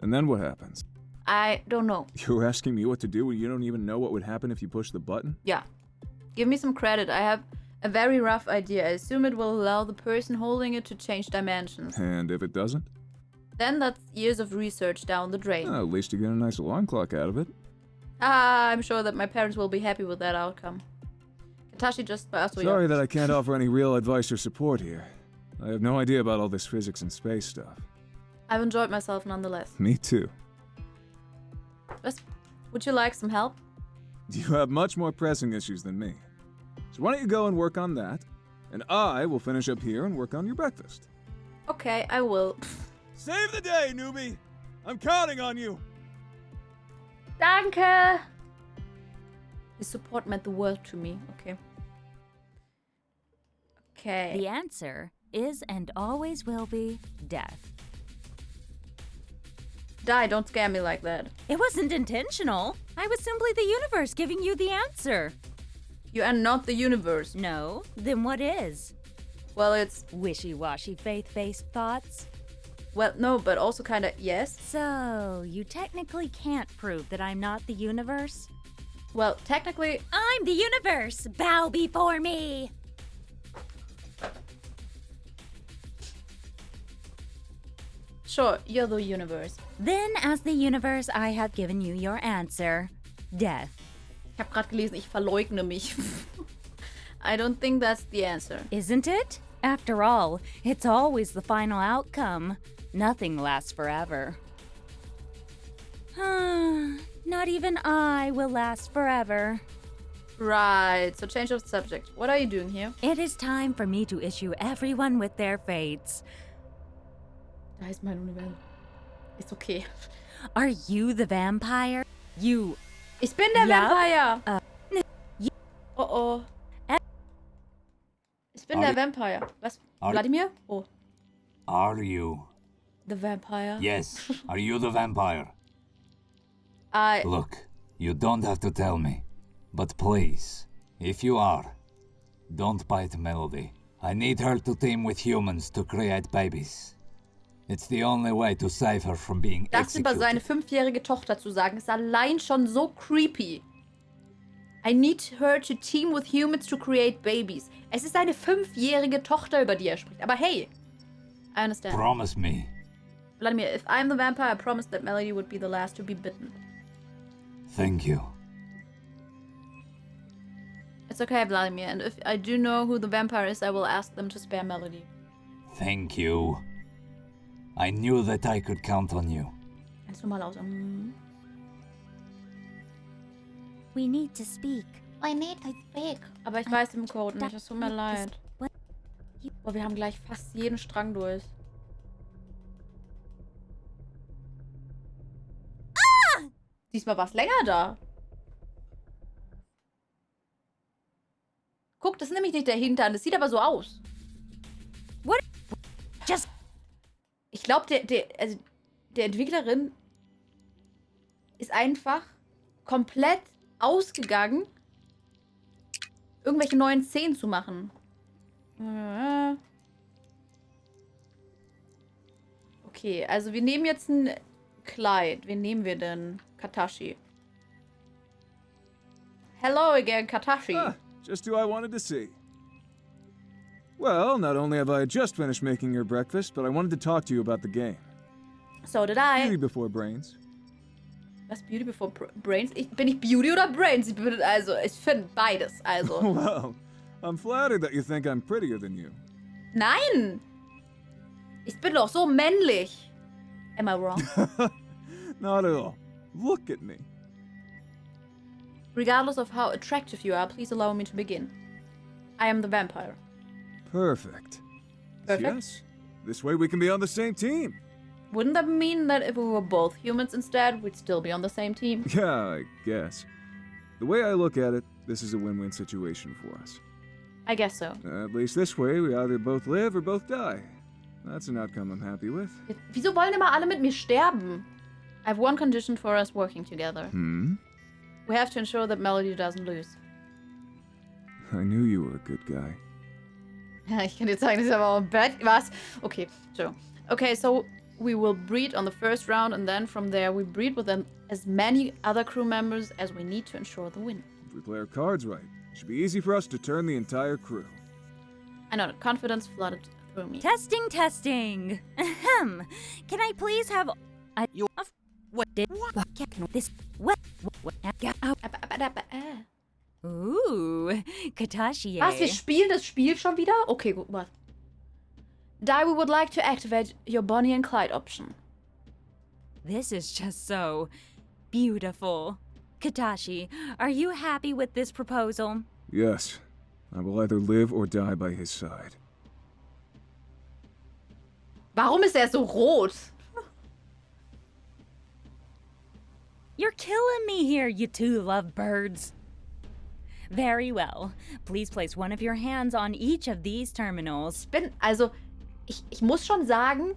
And then what happens? I don't know. You're asking me what to do when you don't even know what would happen if you push the button? Yeah. Give me some credit. I have a very rough idea. I assume it will allow the person holding it to change dimensions. And if it doesn't? Then that's years of research down the drain. At least you get a nice alarm clock out of it. I'm sure that my parents will be happy with that outcome. Katashi just... Sorry that I can't offer any real advice or support here. I have no idea about all this physics and space stuff. I've enjoyed myself nonetheless. Me too. Would you like some help? You have much more pressing issues than me. So why don't you go and work on that, and I will finish up here and work on your breakfast. Okay, I will. Save the day, newbie! I'm counting on you! Danke! His support meant the world to me. Okay. Okay. The answer is and always will be death. Die, don't scare me like that. It wasn't intentional. I was simply the universe giving you the answer. You are not the universe. No? Then what is? Well, it's... Wishy-washy faith-based thoughts? Well, no, but also kinda yes. So, you technically can't prove that I'm not the universe? Well, technically... I'm the universe! Bow before me! Sure, you're the universe. Then, as the universe, I have given you your answer. Death. Ich habe gerade gelesen, ich verleugne mich. I don't think that's the answer. Isn't it? After all, it's always the final outcome. Nothing lasts forever. Not even I will last forever. Right, so change of subject. What are you doing here? It is time for me to issue everyone with their fates. Da ist mein Universum. Ist okay. Are you the vampire? You. Ich bin der Ja. Vampire. Oh oh. Ich bin der Vampire. Was? Vladimir? Oh. Are you? The Vampire. Yes. Are you the vampire? I. Look, you don't have to tell me. But please, if you are, don't bite Melody. I need her to team with humans to create babies. It's the only way to save her from being Das über seine executed. 5-jährige Tochter zu sagen, ist allein schon so creepy. I need her to team with humans to create babies. Es ist seine 5-jährige Tochter, über die er spricht. Aber hey, I understand. Promise me. Vladimir, if I'm the vampire, I promise that Melody would be the last to be bitten. Thank you. It's okay, Vladimir, and if I do know who the vampire is, I will ask them to spare Melody. Thank you. I knew that I could count on you. Ganz normal aus. We need to speak. I need to speak. Aber ich weiß den Code nicht, es tut mir leid. What? Boah, wir haben gleich fast jeden Strang durch. Diesmal war es länger da. Guck, das ist nämlich nicht der Hintern. Das sieht aber so aus. What? Just. Ich glaube, der Entwicklerin ist einfach komplett ausgegangen, irgendwelche neuen Szenen zu machen. Okay, also wir nehmen jetzt ein Kleid. Wen nehmen wir denn? Katashi. Hello again, Katashi. Ah, just who I wanted to see. Well, not only have I just finished making your breakfast, but I wanted to talk to you about the game. So did Beauty I. before brains. Was, Beauty before Brains? Bin ich Beauty oder Brains? Ich finde beides. Also. Well, I'm flattered that you think I'm prettier than you. Nein! Ich bin doch so männlich. Am I wrong? Not at all. Look at me. Regardless of how attractive you are, please allow me to begin. I am the vampire. Perfect. Perfect? Yes. This way we can be on the same team. Wouldn't that mean that if we were both humans instead, we'd still be on the same team? Yeah, I guess. The way I look at it, this is a win-win situation for us. I guess so. At least this way, we either both live or both die. That's an outcome I'm happy with. Wieso wollen immer alle mit mir sterben? I have one condition for us working together. Hmm? We have to ensure that Melody doesn't lose. I knew you were a good guy. Ja, ich kann dir zeigen, das ist aber auch ein Bad. Was? Okay, so. Okay, so we will breed on the first round, and then from there we breed with as many other crew members as we need to ensure the win. If we play our cards right, it should be easy for us to turn the entire crew. I know, confidence flooded through me. Testing, testing. Ahem. Can I please have? You- What did this? What? Ooh, Katashi. Was, wir spielen das Spiel schon wieder? Okay, gut, was? Die, we would like to activate your Bonnie and Clyde option. This is just so beautiful. Katashi, are you happy with this proposal? Yes, I will either live or die by his side. Warum ist er so rot? You're killing me here, you two lovebirds. Very well. Please place one of your hands on each of these terminals. Ich muss schon sagen,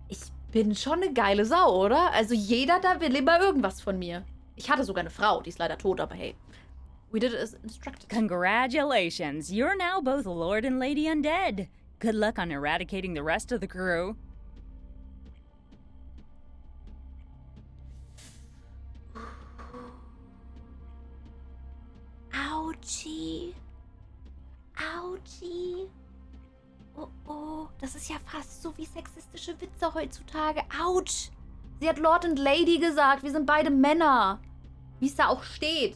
ich bin schon eine geile Sau, oder? Also jeder da will immer irgendwas von mir. Ich hatte sogar eine Frau, die ist leider tot, aber hey. We did it as instructed. Congratulations, you're now both Lord and Lady Undead. Good luck on eradicating the rest of the crew. Ouchie. Ouchie. Oh, das ist ja fast so wie sexistische Witze heutzutage. Autsch! Sie hat Lord und Lady gesagt. Wir sind beide Männer. Wie es da auch steht.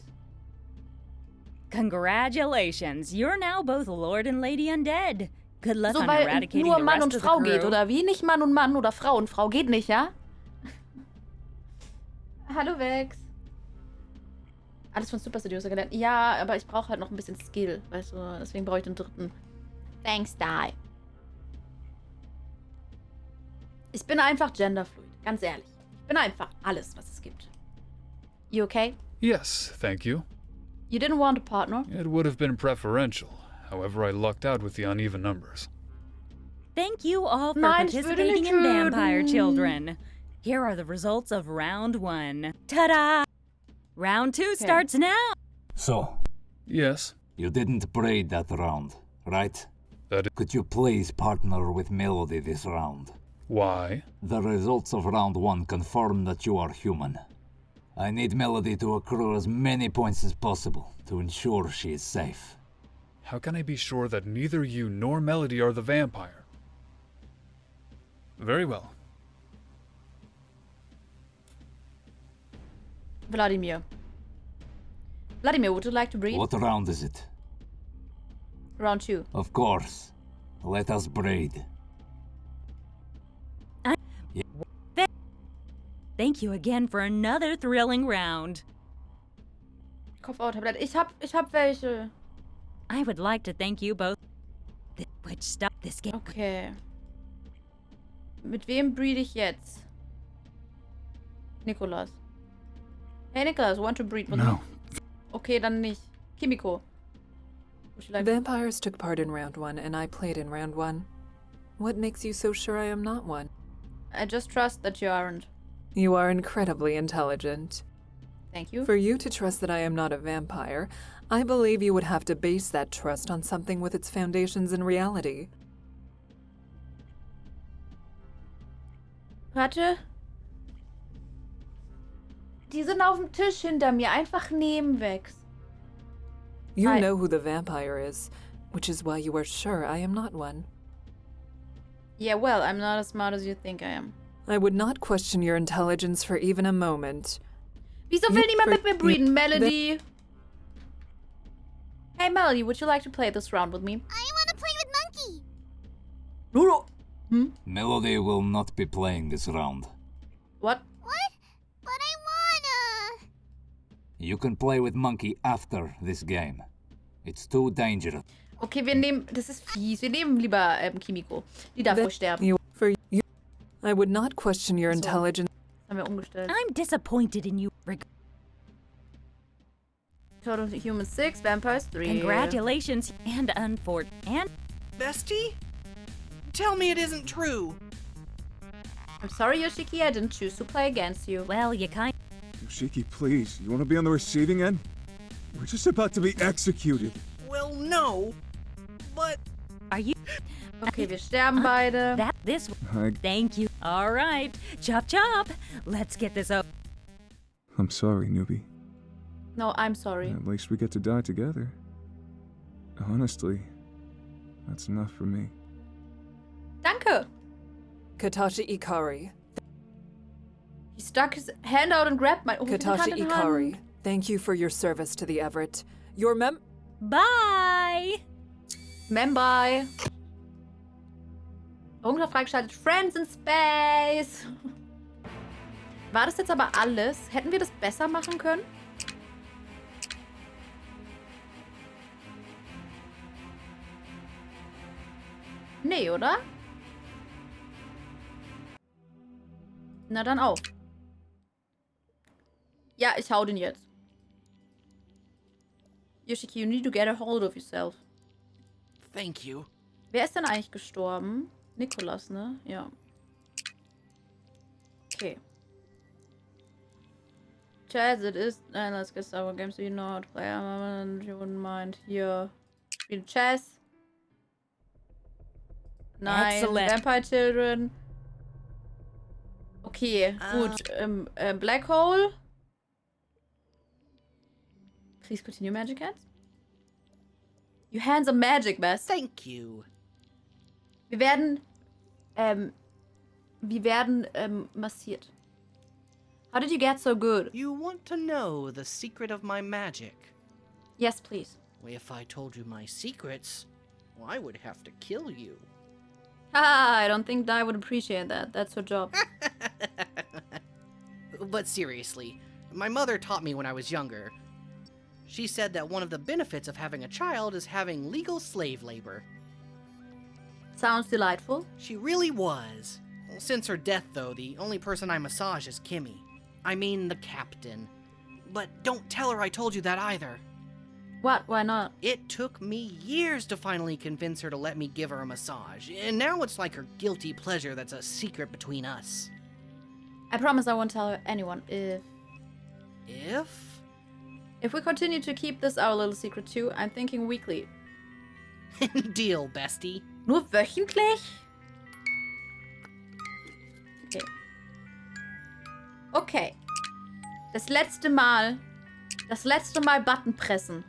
Congratulations, you're now both Lord and Lady Undead. Good luck So, on weil eradicating nur the Mann rest und of the Frau crew. geht, oder wie? Nicht Mann und Mann oder Frau und Frau. Geht nicht, ja? Hallo, Vex. Alles von Super Seducer gelernt. Ja, aber ich brauche halt noch ein bisschen Skill. Weißt du, deswegen brauche ich den dritten. Thanks, Die. Ich bin einfach genderfluid, ganz ehrlich. Ich bin einfach alles, was es gibt. You okay? Yes, thank you. You didn't want a partner? It would have been preferential. However, I lucked out with the uneven numbers. Thank you all for Nein, ich würde participating nicht in Vampire töten. Children. Here are the results of round 1. Ta-da! Round 2 starts now. So, Yes, you didn't braid that round, right? that is Could you please partner with Melody this round? why. The results of round 1 confirm that you are human. I need Melody to accrue as many points as possible to ensure she is safe. How can I be sure that neither you nor Melody are the vampire? Very well. Vladimir. Vladimir, would you like to breed? What round is it? Round 2. Of course. Let us braid. Thank you again for another thrilling round. Kopfhaut-Tablette. Ich hab welche. I would like to thank you both. Which stopped this game. Okay. Mit wem breed ich jetzt? Nikolas. Hey, Nikolas, want to breed with me? No. Okay, dann nicht. Kimiko. Would you like Vampires took part in round 1, and I played in round 1. What makes you so sure I am not one? I just trust that you aren't. You are incredibly intelligent. Thank you. For you to trust that I am not a vampire, I believe you would have to base that trust on something with its foundations in reality. Warte. Die sind auf dem Tisch hinter mir. Einfach nehmen, Vex. You I- know who the vampire is, which is why you are sure I am not one. Yeah, well, I'm not as smart as you think I am. I would not question your intelligence for even a moment. Wieso will niemand mit mir breeden, Melody? Hey, Melody, would you like to play this round with me? I want to play with Monkey. Lulu. Melody will not be playing this round. What? What? But I wanna. You can play with Monkey after this game. It's too dangerous. Okay, wir nehmen... Das ist fies. Wir nehmen lieber Kimiko. Die darf ruhig sterben. I would not question your So. intelligence. Haben wir umgestellt. I'm disappointed in you. Total Humans 6, Vampires 3. Congratulations and Bestie? Tell me it isn't true. I'm sorry, Yoshiki, I didn't choose to play against you. well, you kind Yoshiki, please, you want to be on the receiving end? We're just about to be executed. Well, no. But are you Okay, wir sterben beide. that this I, thank you. All right. Chop chop. Let's get this over. I'm sorry, newbie. No, I'm sorry. At least we get to die together. Honestly, that's enough for me. Danke. Katashi Ikari. He stuck his hand out and grabbed my... Oh, wir sind Hand Katashi in Ikari, Hand. thank you for your service to the Everett. Your Bye. Membai. Irgendwann freigeschaltet. Friends in Space. War das jetzt aber alles? Hätten wir das besser machen können? Nee, oder? Na dann auch. Ja, ich hau den jetzt. Yoshiki, you need to get a hold of yourself. thank you. Wer ist denn eigentlich gestorben? Nikolas, ne? Ja. Okay. Chaz, it is... let's get started with games so you know how to play. You wouldn't mind. Hier. Spiel Chess. Nein. Excellent. Vampire Children. Okay, gut. Black Hole. Please continue, Magic Hands. Your hands are magic, Bess. Thank you. Wir werden massiert. How did you get so good? You want to know the secret of my magic? Yes, please. Well, if I told you my secrets, well, I would have to kill you. I don't think Di would appreciate that. That's her job. But seriously, my mother taught me when I was younger. She said that one of the benefits of having a child is having legal slave labor. Sounds delightful. She really was. Well, since her death, though, the only person I massage is Kimmy. I mean, the captain. But don't tell her I told you that either. What? Why not? It took me years to finally convince her to let me give her a massage, and now it's like her guilty pleasure that's a secret between us. I promise I won't tell anyone if we continue to keep this our little secret too. I'm thinking weekly. Deal, bestie. Nur wöchentlich? Okay. Okay. Das letzte Mal Button pressen.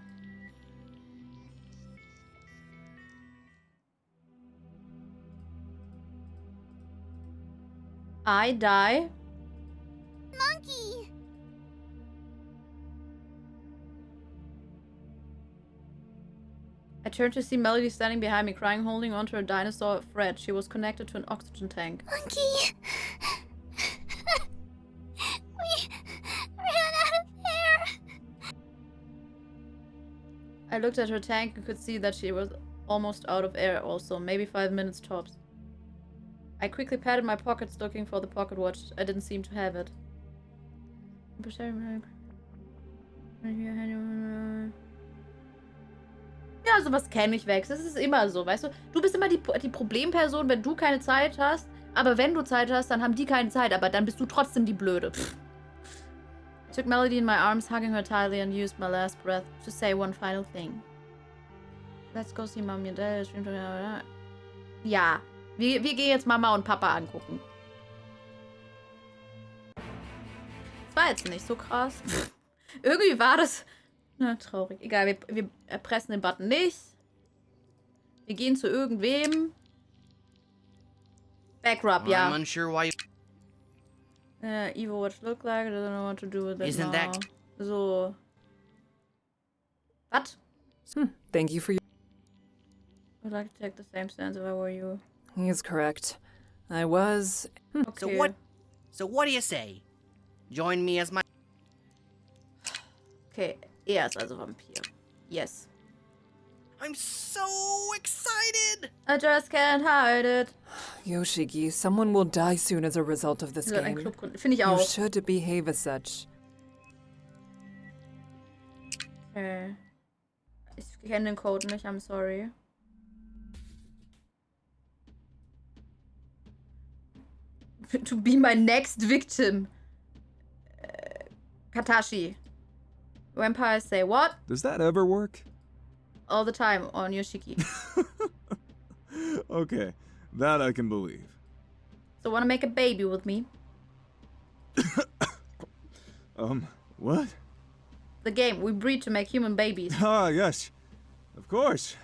I die. Monkey! I turned to see Melody standing behind me, crying, holding onto her dinosaur thread. She was connected to an oxygen tank. Monkey! We ran out of air! I looked at her tank and could see that she was almost out of air also, maybe 5 minutes tops. I quickly patted my pockets looking for the pocket watch. I didn't seem to have it. Ja, sowas kenne ich, Vex. Das ist immer so, weißt du? Du bist immer die Problemperson, wenn du keine Zeit hast. Aber wenn du Zeit hast, dann haben die keine Zeit. Aber dann bist du trotzdem die Blöde. Pff. I took Melody in my arms, hugging her tightly, and used my last breath to say one final thing. Let's go see Mommy and Dad. Ja, wir gehen jetzt Mama und Papa angucken. Das war jetzt nicht so krass. Irgendwie war das... Na, traurig. Egal, wir pressen den Button nicht. Wir gehen zu irgendwem. Backrub, ja. I'm unsure why you... Evil, what it look like? I don't know what to do with it Isn't now. that... So. What? Thank you for your... I'd like to take the same stance if I were you. He's correct. I was... Okay. So what do you say? Join me as my... Okay, er ist also Vampir. Yes. I'm so excited! I just can't hide it. Yoshiki, someone will die soon as a result of this Wir sollten einen game. Club gründen. Finde ich You auch. should behave as such. Okay. Ich kenne den Code nicht, I'm sorry. To be my next victim. Katashi. Vampires say what? Does that ever work? All the time on Yoshiki. Okay, that I can believe. So wanna make a baby with me? What? The game. We breed to make human babies. Ah, yes. Of course.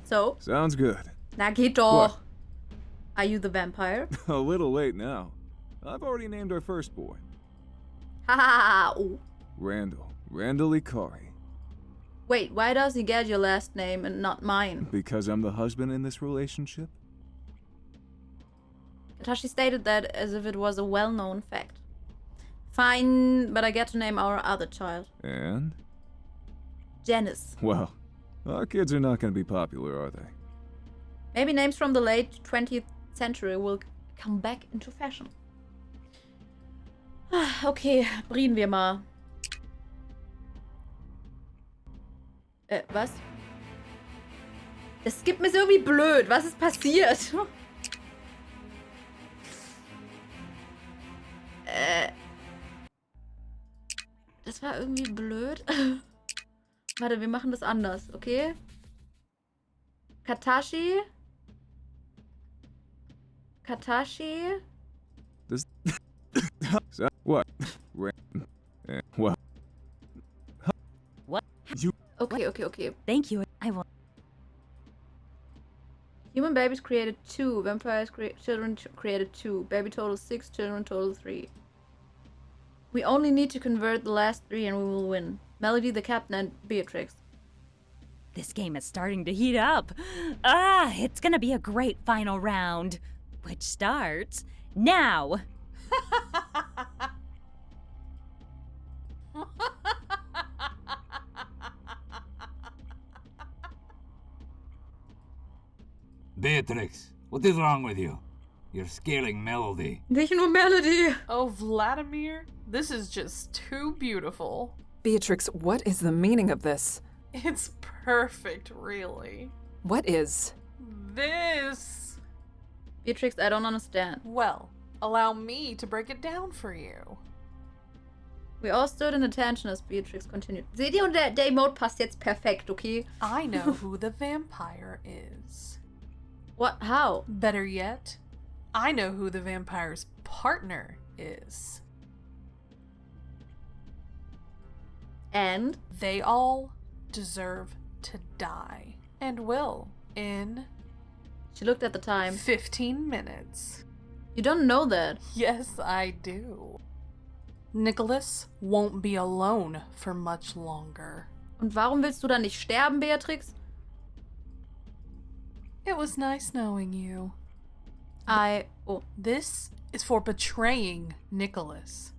So? Sounds good. Na geht doch. What? Are you the vampire? A little late now. I've already named our first boy. Ha ha ha. Oh. Randall. Randall Ikari. Wait, why does he get your last name and not mine? Because I'm the husband in this relationship? Katashi stated that as if it was a well-known fact. Fine, but I get to name our other child. And? Janice. Well, our kids are not going to be popular, are they? Maybe names from the late 20th century will come back into fashion. Okay, breeden wir mal. Was? Das Skippen ist irgendwie blöd. Was ist passiert? Das war irgendwie blöd. Warte, wir machen das anders, okay? Katashi. This. What? What? What? You. Okay. Thank you. I will. Human babies created 2. Vampires children created 2. Baby total 6. Children total 3. We only need to convert the last 3 and we will win. Melody, the captain, and Beatrix. This game is starting to heat up. It's gonna be a great final round, which starts now. Beatrix, what is wrong with you? You're scaring Melody. Nicht nur Melody. Oh, Vladimir, this is just too beautiful. Beatrix, what is the meaning of this? It's perfect, really. What is? This. Beatrix, I don't understand. Well, allow me to break it down for you. We all stood in attention as Beatrix continued. Seht ihr, und der Emote passt jetzt perfekt, okay? I know who the vampire is. What? How? Better yet, I know who the vampire's partner is. And? They all deserve to die. And will in... She looked at the time. 15 minutes. You don't know that. Yes, I do. Nicholas won't be alone for much longer. Und warum willst du dann nicht sterben, Beatrix? It was nice knowing you. Oh. This is for betraying Nicholas.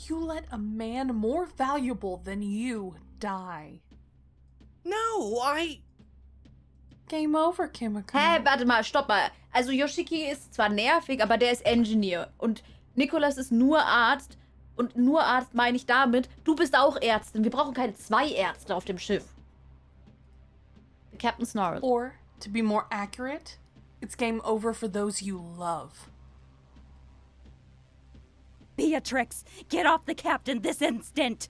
You let a man more valuable than you die. No, Game over, Kimiko. Hä, warte mal, stopp mal. Also Yoshiki ist zwar nervig, aber der ist Engineer. Und Nicholas ist nur Arzt. Und nur Arzt meine ich damit, du bist auch Ärztin. Wir brauchen keine 2 Ärzte auf dem Schiff. The captain snarled. Or, to be more accurate, it's game over for those you love. Beatrix, get off the captain this instant!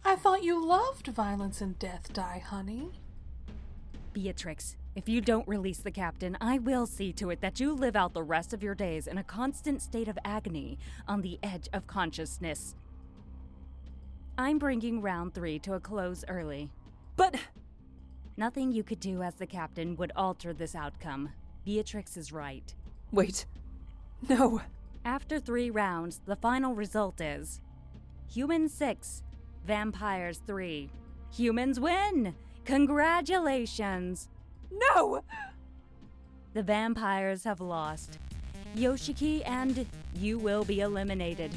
I thought you loved violence and death, Die, honey. Beatrix, if you don't release the captain, I will see to it that you live out the rest of your days in a constant state of agony on the edge of consciousness. I'm bringing round 3 to a close early. But... Nothing you could do as the captain would alter this outcome. Beatrix is right. Wait. No. After 3 rounds, the final result is... Humans 6, Vampires 3. Humans win! Congratulations! No! The vampires have lost. Yoshiki and you will be eliminated.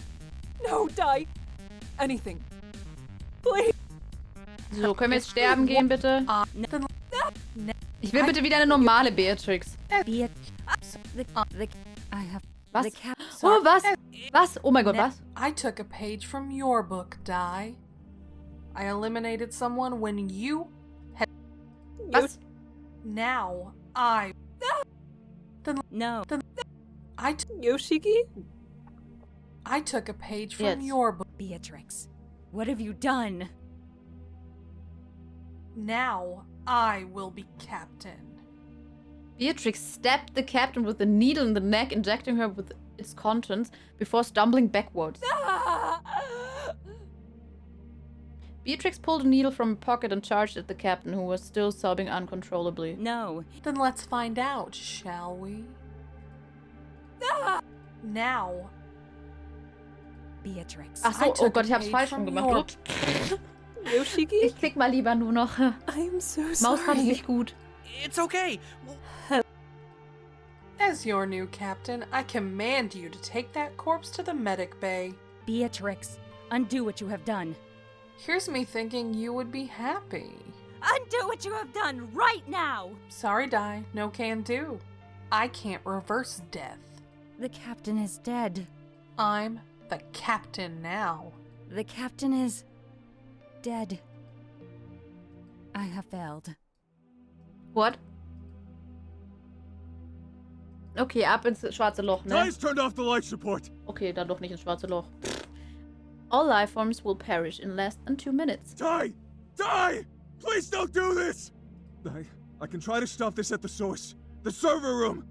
No, Die! Anything. Please! So, können wir jetzt sterben gehen, bitte? Ich will bitte wieder eine normale Beatrix. I have Was? the cap. Oh, was? Was? Oh mein Gott, was? I took a page from your book, Die. I eliminated someone when you had... Was? Now, I... No. Yoshiki? I took a page from Yes. your book. Beatrix, what have you done? Now, I will be captain. Beatrix stabbed the captain with a needle in the neck, injecting her with its contents before stumbling backwards. Beatrix pulled a needle from her pocket and charged at the captain, who was still sobbing uncontrollably. No. Then let's find out, shall we? Now. Beatrix. Ach so, oh Gott, ich hab's falsch rum gemacht. Yoshiki? Ich klick mal lieber nur noch. I'm so Maus sorry. kann nicht gut. it's okay. As your new captain, I command you to take that corpse to the medic bay. Beatrix, undo what you have done. Here's me thinking you would be happy. Undo what you have done right now! Sorry, Die, no can do. I can't reverse death. The captain is dead. I'm the captain now. The captain is dead. I have failed. What? Okay, ab ins schwarze Loch, ne? Guys turned off the light support. Okay, dann doch nicht ins schwarze Loch. All life forms will perish in less than 2 minutes. Die! Die! Please don't do this! I can try to stop this at the source. The server room!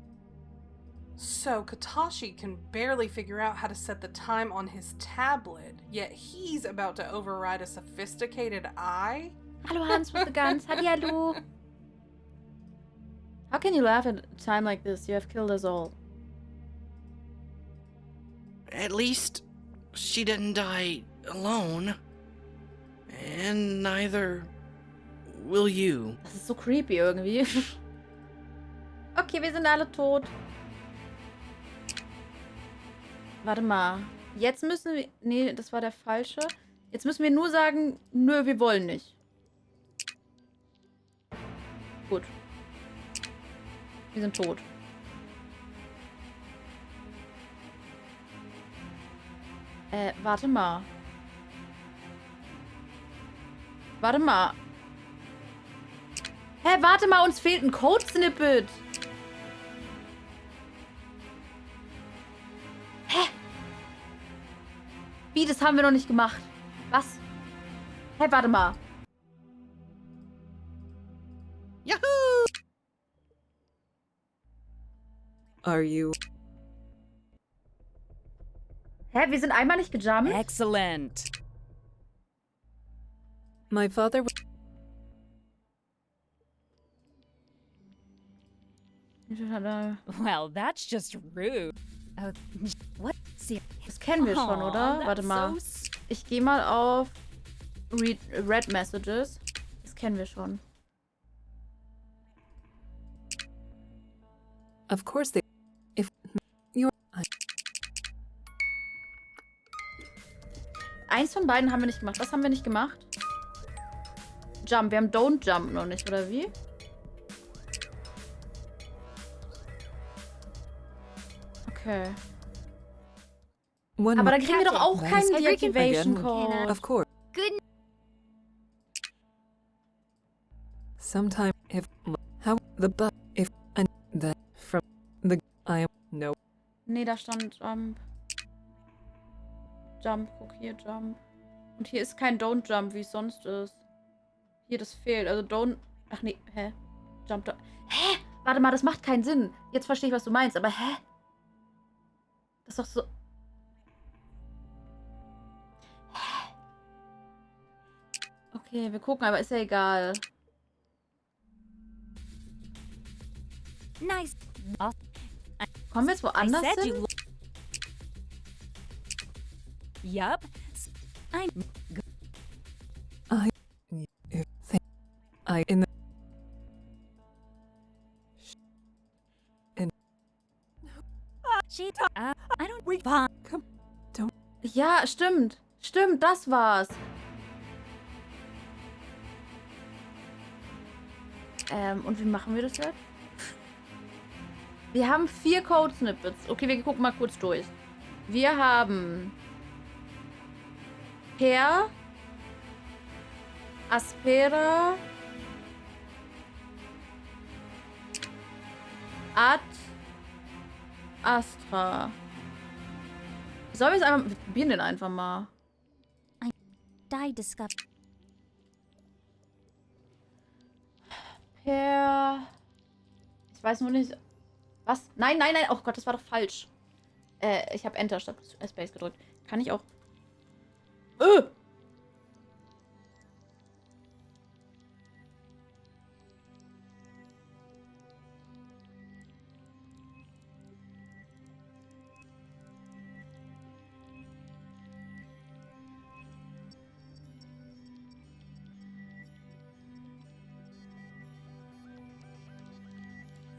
So Katashi can barely figure out how to set the time on his tablet, yet he's about to override a sophisticated eye? Hallo Hans with the guns. Hallihallo. How can you laugh at a time like this? You have killed us all. At least she didn't die alone. And neither will you. Das ist so creepy irgendwie. Okay, wir sind alle tot. Warte mal. Jetzt müssen wir... Nee, das war der falsche. Jetzt müssen wir nur sagen, nö, wir wollen nicht. Gut. Wir sind tot. Warte mal. Warte mal. Hä, warte mal, uns fehlt ein Code-Snippet. Hä? Wie, das haben wir noch nicht gemacht. Was? Hä, warte mal. Yahoo! Are you? Hä, wir sind einmal nicht gejumpt? Excellent. My father. Well, that's just rude. What? See, Das kennen wir schon, oder? Warte mal. Ich gehe mal auf Read Messages. Das kennen wir schon. Of course they. If you're. Eins von beiden haben wir nicht gemacht. Was haben wir nicht gemacht? Jump. Wir haben Don't Jump noch nicht, oder wie? Okay. Aber dann kriegen wir doch auch keinen Deactivation Code. Of course. Good. Sometime if how the but if and the from the I am no. Nee, da stand Jump. Jump, guck hier, Jump. Und hier ist kein Don't Jump, wie es sonst ist. Hier, das fehlt. Also Don't... Ach nee, hä? Jump da... Hä? Warte mal, das macht keinen Sinn. Jetzt verstehe ich, was du meinst, aber hä? Das ist doch so... Hä? Okay, wir gucken, aber ist ja egal. Nice. Kommen wir jetzt woanders I said hin? you. Yup. I'm. If I in the She. I don't. Fine. come don't Ja, stimmt. Stimmt, das war's. Und wie machen wir das jetzt? Wir haben 4 Code-Snippets. Okay, wir gucken mal kurz durch. Wir haben Per, Aspera, Ad, Astra. Sollen wir es einfach... Wir probieren den einfach mal. Die discovered. Per... Ich weiß nur nicht... Was? Nein, nein, nein. Oh Gott, das war doch falsch. Ich habe Enter statt Space gedrückt. Kann ich auch...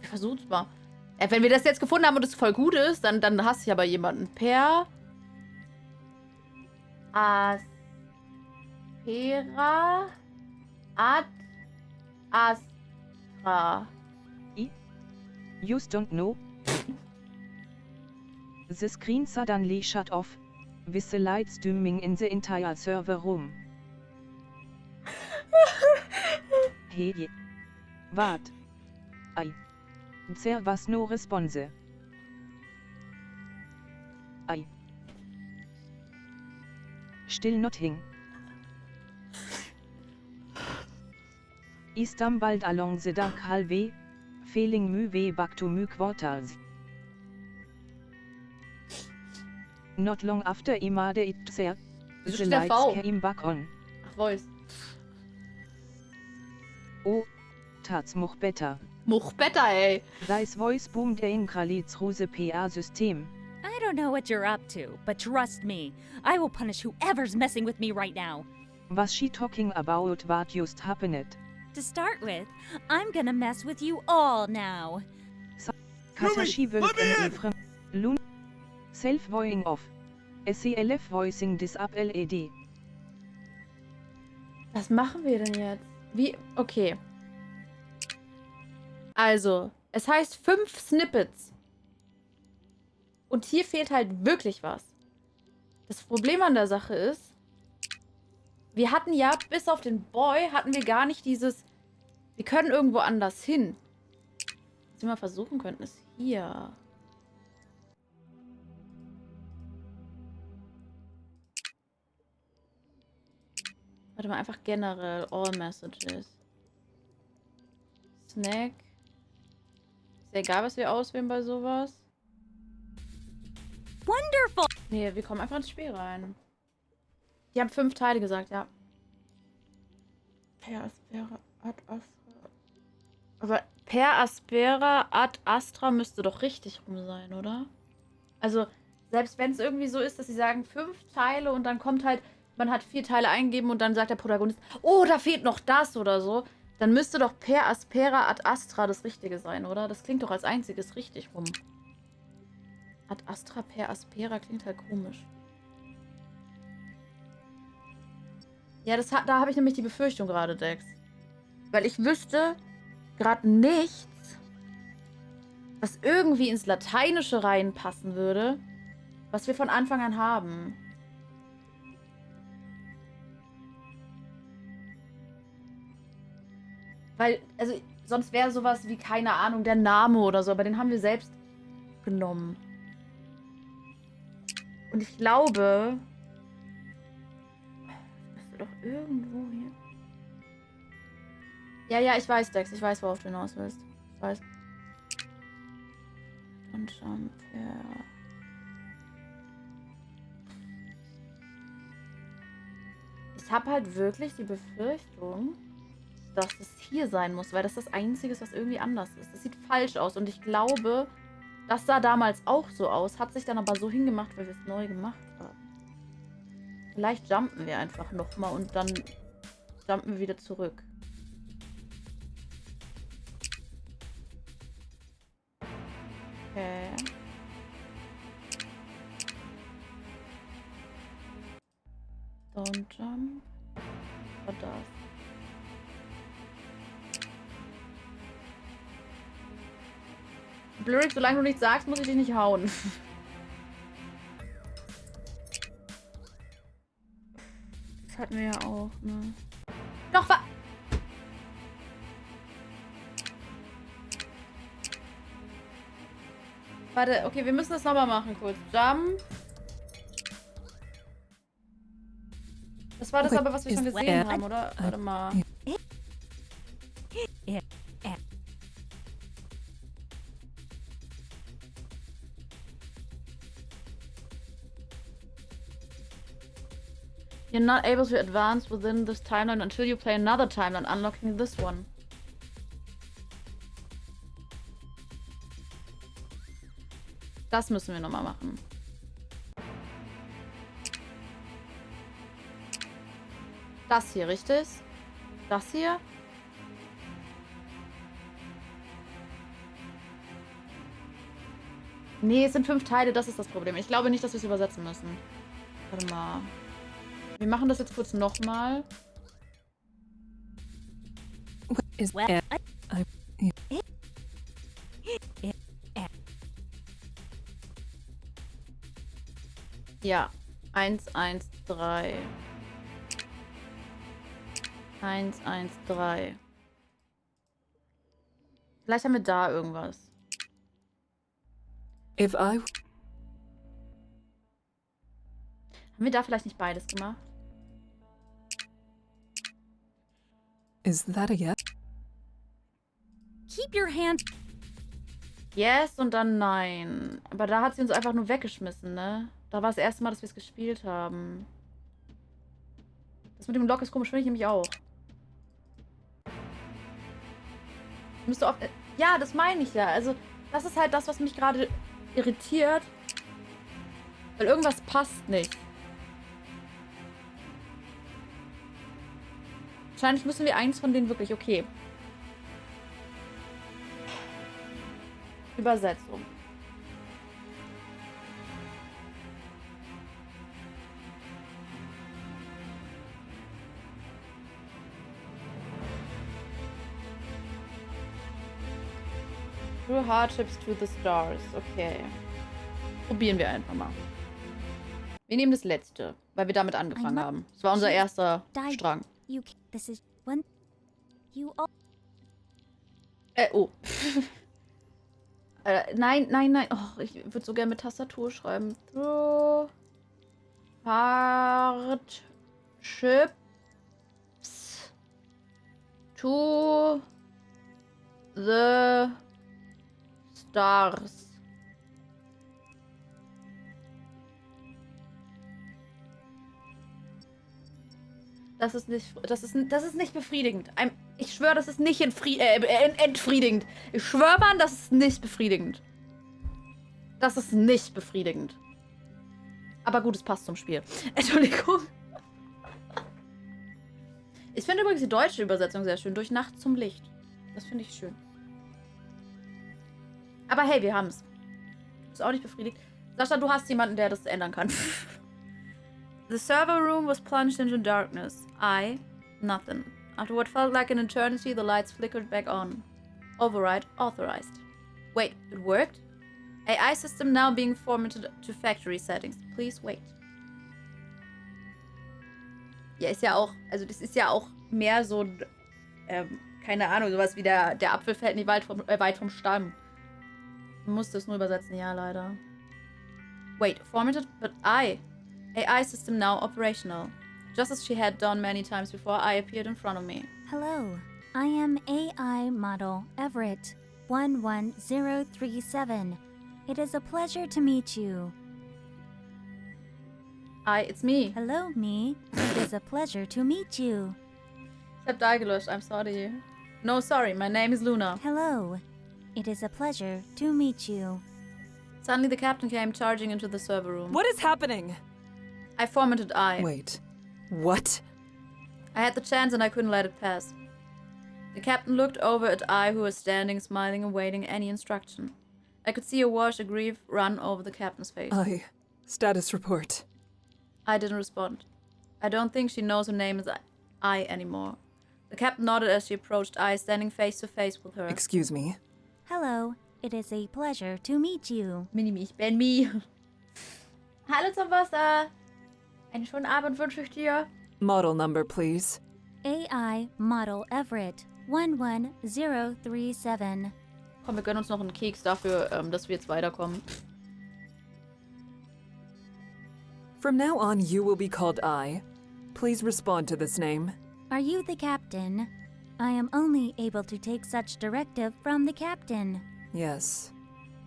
Wir versuchen's mal. Wenn wir das jetzt gefunden haben und es voll gut ist, dann hasse ich aber jemanden. Per... Aspera... Ad... Astra. Just don't know. The screen suddenly shut off, with the lights dimming in the entire server room. Hey. What? Ai. There was no response. Ai. Still nothing. I stumbled along the dark hallway, feeling my way back to my quarters. Not long after I made it there, Wieso the steht da lights V? came back on. Ach, Voice. Oh, that's much better. Muchbetter, ey. Thy's voice boomed in Kralitz Ruse PA-System. I don't know what you're up to, but trust me, I will punish whoever's messing with me right now. Was she talking about what just happened? To start with, I'm gonna mess with you all now. Kasashi wird in Lun Self-voicing off. SCLF voicing this up LED. Was machen wir denn jetzt? Wie? Okay. Also, es heißt 5 Snippets. Und hier fehlt halt wirklich was. Das Problem an der Sache ist, wir hatten ja, bis auf den Boy, hatten wir gar nicht dieses, wir können irgendwo anders hin. Was wir mal versuchen könnten, ist hier. Warte mal, einfach generell, all messages. Snack. Ist ja egal, was wir auswählen bei sowas. Wonderful! Nee, wir kommen einfach ins Spiel rein. Die haben 5 Teile gesagt, ja. Per Aspera ad Astra. Aber per Aspera ad Astra müsste doch richtig rum sein, oder? Also, selbst wenn es irgendwie so ist, dass sie sagen 5 Teile und dann kommt halt, man hat 4 Teile eingegeben und dann sagt der Protagonist, oh, da fehlt noch das oder so, dann müsste doch per Aspera ad Astra das Richtige sein, oder? Das klingt doch als einziges richtig rum. Ad Astra per Aspera klingt halt komisch. Ja, da habe ich nämlich die Befürchtung gerade, Dex. Weil ich wüsste gerade nichts, was irgendwie ins Lateinische reinpassen würde, was wir von Anfang an haben. Weil, also, sonst wäre sowas wie, keine Ahnung, der Name oder so, aber den haben wir selbst genommen. Und ich glaube, das müsste doch irgendwo hier. Ja, ja, ich weiß, Dex. Ich weiß, worauf du hinaus willst. Ich weiß. Und Jump, ja. Ich habe halt wirklich die Befürchtung, dass es hier sein muss, weil das das Einzige ist, was irgendwie anders ist. Das sieht falsch aus und ich glaube, das sah damals auch so aus, hat sich dann aber so hingemacht, weil wir es neu gemacht haben. Vielleicht jumpen wir einfach nochmal und dann jumpen wir wieder zurück. Okay. Don't jump. Was das? Blurry, solange du nichts sagst, muss ich dich nicht hauen. Das hatten wir ja auch, ne? Doch, Warte, okay, wir müssen das nochmal machen, kurz. Jump. Das war das aber, was wir schon gesehen haben, oder? Warte mal. You're not able to advance within this timeline until you play another timeline, unlocking this one. Das müssen wir nochmal machen. Das hier, richtig? Das hier? Nee, es sind 5 Teile, das ist das Problem. Ich glaube nicht, dass wir es übersetzen müssen. Warte mal. Wir machen das jetzt kurz nochmal. Ja. 1, 1, 3. 1, 1, 3. Vielleicht haben wir da irgendwas. Haben wir da vielleicht nicht beides gemacht? Is that a yes? Keep your hand. Yes und dann nein. Aber da hat sie uns einfach nur weggeschmissen, ne? Da war das erste Mal, dass wir es gespielt haben. Das mit dem Lock ist komisch, finde ich nämlich auch. Müsste oft... Ja, das meine ich ja. Also, das ist halt das, was mich gerade irritiert. Weil irgendwas passt nicht. Wahrscheinlich müssen wir eins von denen wirklich... Okay. Übersetzung. Through hardships to the stars. Okay. Probieren wir einfach mal. Wir nehmen das letzte, weil wir damit angefangen haben. Das war unser erster Strang. This is one. You all. Oh. Nein. Oh, ich würde so gerne mit Tastatur schreiben. Through hardships to the stars. Das ist nicht befriedigend. Ich schwöre, das ist nicht entfriedigend. Ich schwöre, Mann, das ist nicht befriedigend. Das ist nicht befriedigend. Aber gut, es passt zum Spiel. Entschuldigung. Ich finde übrigens die deutsche Übersetzung sehr schön. Durch Nacht zum Licht. Das finde ich schön. Aber hey, wir haben es. Ist auch nicht befriedigt. Sascha, du hast jemanden, der das ändern kann. The server room was plunged into darkness. Nothing. After what felt like an eternity, the lights flickered back on. Override authorized. Wait, it worked? AI system now being formatted to factory settings. Please wait. Ja, ist ja auch, also das ist ja auch mehr so, keine Ahnung, sowas wie der Apfel fällt nicht weit vom Stamm. Man muss das nur übersetzen, ja, leider. Wait, formatted, but AI system now operational. Just as she had done many times before, I appeared in front of me. Hello, I am AI model Everett 11037. It is a pleasure to meet you. It's me. Hello, me. It is a pleasure to meet you. Ich hab da gelöscht, I'm sorry. No, sorry, my name is Luna. Hello, it is a pleasure to meet you. Suddenly the captain came charging into the server room. What is happening? I formatted Wait. What? I had the chance and I couldn't let it pass. The captain looked over at I, who was standing, smiling, awaiting any instruction. I could see a wash of grief run over the captain's face. Status report. I didn't respond. I don't think she knows her name is I anymore. The captain nodded as she approached I, standing face to face with her. Excuse me. Hello, it is a pleasure to meet you. Mini-Mi, ich bin Mi. Hallo zum Wasser. Einen schönen Abend wünsche ich dir. Model number, please. AI Model Everett 11037. Komm, wir gönnen uns noch einen Keks dafür, dass wir jetzt weiterkommen. From now on, you will be called I. Please respond to this name. Are you the captain? I am only able to take such directive from the captain. Yes.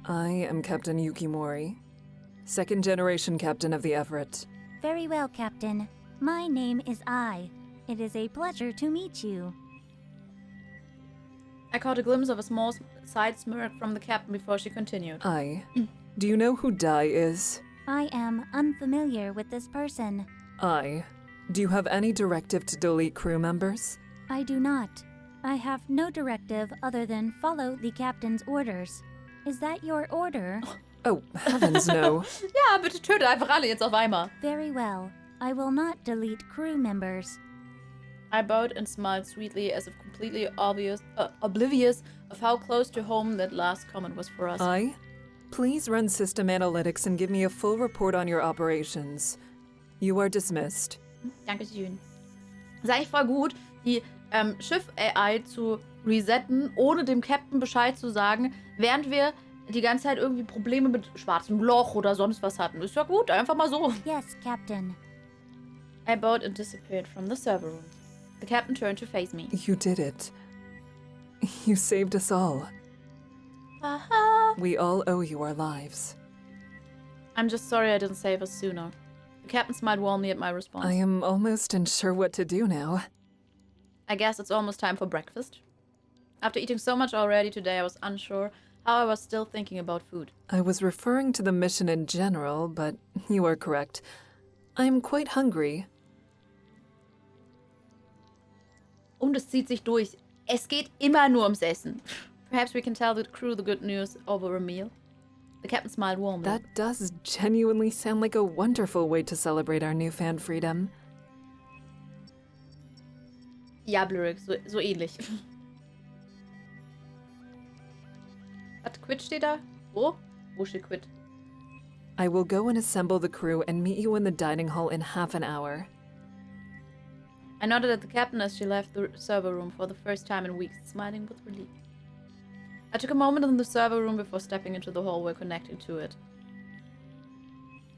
I am Captain Yukimori, second generation captain of the Everett. Very well, Captain. My name is I. It is a pleasure to meet you. I caught a glimpse of a small side smirk from the captain before she continued. Do you know who Dai is? I am unfamiliar with this person. Do you have any directive to delete crew members? I do not. I have no directive other than follow the captain's orders. Is that your order? Oh, heavens no. Ja, bitte töte einfach alle jetzt auf einmal. Very well. I will not delete crew members. I bowed and smiled sweetly, as if completely oblivious of how close to home that last comment was for us. Please run system analytics and give me a full report on your operations. You are dismissed. Dankeschön. Ist eigentlich voll gut, die Schiff-AI zu resetten, ohne dem Captain Bescheid zu sagen, während wir die ganze Zeit irgendwie Probleme mit schwarzem Loch oder sonst was hatten. Ist ja gut, einfach mal so. Yes, Captain. I bowed and disappeared from the server room. The captain turned to face me. You did it. You saved us all. We all owe you our lives. I'm just sorry I didn't save us sooner. The captain smiled warmly at my response. I am almost unsure what to do now. I guess it's almost time for breakfast. After eating so much already today, I was unsure how I was still thinking about food. I was referring to the mission in general, but you are correct. I'm quite hungry. Und es zieht sich durch. Es geht immer nur ums Essen. Perhaps we can tell the crew the good news over a meal. The captain smiled warmly. That does genuinely sound like a wonderful way to celebrate our newfound freedom. Ja, Blurix, so ähnlich. Was, Quit steht da? Wo? Wo steht Quit? I will go and assemble the crew and meet you in the dining hall in half an hour. I nodded at the captain as she left the server room for the first time in weeks, smiling with relief. I took a moment in the server room before stepping into the hallway connecting to it.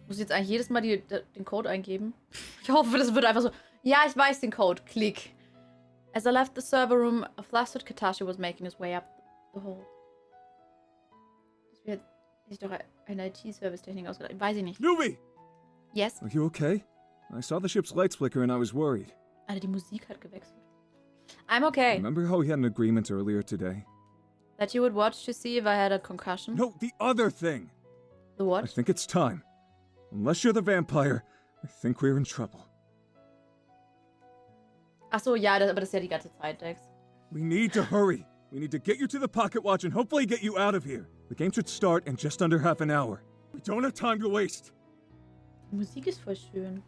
Muss ich jetzt eigentlich jedes Mal den Code eingeben? Ich hoffe, das wird einfach so. Ja, ich weiß den Code. Klick. As I left the server room, a flustered Katashi was making his way up the hall. Das wird sich doch eine IT-Service-Technik ausgedacht. Weiß ich nicht. Newbie! Yes? Are you okay? I saw the ship's lights flicker and I was worried. Alter, die Musik hat gewechselt. I'm okay. Remember how we had an agreement earlier today? That you would watch to see if I had a concussion? No, the other thing! The what? I think it's time. Unless you're the vampire, I think we're in trouble. Ach so, ja, aber das ist ja die ganze Zeit, Dex. We need to hurry. We need to get you to the pocket watch and hopefully get you out of here. The game should start in just under half an hour. We don't have time to waste. Die Musik ist voll schön.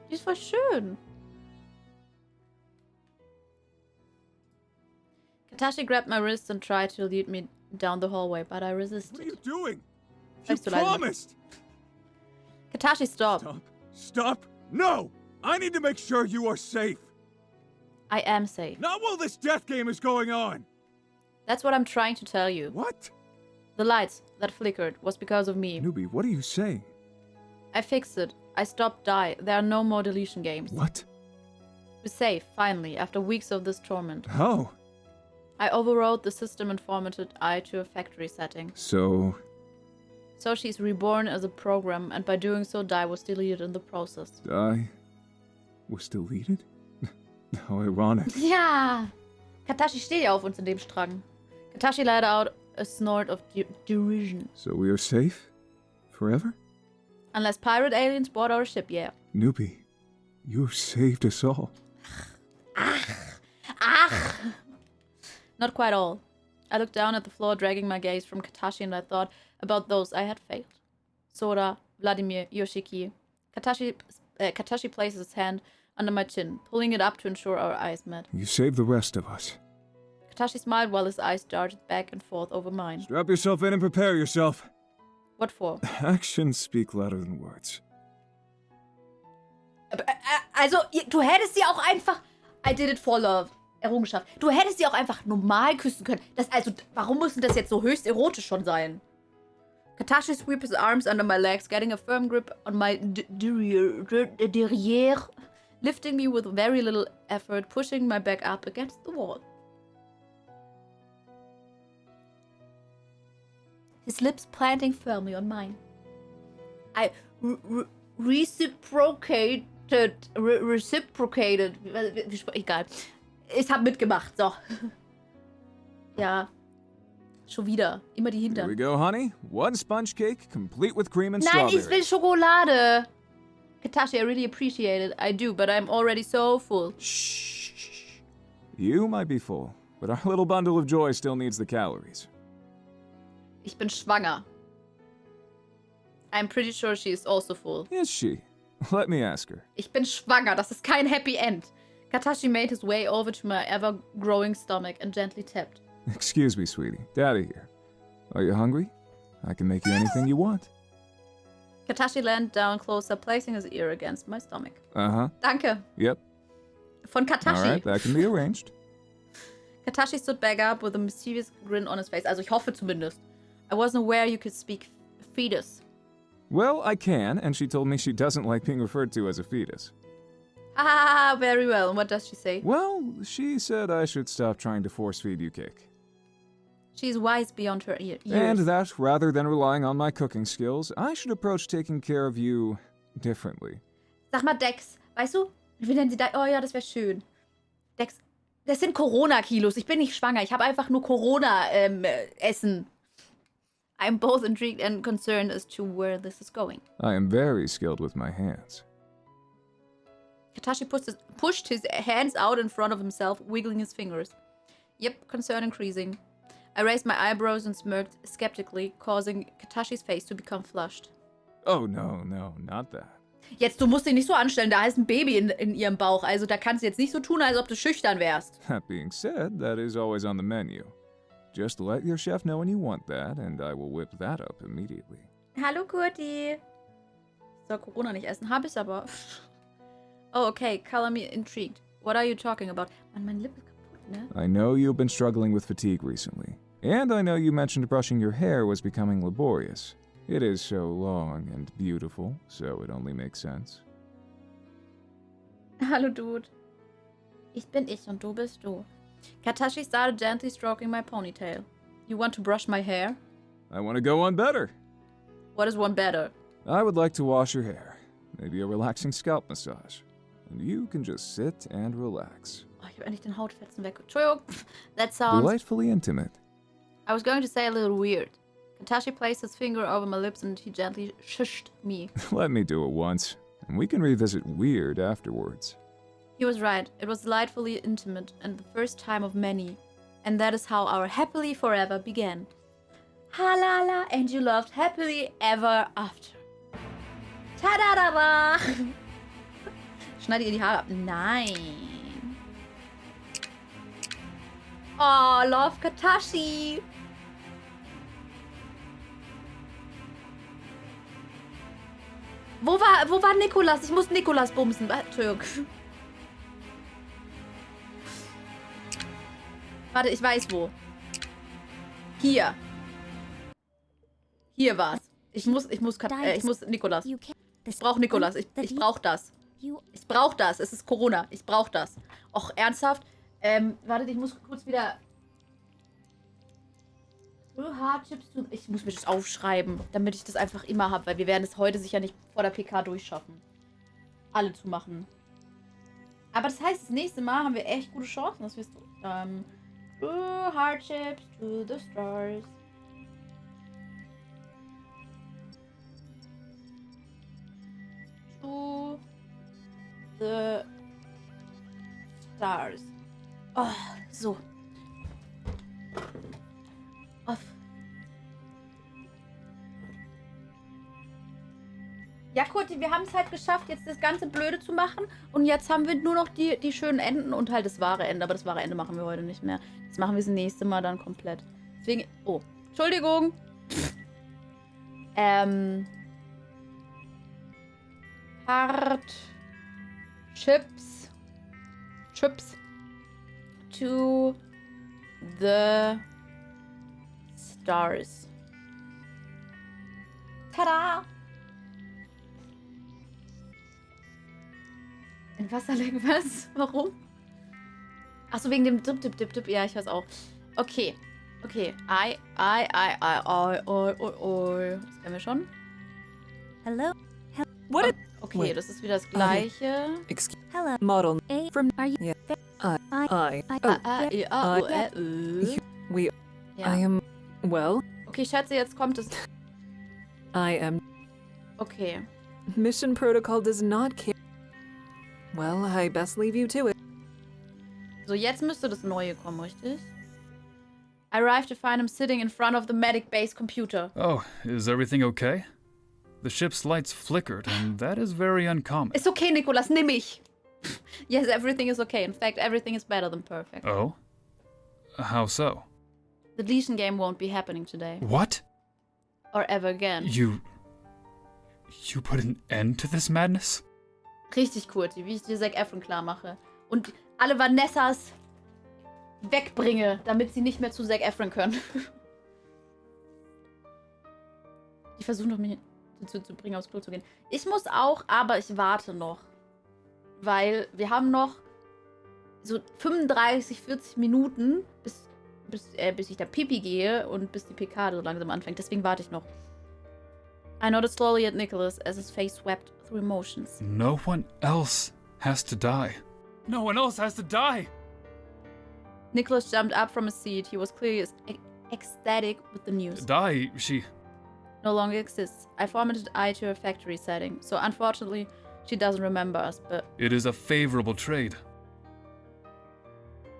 Die ist voll schön. Katashi grabbed my wrist and tried to lead me down the hallway, but I resisted. What are you doing? You Bleibst du leise? promised! Katashi, stop. Stop! Stop! No! I need to make sure you are safe! I am safe. Not while this death game is going on! That's what I'm trying to tell you. What? The lights that flickered was because of me. Newbie, what are you saying? I fixed it. I stopped die. There are no more deletion games. What? We're safe, finally, after weeks of this torment. How? I overrode the system and formatted I to a factory setting. So she's reborn as a program, and by doing so, Die was deleted in the process. I was deleted? How ironic. Ja! Katashi steht ja auf uns in dem Strang. Katashi let out a snort of derision. So we are safe? Forever? Unless pirate aliens board our ship, yeah. Newbie, you have saved us all. Ach! Not quite all. I looked down at the floor, dragging my gaze from Katashi, and I thought about those I had failed. Sora, Vladimir, Yoshiki. Katashi places his hand under my chin, pulling it up to ensure our eyes met. You saved the rest of us. Katashi smiled while his eyes darted back and forth over mine. Strap yourself in and prepare yourself. What for? Actions speak louder than words. Also, du hättest sie auch einfach... I did it for love. Errungenschaft. Du hättest sie auch einfach normal küssen können. Warum muss denn das jetzt so höchst erotisch schon sein? Katashi swept his arms under my legs, getting a firm grip on my derrière, lifting me with very little effort, pushing my back up against the wall. His lips planting firmly on mine. I reciprocated. Egal. Ich hab mitgemacht, so. Ja. Schon wieder. Immer die Here Hintern. we go, honey. One sponge cake, complete with cream and Nein, strawberry. ich will Schokolade. Katashi, I really appreciate it. I do, but I'm already so full. Shh. You might be full, but our little bundle of joy still needs the calories. Ich bin schwanger. I'm pretty sure she is also full. Is she? Let me ask her. Ich bin schwanger. Das ist kein Happy End. Katashi made his way over to my ever-growing stomach and gently tapped. Excuse me, sweetie. Daddy here. Are you hungry? I can make you anything you want. Katashi leaned down closer, placing his ear against my stomach. Uh-huh. Danke. Yep. Von Katashi. All right, that can be arranged. Katashi stood back up with a mischievous grin on his face. Also ich hoffe zumindest. I wasn't aware you could speak fetus. Well, I can, and she told me she doesn't like being referred to as a fetus. Ah, very well. And what does she say? Well, she said I should stop trying to force-feed you cake. She's wise beyond her years. And that, rather than relying on my cooking skills, I should approach taking care of you differently. Sag mal, Dex, weißt du, wie nennen sie da? Oh ja, das wäre schön. Dex, das sind Corona-Kilos. Ich bin nicht schwanger. Ich habe einfach nur Corona-Essen. I'm both intrigued and concerned as to where this is going. I am very skilled with my hands. Katashi pushed his hands out in front of himself, wiggling his fingers. Yep, concern increasing. I raised my eyebrows and smirked skeptically, causing Katashi's face to become flushed. Oh, no, not that. Jetzt, du musst dich nicht so anstellen, da ist ein Baby in ihrem Bauch, also da kannst du jetzt nicht so tun, als ob du schüchtern wärst. That being said, that is always on the menu. Just let your chef know when you want that, and I will whip that up immediately. Hallo, Kurti. Ich soll Corona nicht essen, hab ich aber. Oh, okay, color me intrigued. What are you talking about? Mann, mein Lippe ist kaputt, ne? I know you've been struggling with fatigue recently, and I know you mentioned brushing your hair was becoming laborious. It is so long and beautiful, so it only makes sense. Hallo, Dude. Ich bin ich und du bist du. Katashi started gently stroking my ponytail. You want to brush my hair? I want to go one better. What is one better? I would like to wash your hair. Maybe a relaxing scalp massage. And you can just sit and relax. Oh, ich hab endlich den Hautfetzen weg. Entschuldigung. That sounds... Delightfully intimate. I was going to say a little weird. Katashi placed his finger over my lips and he gently shushed me. Let me do it once, and we can revisit weird afterwards. He was right. It was delightfully intimate and the first time of many. And that is how our happily forever began. Halala, and you loved happily ever after. Tadadada! Schneide ihr die Haare ab. Nein. Oh, love Katashi. Wo war Nikolas? Ich muss Nikolas bumsen. Türk. Warte, ich weiß wo. Hier. Hier war's. Ich muss Nikolas. Ich brauch Nikolas. Ich brauch das. Ich brauch das. Es ist Corona. Ich brauch das. Och, ernsthaft? Warte, ich muss kurz wieder... Ich muss mir das aufschreiben, damit ich das einfach immer habe, weil wir werden es heute sicher nicht vor der PK durchschaffen. Alle zu machen. Aber das heißt, das nächste Mal haben wir echt gute Chancen, dass wir es through hardships to the stars. To the stars. Oh, so. Off. Ja, Kurti, wir haben es halt geschafft, jetzt das ganze Blöde zu machen. Und jetzt haben wir nur noch die schönen Enden und halt das wahre Ende. Aber das wahre Ende machen wir heute nicht mehr. Das machen wir das nächste Mal dann komplett. Deswegen... Oh, Entschuldigung. Chips to the stars. Tada! In Wasserleck, was? Warum? Achso, wegen dem Dip. Ja, ich weiß auch. Okay. Okay. Das kennen wir schon. Hello? What? Okay, Wait. das ist wieder das Gleiche. Excuse Hello. model A from are you yeah. I We Ja. I am well. Okay, Schätze, jetzt kommt es. I am Okay. mission protocol does not care. Well, I best leave you to it. So, jetzt müsste das Neue kommen, richtig? I arrived to find him sitting in front of the medic base computer. Oh, is everything okay? The ship's lights flickered, and that is very uncommon. Ist okay, Nikolas, nimm mich. Yes, everything is okay. In fact, everything is better than perfect. Oh? How so? The deletion game won't be happening today. What? Or ever again. You put an end to this madness? Richtig, Kurti, wie ich dir Zac Efron klar mache. Und alle Vanessas wegbringe, damit sie nicht mehr zu Zac Efron können. Die versuchen doch, mich dazu zu bringen, aufs Klo zu gehen. Ich muss auch, aber ich warte noch. Weil wir haben noch so 35, 40 Minuten, bis ich da Pipi gehe und bis die PK so langsam anfängt. Deswegen warte ich noch. I nodded slowly at Nicholas as his face swept through emotions. No one else has to die. No one else has to die! Nicholas jumped up from his seat. He was clearly ecstatic with the news. Die, she... No longer exists. I formatted I to her factory setting, so unfortunately she doesn't remember us, but... It is a favorable trade.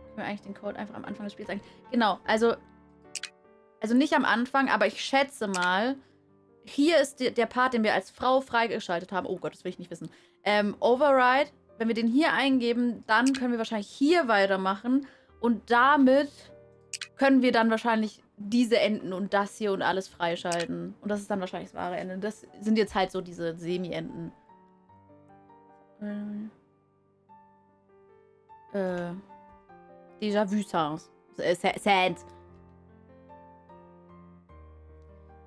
Können wir eigentlich den Code einfach am Anfang des Spiels sagen? Genau, also nicht am Anfang, aber ich schätze mal, hier ist der Part, den wir als Frau freigeschaltet haben. Oh Gott, das will ich nicht wissen. Override, wenn wir den hier eingeben, dann können wir wahrscheinlich hier weitermachen und damit können wir dann wahrscheinlich diese Enden und das hier und alles freischalten. Und das ist dann wahrscheinlich das wahre Ende. Das sind jetzt halt so diese Semi-Enden. Déjà-vu-Sounds. Sands.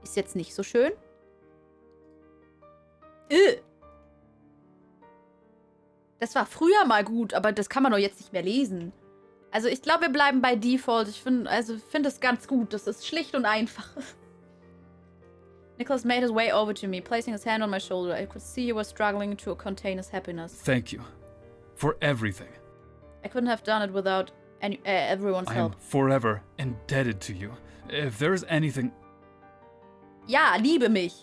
Ist jetzt nicht so schön. Das war früher mal gut, aber das kann man doch jetzt nicht mehr lesen. Also ich glaube, wir bleiben bei Default. Ich finde es ganz gut. Das ist schlicht und einfach. Nicholas made his way over to me, placing his hand on my shoulder. I could see he was struggling to contain his happiness. Thank you. For everything. I couldn't have done it without everyone's I help. am forever indebted to you. If there is anything... Ja, liebe mich.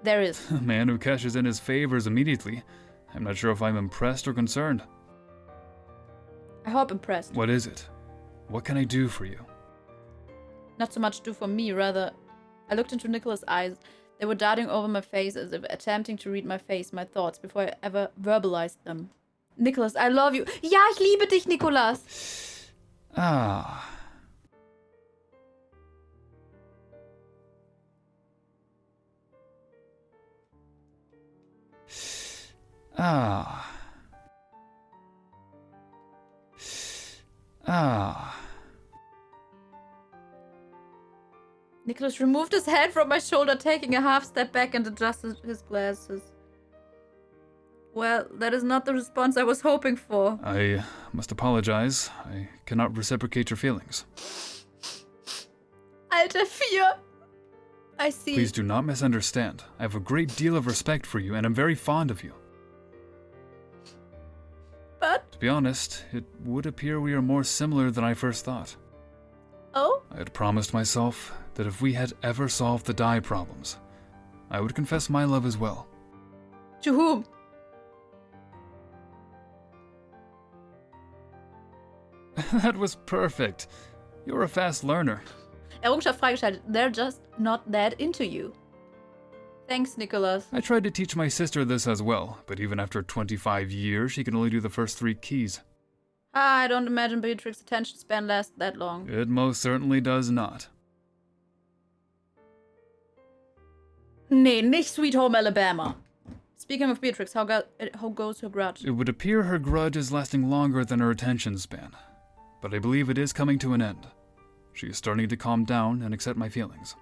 There is. A man who cashes in his favors immediately. I'm not sure if I'm impressed or concerned. I hope impressed. What is it? What can I do for you? Not so much do for me, rather... I looked into Nicholas' eyes. They were darting over my face as if attempting to read my face, my thoughts, before I ever verbalized them. Nicholas, I love you. Ja, ich liebe dich, Nicholas. Ah. Ah. Ah. Nicholas removed his hand from my shoulder, taking a half step back and adjusted his glasses. Well, that is not the response I was hoping for. I must apologize. I cannot reciprocate your feelings. Alter 4. I see. Please do not misunderstand. I have a great deal of respect for you and am very fond of you. But... To be honest, it would appear we are more similar than I first thought. Oh? I had promised myself that if we had ever solved the dye problems, I would confess my love as well. To whom? That was perfect. You're a fast learner. Errungenschaft freigeschaltet. They're just not that into you. Thanks, Nicholas. I tried to teach my sister this as well, but even after 25 years, she can only do the first 3 keys. I don't imagine Beatrix's attention span lasts that long. It most certainly does not. Nee, nicht Sweet Home Alabama. Speaking of Beatrix, how goes her grudge? It would appear her grudge is lasting longer than her attention span, but I believe it is coming to an end. She is starting to calm down and accept my feelings.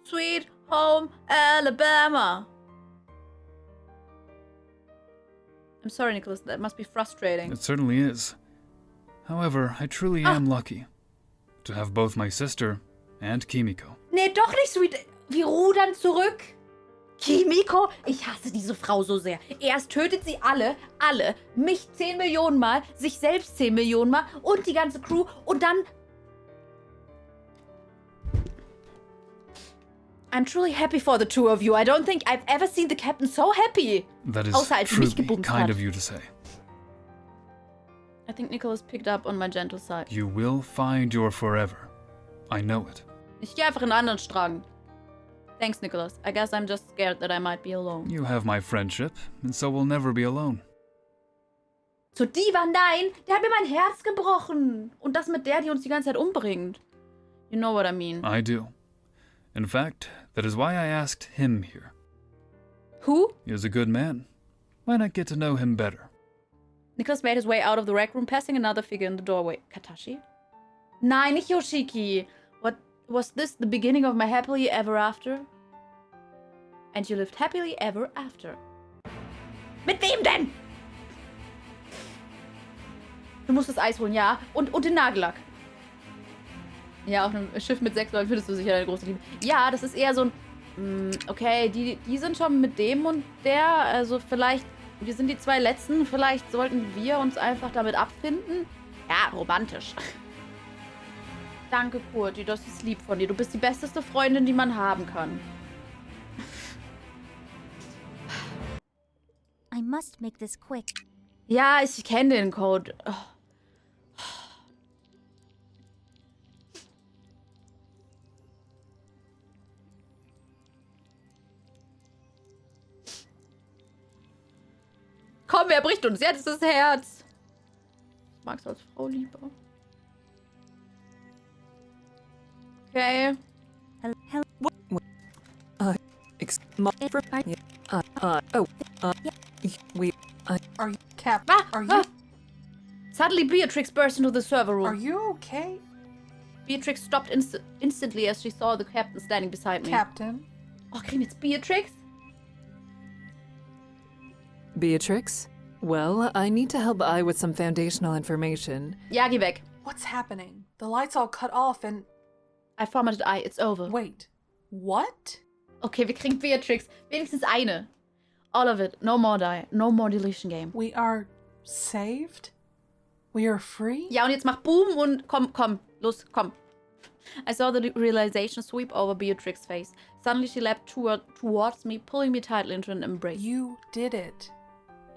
Sweet Home Alabama. I'm sorry, Nicholas. That must be frustrating. It certainly is. However, I truly am lucky to have both my sister and Kimiko. Nee, doch nicht Sweet. Wir rudern zurück. Kimiko? Ich hasse diese Frau so sehr. Erst tötet sie alle. Mich 10 Millionen Mal, sich selbst 10 Millionen Mal und die ganze Crew und dann... I'm truly happy for the two of you. I don't think I've ever seen the captain so happy. That is Außer als sie mich truly gebumst kind hat. of you to say. I think Nicholas picked up on my gentle side. You will find your forever. I know it. Ich gehe einfach in einen anderen Strang. Thanks, Nicholas. I guess I'm just scared that I might be alone. You have my friendship, and so we'll never be alone. Zu Diva, nein! Der hat mir mein Herz gebrochen. Und das mit der, die uns die ganze Zeit umbringt. You know what I mean. I do. In fact, that is why I asked him here. Who? He is a good man. Why not get to know him better? Nicholas made his way out of the rec room, passing another figure in the doorway. Katashi? Nein, nicht Yoshiki. What, was this the beginning of my happily ever after? And you lived happily ever after. Mit wem denn? Du musst das Eis holen, ja. Und den Nagellack. Ja, auf einem Schiff mit 6 Leuten findest du sicher deine große Liebe. Ja, das ist eher so ein... Okay, die sind schon mit dem und der. Also vielleicht... Wir sind die 2 Letzten. Vielleicht sollten wir uns einfach damit abfinden. Ja, romantisch. Danke, Kurti. Das ist lieb von dir. Du bist die besteste Freundin, die man haben kann. I must make this quick. Ja, ich kenne den Code. Oh. Komm, wer bricht uns jetzt das Herz? Ich mag's als Frau lieber. Okay. Are you, Captain? Are you? Suddenly, Beatrix burst into the server room. Are you okay? Beatrix stopped instantly as she saw the captain standing beside me. Captain? Oh, kriegen wir jetzt Beatrix? Beatrix? Well, I need to help I with some foundational information. Ja, geh weg. What's happening? The lights all cut off and... I formatted I. It's over. Wait. What? Okay, wir kriegen Beatrix. Wenigstens eine. All of it. No more die. No more deletion game. We are saved? We are free? Ja, und jetzt mach Boom und komm. Los, komm. I saw the realization sweep over Beatrix's face. Suddenly she leapt towards me, pulling me tightly into an embrace. You did it.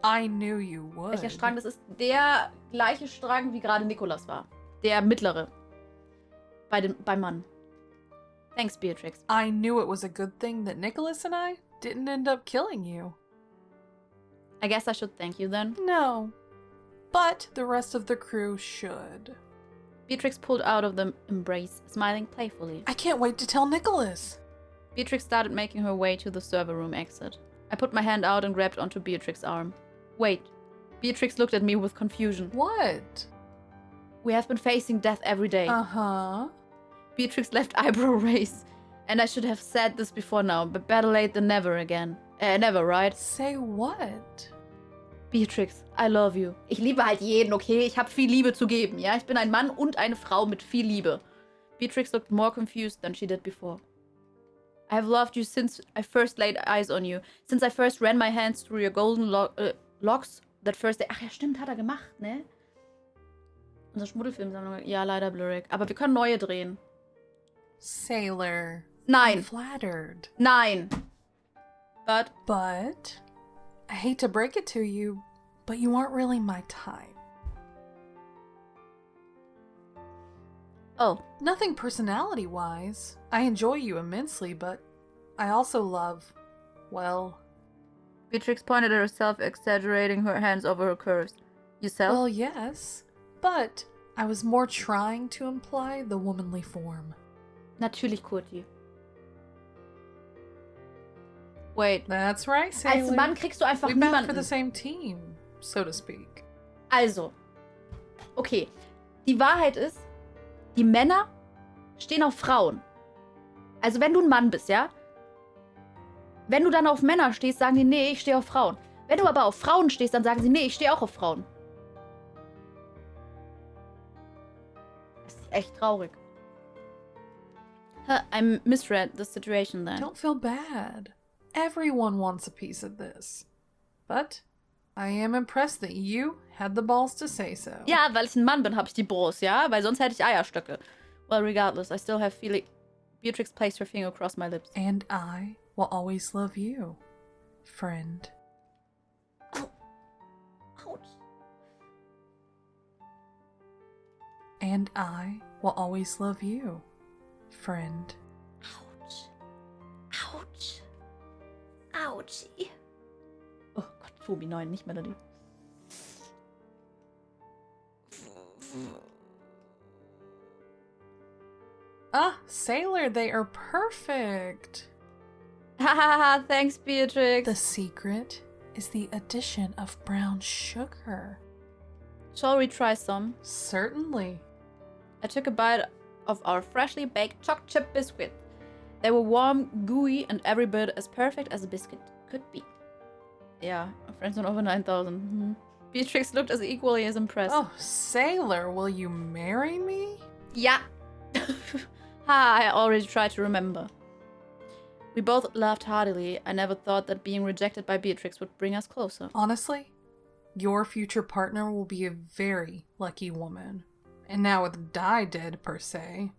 I knew you would. Welcher Strang? Das ist der gleiche Strang, wie gerade Nikolas war. Der mittlere. Beim Mann. Thanks, Beatrix. I knew it was a good thing that Nicholas and I didn't end up killing you. I guess I should thank you then. No. But the rest of the crew should. Beatrix pulled out of the embrace, smiling playfully. I can't wait to tell Nicholas. Beatrix started making her way to the server room exit. I put my hand out and grabbed onto Beatrix's arm. Wait. Beatrix looked at me with confusion. What? We have been facing death every day. Uh-huh. Beatrix left eyebrow raised. And I should have said this before now, but better late than never again. Never, right? Say what? Beatrix, I love you. Ich liebe halt jeden, okay? Ich habe viel Liebe zu geben, ja? Ich bin ein Mann und eine Frau mit viel Liebe. Beatrix looked more confused than she did before. I have loved you since I first laid eyes on you. Since I first ran my hands through your golden locks that first day. Ach ja, stimmt, hat er gemacht, ne? Unsere Schmuddelfilmsammlung. Ja, leider blurrig. Aber wir können neue drehen. Sailor. Nein. I'm flattered. Nein. But I hate to break it to you, but you aren't really my type. Oh. Nothing personality-wise. I enjoy you immensely, but I also love, well... Beatrix pointed at herself, exaggerating her hands over her curves. Yourself? Well, yes, but I was more trying to imply the womanly form. Natürlich, Kurti. Wait. That's right, Sailor. Als Mann kriegst du einfach We're back niemanden. for the same team, so to speak. Also. Okay. Die Wahrheit ist, die Männer stehen auf Frauen. Also wenn du ein Mann bist, ja? Wenn du dann auf Männer stehst, sagen die, nee, ich stehe auf Frauen. Wenn du aber auf Frauen stehst, dann sagen sie, nee, ich stehe auch auf Frauen. Das ist echt traurig. I misread the situation then. Don't feel bad. Everyone wants a piece of this. But I am impressed that you had the balls to say so. Ja, weil ich ein Mann bin, habe ich die Brust, ja? Weil sonst hätte ich Eierstöcke. Well, regardless, I still have feeling... Beatrix placed her finger across my lips. And I will always love you, friend. Ow. Ouch. And I will always love you, friend. Ouch. Ouch. Ouchie. Oh Gott, Phobi 9, nicht Melody. Ah, Sailor, they are perfect. Hahaha, thanks, Beatrix. The secret is the addition of brown sugar. Shall we try some? Certainly. I took a bite of our freshly baked choc chip biscuit. They were warm, gooey, and every bit as perfect as a biscuit could be. Yeah, our friends on over 9,000. Beatrix looked as equally as impressed. Oh, Sailor, will you marry me? Ja. I already tried to remember. We both laughed heartily. I never thought that being rejected by Beatrix would bring us closer. Honestly, your future partner will be a very lucky woman. And now with Di dead, per se,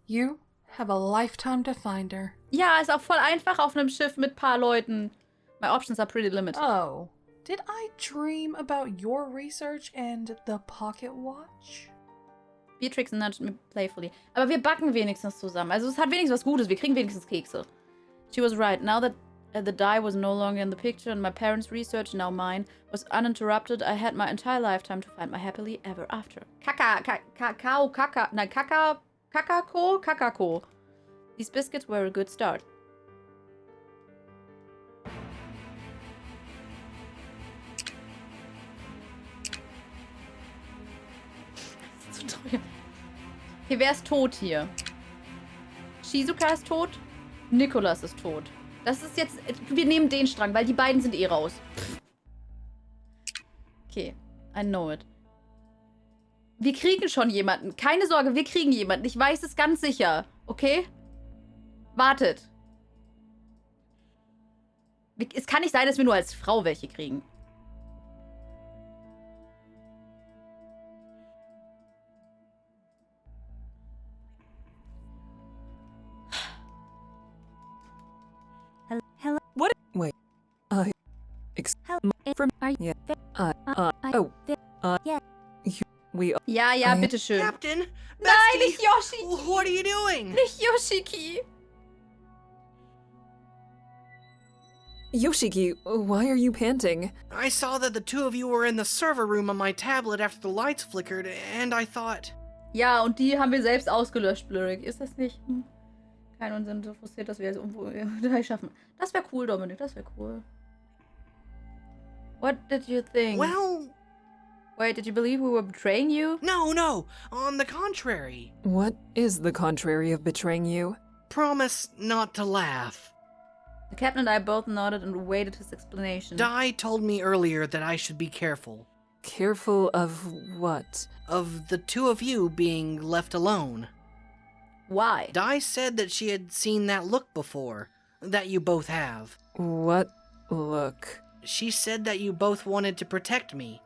you have a lifetime to find her. Ja, ist auch voll einfach auf einem Schiff mit paar Leuten. My options are pretty limited. Oh, did I dream about your research and the pocket watch? Beatrix nudged me playfully. Aber wir backen wenigstens zusammen. Also es hat wenigstens was Gutes. Wir kriegen wenigstens Kekse. She was right. Now that the die was no longer in the picture and my parents' research, now mine, was uninterrupted, I had my entire lifetime to find my happily ever after. Kakako. These biscuits were a good start. Das ist zu teuer. Okay, wer ist tot hier? Shizuka ist tot. Nicholas ist tot. Das ist jetzt... Wir nehmen den Strang, weil die beiden sind eh raus. Okay, I know it. Wir kriegen schon jemanden. Keine Sorge, wir kriegen jemanden. Ich weiß es ganz sicher. Okay? Wartet. Es kann nicht sein, dass wir nur als Frau welche kriegen. Hello. What? Wait. From are you? Yeah. We. Ja, bitteschön. Captain! Nein, Bestie! nicht Yoshiki! What are you doing? Nicht Yoshiki! Yoshiki, why are you panting? I saw that the two of you were in the server room on my tablet after the lights flickered, and I thought... Ja, und die haben wir selbst ausgelöscht, Blurrick. Ist das nicht? Kein Unsinn, so frustriert, dass wir es irgendwo schaffen. Das wäre cool, Dominik, das wäre cool. What did you think? Well... Wait, did you believe we were betraying you? No. On the contrary. What is the contrary of betraying you? Promise not to laugh. The captain and I both nodded and awaited his explanation. Di told me earlier that I should be careful. Careful of what? Of the two of you being left alone. Why? Di said that she had seen that look before. That you both have. What look? She said that you both wanted to protect me.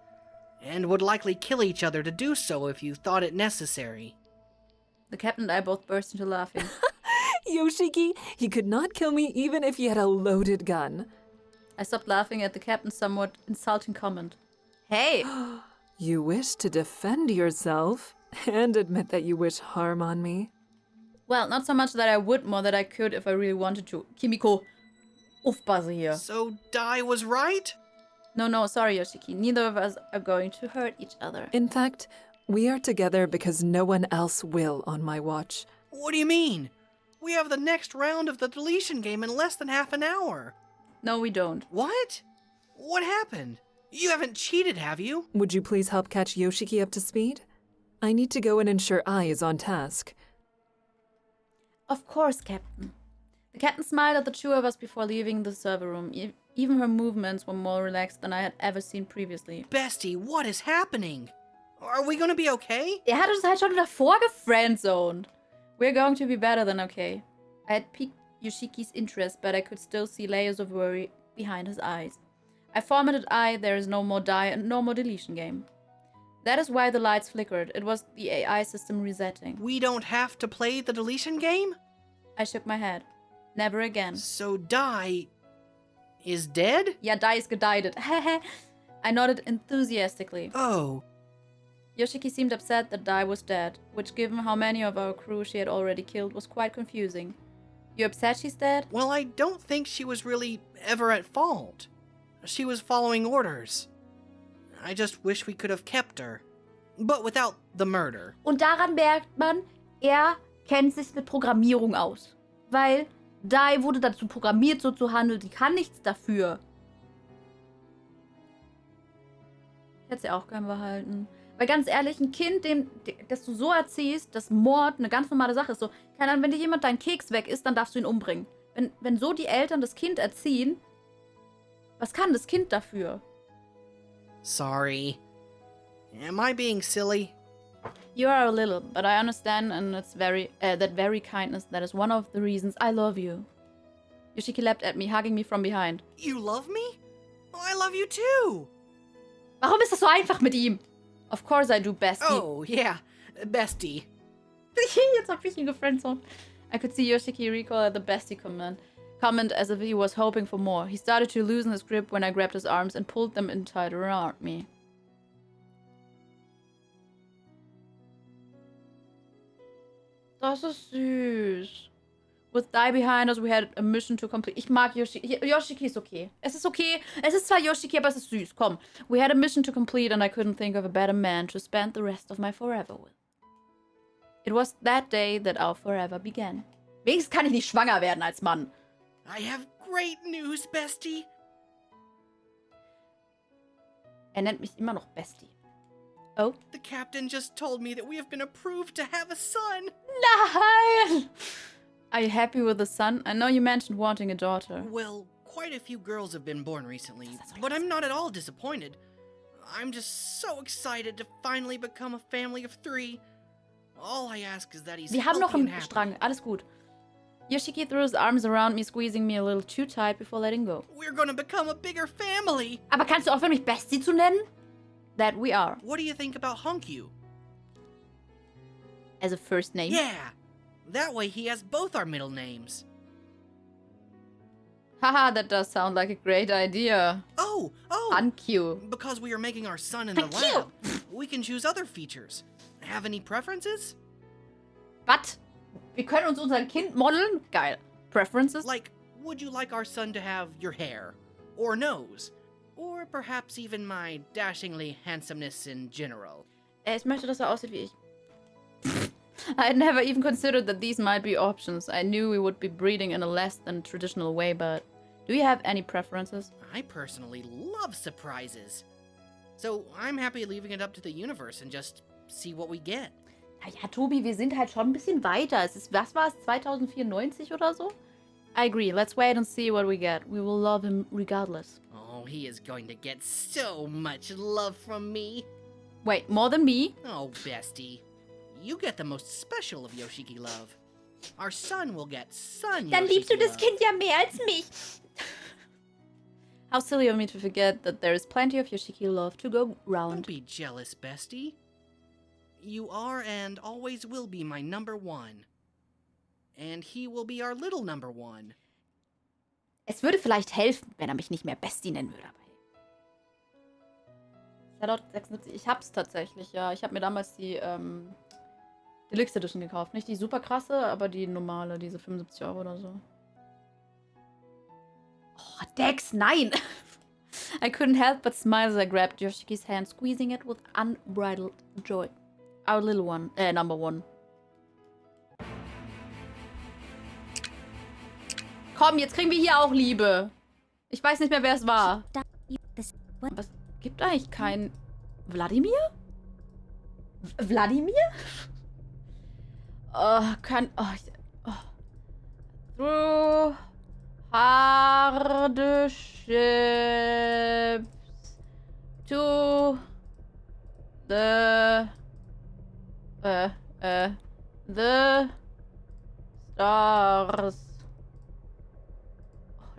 And would likely kill each other to do so if you thought it necessary. The captain and I both burst into laughing. Yoshiki, he could not kill me even if he had a loaded gun. I stopped laughing at the captain's somewhat insulting comment. Hey! You wish to defend yourself and admit that you wish harm on me? Well, not so much that I would, more that I could if I really wanted to. Kimiko, aufpasse hier. So Di was right? No, sorry, Yoshiki. Neither of us are going to hurt each other. In fact, we are together because no one else will on my watch. What do you mean? We have the next round of the deletion game in less than half an hour. No, we don't. What? What happened? You haven't cheated, have you? Would you please help catch Yoshiki up to speed? I need to go and ensure Ai is on task. Of course, Captain. The captain smiled at the two of us before leaving the server room. Even her movements were more relaxed than I had ever seen previously. Bestie, what is happening? Are we gonna be okay? Er hat uns halt schon davor gefriendzoned. We're going to be better than okay. I had piqued Yoshiki's interest, but I could still see layers of worry behind his eyes. I formatted I, there is no more die and no more deletion game. That is why the lights flickered. It was the AI system resetting. We don't have to play the deletion game? I shook my head. Never again. So Di is dead? Ja, die ist gedeidet. I nodded enthusiastically. Oh. Yoshiki seemed upset that Dai was dead, which given how many of our crew she had already killed was quite confusing. You upset she's dead? Well, I don't think she was really ever at fault. She was following orders. I just wish we could have kept her. But without the murder. Und daran merkt man, er kennt sich mit Programmierung aus. Weil Dai wurde dazu programmiert, so zu handeln. Die kann nichts dafür. Ich hätte sie auch gern behalten. Weil ganz ehrlich, ein Kind, das du so erziehst, dass Mord eine ganz normale Sache ist. So, keine Ahnung, wenn dir jemand deinen Keks weg isst, dann darfst du ihn umbringen. Wenn so die Eltern das Kind erziehen, was kann das Kind dafür? Sorry. Am I being silly? You are a little, but I understand, and it's that very kindness that is one of the reasons I love you. Yoshiki leapt at me, hugging me from behind. You love me? Oh, I love you too! Warum ist das so einfach mit ihm? Of course I do, bestie. Oh, yeah. Bestie. Jetzt hab ich ihn gefriendzoned. I could see Yoshiki recoil at the bestie comment as if he was hoping for more. He started to loosen his grip when I grabbed his arms and pulled them in tight around me. Das ist süß. With Die behind us, we had a mission to complete. Ich mag Yoshiki. Yoshiki ist okay. Es ist okay. Es ist zwar Yoshiki, aber es ist süß. Komm. We had a mission to complete and I couldn't think of a better man to spend the rest of my forever with. It was that day that our forever began. Wenigstens kann ich nicht schwanger werden als Mann. I have great news, Bestie. Nennt mich immer noch Bestie. Oh? The captain just told me that we have been approved to have a son. Nein! Are you happy with the son? I know you mentioned wanting a daughter. Well, quite a few girls have been born recently, but I'm not at all disappointed. I'm just so excited to finally become a family of 3. All I ask is that he's Wir haben noch healthy and einen happy. Strang. Alles gut. Yoshiki threw his arms around me, squeezing me a little too tight before letting go. We're gonna become a bigger family. Aber kannst du aufhören, mich Bestie zu nennen? That we are. What do you think about Honkyu? As a first name? Yeah. That way he has both our middle names. Haha, that does sound like a great idea. Oh! Hankyu. Because we are making our son in the lab, we can choose other features. Have any preferences? Was? Wir können uns unser Kind modeln? Geil. Preferences? Like, would you like our son to have your hair? Or nose? Or perhaps even my dashingly handsomeness in general? Ich möchte, dass aussieht wie ich. I had never even considered that these might be options. I knew we would be breeding in a less than traditional way, but do you have any preferences? I personally love surprises. So I'm happy leaving it up to the universe and just see what we get. Ja, Tobi, wir sind halt schon ein bisschen weiter. Es ist, was war es, 2094 oder so? I agree. Let's wait and see what we get. We will love him regardless. Oh, he is going to get so much love from me. Wait, more than me? Oh, bestie. You get the most special of Yoshiki love. Our son will get son Dann liebst du Yoshiki das love. Kind ja mehr als mich. How silly of me to forget that there is plenty of Yoshiki love to go round. Don't be jealous, bestie. You are and always will be my number 1. And he will be our little number 1. Es würde vielleicht helfen, wenn er mich nicht mehr Bestie nennen würde. Shoutout 76. Ich hab's tatsächlich, ja. Ich habe mir damals die Deluxe Edition gekauft. Nicht die super krasse, aber die normale, diese 75 € oder so. Oh, Dex, nein! I couldn't help but smile as I grabbed Yoshiki's hand, squeezing it with unbridled joy. Our little one, number 1. Komm, jetzt kriegen wir hier auch Liebe. Ich weiß nicht mehr, wer es war. Aber es gibt eigentlich keinen... Wladimir? Wladimir? Through hardships to the stars. Oh,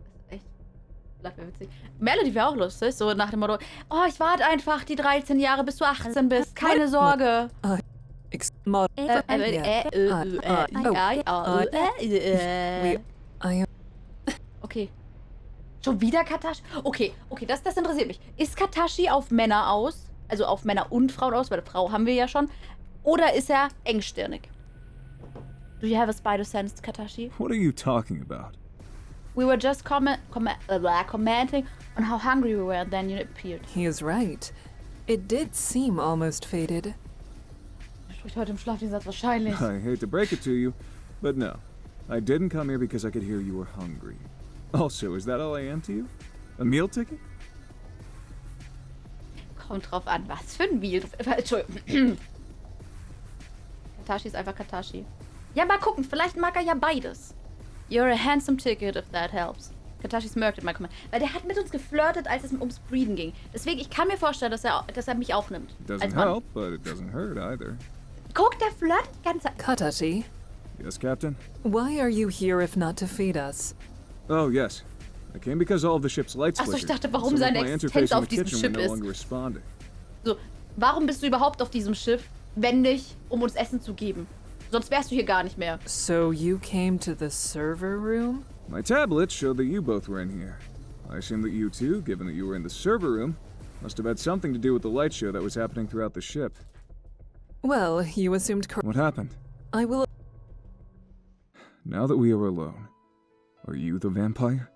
das ist echt witzig. Melody wäre auch lustig, so nach dem Motto, oh, ich warte einfach die 13 Jahre, bis du 18 bist, keine Sorge. Okay. Schon wieder Katashi? Okay, das interessiert mich. Ist Katashi auf Männer aus? Also auf Männer und Frauen aus, weil Frau haben wir ja schon. Oder ist er engstirnig? Do you have a spider sense, Katashi? What are you talking about? We were just commenting on how hungry we were, and then you appeared. He is right. It did seem almost fated. Er spricht heute im Schlaf den Satz wahrscheinlich. I hate to break it to you, but no. I didn't come here because I could hear you were hungry. Also, is that all I am to you? A meal ticket? Kommt drauf an, was für ein Meal. Entschuldigung. Katashi ist einfach Katashi. Ja, mal gucken, vielleicht mag er ja beides. You're a handsome ticket, if that helps. Katashi smirked at my comment. Weil der hat mit uns geflirtet, als es ums Breeden ging. Deswegen, ich kann mir vorstellen, dass er mich auch nimmt. It doesn't help, but it doesn't hurt either. Guck, der flirtet die ganze Zeit. Katashi, Yes, Captain? why are you here if not to feed us? Oh, yes. I came because all of the ship's lights Achso, ich flickered. dachte, warum Some of seine my Existenz interface in auf the diesem kitchen Schiff were no ist. longer responding. So, warum bist du überhaupt auf diesem Schiff, wenn nicht, um uns Essen zu geben? Sonst wärst du hier gar nicht mehr. So you came to the server room? My tablet showed that you both were in here. I assume that you two, given that you were in the server room, must have had something to do with the light show that was happening throughout the ship. Well, you assumed What happened? I will. Now that we are alone, are you the vampire?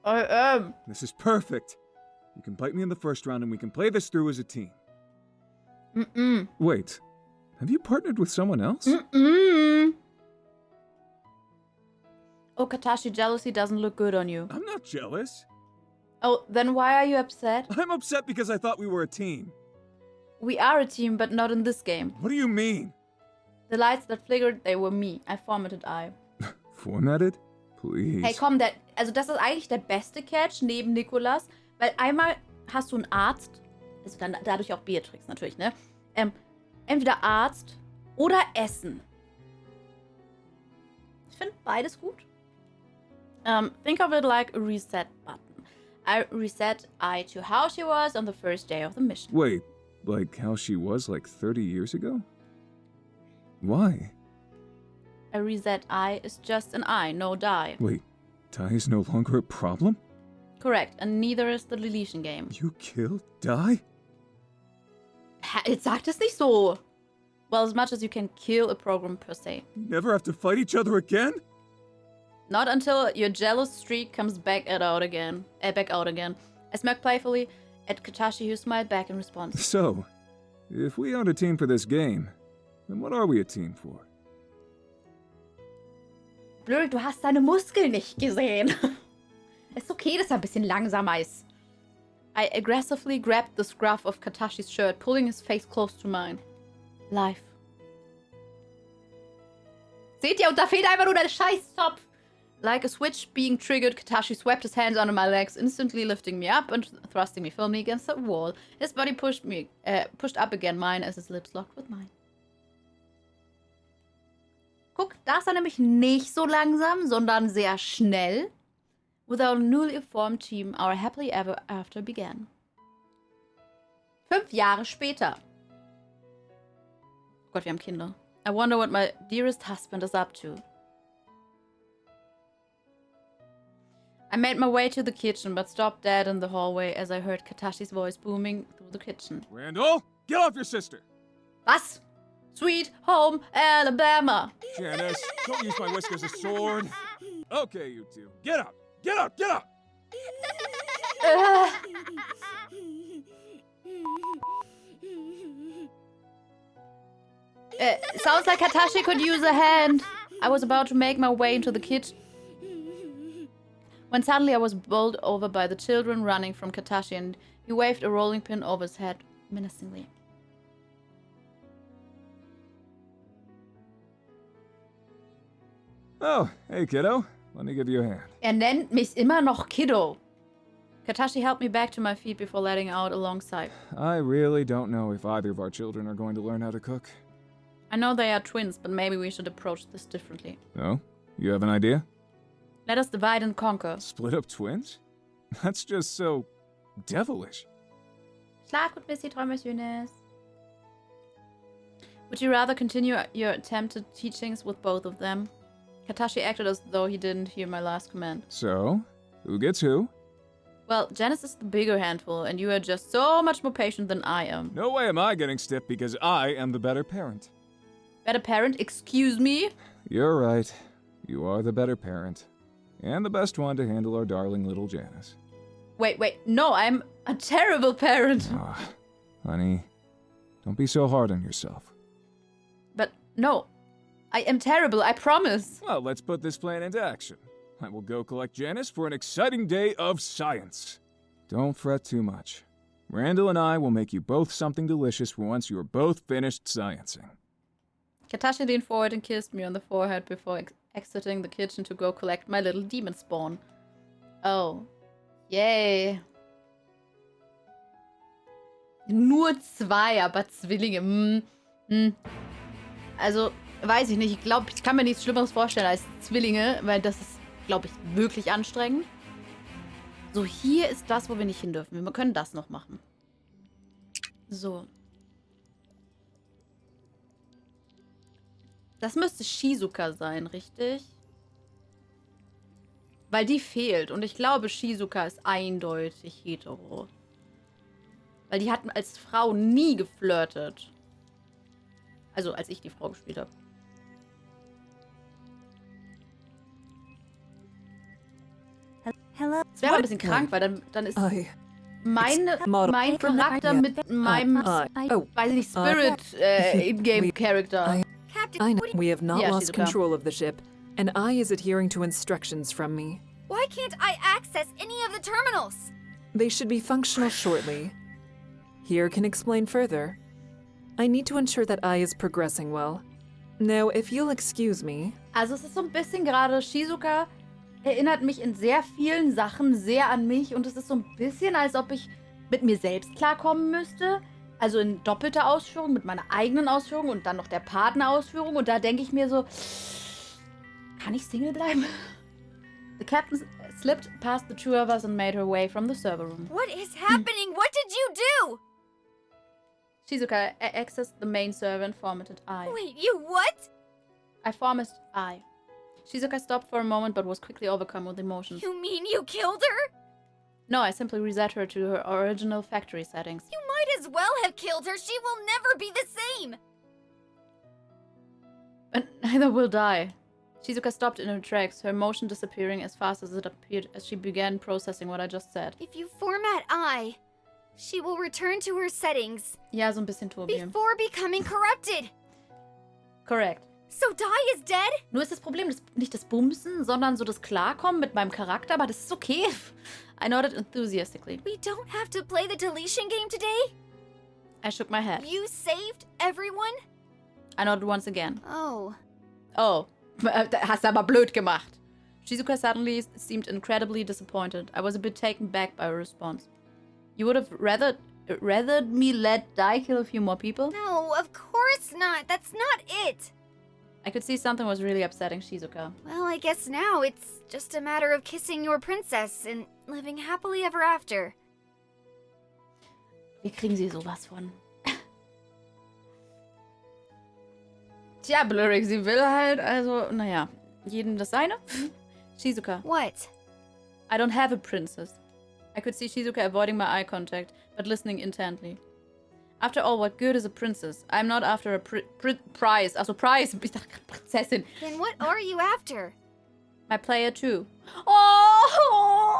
I am. This is perfect. You can bite me in the first round and we can play this through as a team. Mm-mm. Wait, have you partnered with someone else? Mm-mm. Oh, Katashi, jealousy doesn't look good on you. I'm not jealous. Oh, then why are you upset? I'm upset because I thought we were a team. We are a team, but not in this game. What do you mean? The lights that flickered, they were me. I formatted I. Formatted? Please. Hey, komm, das ist eigentlich der beste Catch neben Nikolas, weil einmal hast du einen Arzt, also dann dadurch auch Beatrix natürlich, ne? Entweder Arzt oder Essen. Ich finde beides gut. Think of it like a reset button. I reset I to how she was on the first day of the mission. Wait, like how she was like 30 years ago? Why? A reset I is just an I, no die. Wait, Dai is no longer a problem? Correct, and neither is the deletion game. You killed Dai? Jetzt sagt es nicht so. Well, as much as you can kill a program per se. You never have to fight each other again? Not until your jealous streak comes back out again. I smirked playfully at Katashi, who smiled back in response. So, if we aren't a team for this game, then what are we a team for? Blöd, du hast seine Muskeln nicht gesehen. Ist okay, dass er ein bisschen langsamer ist. I aggressively grabbed the scruff of Katashi's shirt, pulling his face close to mine. Life. Seht ihr, und da fehlt einfach nur der Scheißzopf. Like a switch being triggered, Katashi swept his hands under my legs, instantly lifting me up and thrusting me firmly against the wall. His body pushed up again mine as his lips locked with mine. Guck, da ist er nämlich nicht so langsam, sondern sehr schnell. With our newly formed team, our happily ever after began. 5 Jahre später. Oh Gott, wir haben Kinder. I wonder what my dearest husband is up to. I made my way to the kitchen, but stopped dead in the hallway as I heard Katashi's voice booming through the kitchen. Randall, get off your sister! Was? Sweet home Alabama. Janice, don't use my whisk as a sword. Okay, you two, get up! Get up! Get up! Sounds like Katashi could use a hand. I was about to make my way into the kitchen when suddenly I was bowled over by the children running from Katashi, and he waved a rolling pin over his head menacingly. Oh, hey kiddo. Let me give you a hand. Er nennt mich immer noch Kiddo. Katashi helped me back to my feet before letting out alongside. I really don't know if either of our children are going to learn how to cook. I know they are twins, but maybe we should approach this differently. Oh? You have an idea? Let us divide and conquer. Split up twins? That's just so devilish. Schlaf gut, bis die Träume schönes. Would you rather continue your attempted teachings with both of them? Katashi acted as though he didn't hear my last command. So, who gets who? Well, Janice is the bigger handful, and you are just so much more patient than I am. No way am I getting stiff because I am the better parent. Better parent? Excuse me? You're right. You are the better parent. And the best one to handle our darling little Janice. Wait, no, I'm a terrible parent. Ah, honey, don't be so hard on yourself. But no, I am terrible, I promise. Well, let's put this plan into action. I will go collect Janice for an exciting day of science. Don't fret too much. Randall and I will make you both something delicious once you are both finished sciencing. Katashi leaned forward and kissed me on the forehead before exiting the kitchen to go collect my little demon spawn. Oh. Yay. Nur 2, aber Zwillinge. Also, weiß ich nicht. Ich glaube, ich kann mir nichts Schlimmeres vorstellen als Zwillinge, weil das ist, glaube ich, wirklich anstrengend. So, hier ist das, wo wir nicht hin dürfen. Wir können das noch machen. So. Das müsste Shizuka sein, richtig? Weil die fehlt. Und ich glaube, Shizuka ist eindeutig hetero. Weil die hatten als Frau nie geflirtet. Also, als ich die Frau gespielt habe. Hello. Das wäre aber ein bisschen krank, weil dann ist mein Charakter mit meinem, weiß ich nicht, Spirit in-game Character. I know we have not Yeah, lost Shizuka. control of the ship, and I is adhering to instructions from me. Why can't I access any of the terminals? They should be functional shortly. Here can explain further. I need to ensure that I is progressing well. Now, if you'll excuse me. Also es ist so ein bisschen gerade, Shizuka erinnert mich in sehr vielen Sachen sehr an mich und es ist so ein bisschen, als ob ich mit mir selbst klarkommen müsste. Also in doppelter Ausführung, mit meiner eigenen Ausführung und dann noch der Partnerausführung. Und da denke ich mir so, kann ich Single bleiben? The captain slipped past the two of us and made her way from the server room. What is happening? What did you do? Shizuka accessed the main server and formatted I. Wait, you what? I formatted I. Shizuka stopped for a moment but was quickly overcome with emotions. You mean you killed her? No, I simply reset her to her original factory settings. You might as well have killed her. She will never be the same. And neither will die. Shizuka stopped in her tracks, her emotion disappearing as fast as it appeared as she began processing what I just said. If you format I, she will return to her settings. Ja, so ein bisschen Turbium. Before becoming corrupted. Correct. So Die is dead? Nur ist das Problem nicht das Bumsen, sondern so das Klarkommen mit meinem Charakter, aber das ist okay. I nodded enthusiastically. We don't have to play the deletion game today? I shook my head. You saved everyone? I nodded once again. Oh. Oh, hast du aber blöd gemacht. Shizuka suddenly seemed incredibly disappointed. I was a bit taken back by her response. You would have rather me let Die kill a few more people? No, of course not. That's not it. I could see something was really upsetting Shizuka. Well, I guess now it's just a matter of kissing your princess and living happily ever after. Wie kriegen sie sowas von? Tja, Blurrig, sie will halt, also, naja, jedem das seine. Shizuka. What? I don't have a princess. I could see Shizuka avoiding my eye contact, but listening intently. After all, what good is a princess? I'm not after a prize. Also Prize. Ich dachte Prinzessin. Then what are you after? My player too. Oh!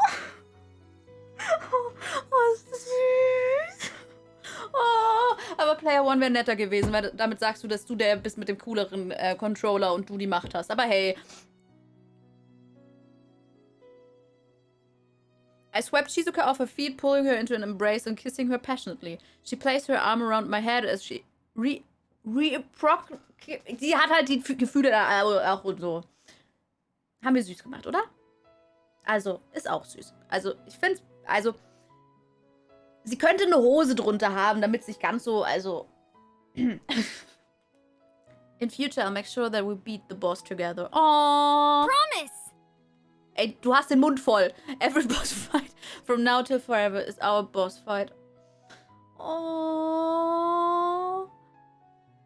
Oh, ist das süß. Oh, aber Player 1 wäre netter gewesen, weil damit sagst du, dass du der bist mit dem cooleren Controller und du die Macht hast. Aber hey. I swept Shizuka off her feet, pulling her into an embrace and kissing her passionately. She placed her arm around my head as she die hat halt die Gefühle da auch und so. Haben wir süß gemacht, oder? Also, ist auch süß. Also, ich finde, also, sie könnte eine Hose drunter haben, damit es nicht ganz so, also. In future, I'll make sure that we beat the boss together. Oh. Promise! Ey, du hast den Mund voll. Every boss fight from now till forever is our boss fight. Oh.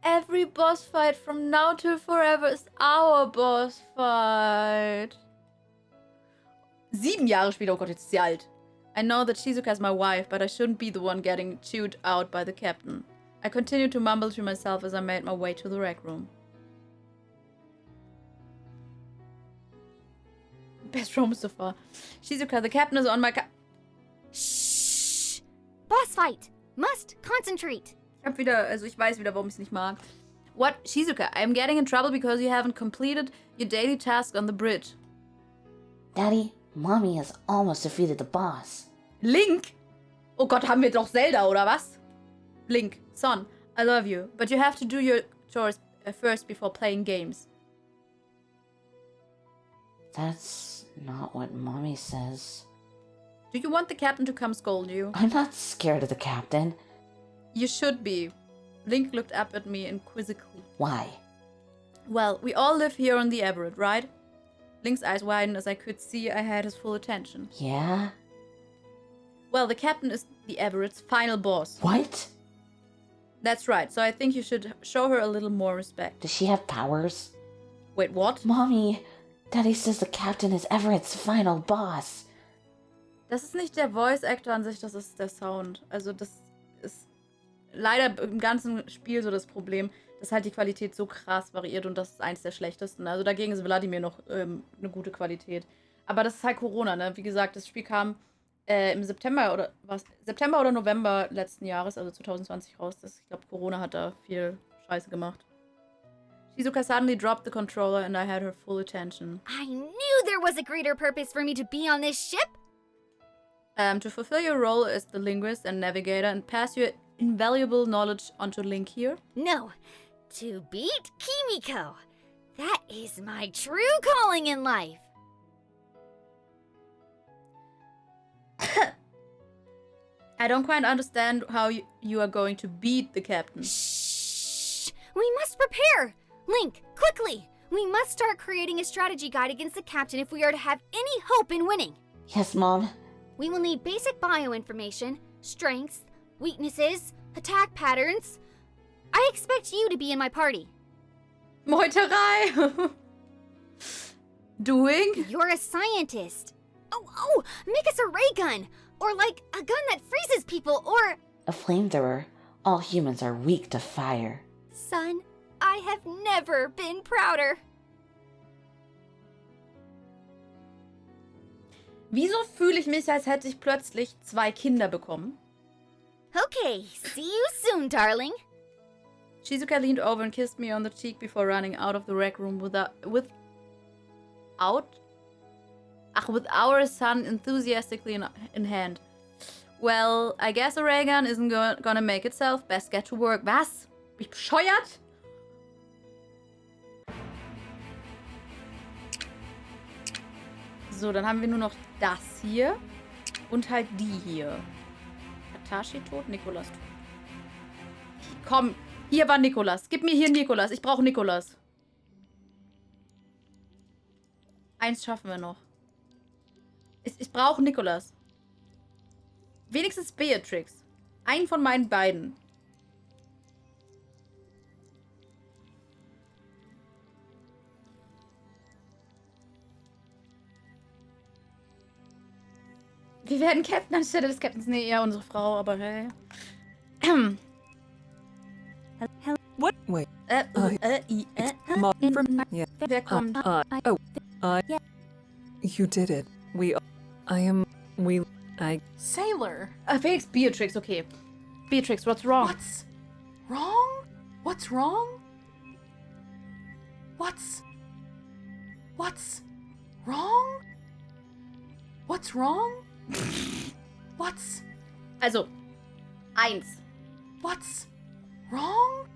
Every boss fight from now till forever is our boss fight. 7 Jahre später, oh Gott, jetzt ist sie alt. I know that Shizuka is my wife, but I shouldn't be the one getting chewed out by the captain. I continued to mumble to myself as I made my way to the rec room. Best romance so far. Shizuka, the captain is on my Shh! Boss fight! Must concentrate! Ich weiß wieder, warum ich es nicht mag. What? Shizuka, I'm getting in trouble because you haven't completed your daily task on the bridge. Daddy, Mommy has almost defeated the boss. Link? Oh Gott, haben wir doch Zelda, oder was? Link, son, I love you, but you have to do your chores first before playing games. That's not what Mommy says. Do you want the captain to come scold you? I'm not scared of the captain. You should be. Link looked up at me inquisitively. Why? Well, we all live here on the Everett, right? Link's eyes widened as I could see I had his full attention. Yeah? Well, the captain is the Everett's final boss. What? That's right, so I think you should show her a little more respect. Does she have powers? Wait, what? Mommy, Daddy says the captain is Everett's final boss. Das ist nicht der Voice Actor an sich, das ist der Sound. Also das ist leider im ganzen Spiel so das Problem, dass halt die Qualität so krass variiert und das ist eins der schlechtesten. Also dagegen ist Wladimir noch eine gute Qualität. Aber das ist halt Corona, ne? Wie gesagt, das Spiel kam im September oder November letzten Jahres, also 2020 raus. Ich glaube, Corona hat da viel Scheiße gemacht. Shizuka suddenly dropped the controller and I had her full attention. I knew there was a greater purpose for me to be on this ship! To fulfill your role as the linguist and navigator and pass your invaluable knowledge onto Link here? No, to beat Kimiko. That is my true calling in life. I don't quite understand how you are going to beat the captain. Shh! We must prepare! Link, quickly! We must start creating a strategy guide against the captain if we are to have any hope in winning. Yes, Mom. We will need basic bio information, strengths, weaknesses, attack patterns. I expect you to be in my party. Meuterei! Doing? You're a scientist. Oh, make us a ray gun! Or like a gun that freezes people, or... A flamethrower. All humans are weak to fire. Son, I have never been prouder. Wieso fühle ich mich, als hätte ich plötzlich 2 Kinder bekommen? Okay, see you soon, darling. Shizuka leaned over and kissed me on the cheek before running out of the rec room with our son enthusiastically in hand. Well, I guess a ray gun isn't gonna make itself. Best get to work. Was? Bin ich bescheuert? So, dann haben wir nur noch das hier und halt die hier. Katashi tot, Nikolas tot. Komm, hier war Nikolas. Gib mir hier Nikolas. Ich brauche Nikolas. 1 schaffen wir noch. Ich brauche Nikolas. Wenigstens Beatrix. Einen von meinen beiden. Wir werden Captain anstelle des Captains. Nee, eher unsere Frau, aber hey. What? Wait. Wer kommt? You did it. Sailor! Felix, Beatrix, okay. Beatrix, what's wrong? What's wrong? What's wrong? What's wrong? What's wrong? What's... Also, 1. What's wrong?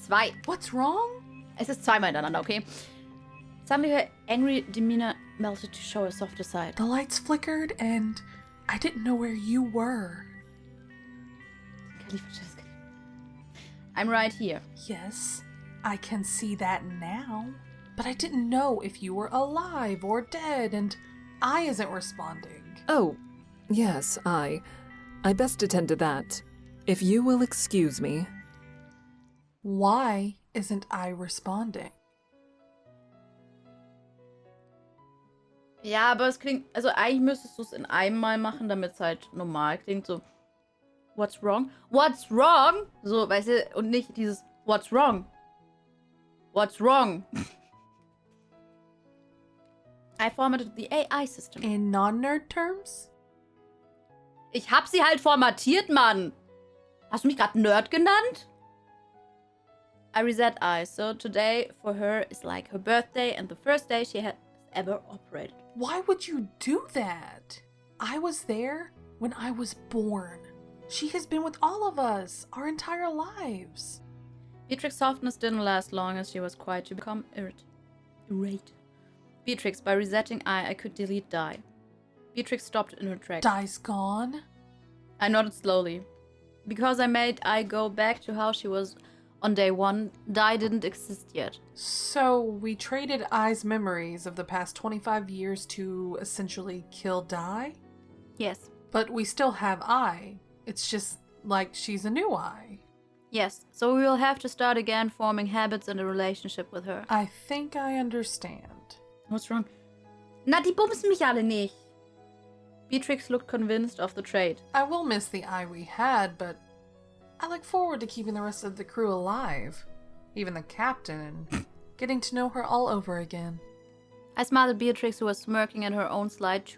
2. What's wrong? Es ist 2-mal hintereinander, okay? Suddenly her angry demeanor melted to show a softer side. The lights flickered and I didn't know where you were. I'm right here. Yes, I can see that now. But I didn't know if you were alive or dead and I isn't responding. Oh, yes, I best attend to that. If you will excuse me. Why isn't I responding? Ja, aber es klingt... Also eigentlich müsstest du es in einem Mal machen, damit es halt normal klingt. So, what's wrong? What's wrong? So, weißt du, und nicht dieses what's wrong? What's wrong? I formatted the AI system. In non-nerd terms? Ich hab sie halt formatiert, Mann. Hast du mich gerade Nerd genannt? I reset eyes, so today for her is like her birthday and the first day she has ever operated. Why would you do that? I was there when I was born. She has been with all of us our entire lives. Beatrix's softness didn't last long as she was quiet to become irate. Beatrix, by resetting I could delete die. Beatrix stopped in her tracks. Die's gone? I nodded slowly. Because I made I go back to how she was on day one, Die didn't exist yet. So we traded I's memories of the past 25 years to essentially kill Die? Yes. But we still have I. It's just like she's a new I. Yes, so we will have to start again forming habits and a relationship with her. I think I understand. What's wrong? Na, die bumsen mich alle nicht. Beatrix looked convinced of the trade. I will miss the I we had, but I look forward to keeping the rest of the crew alive. Even the captain, and getting to know her all over again. I smiled at Beatrix, who was smirking at her own slide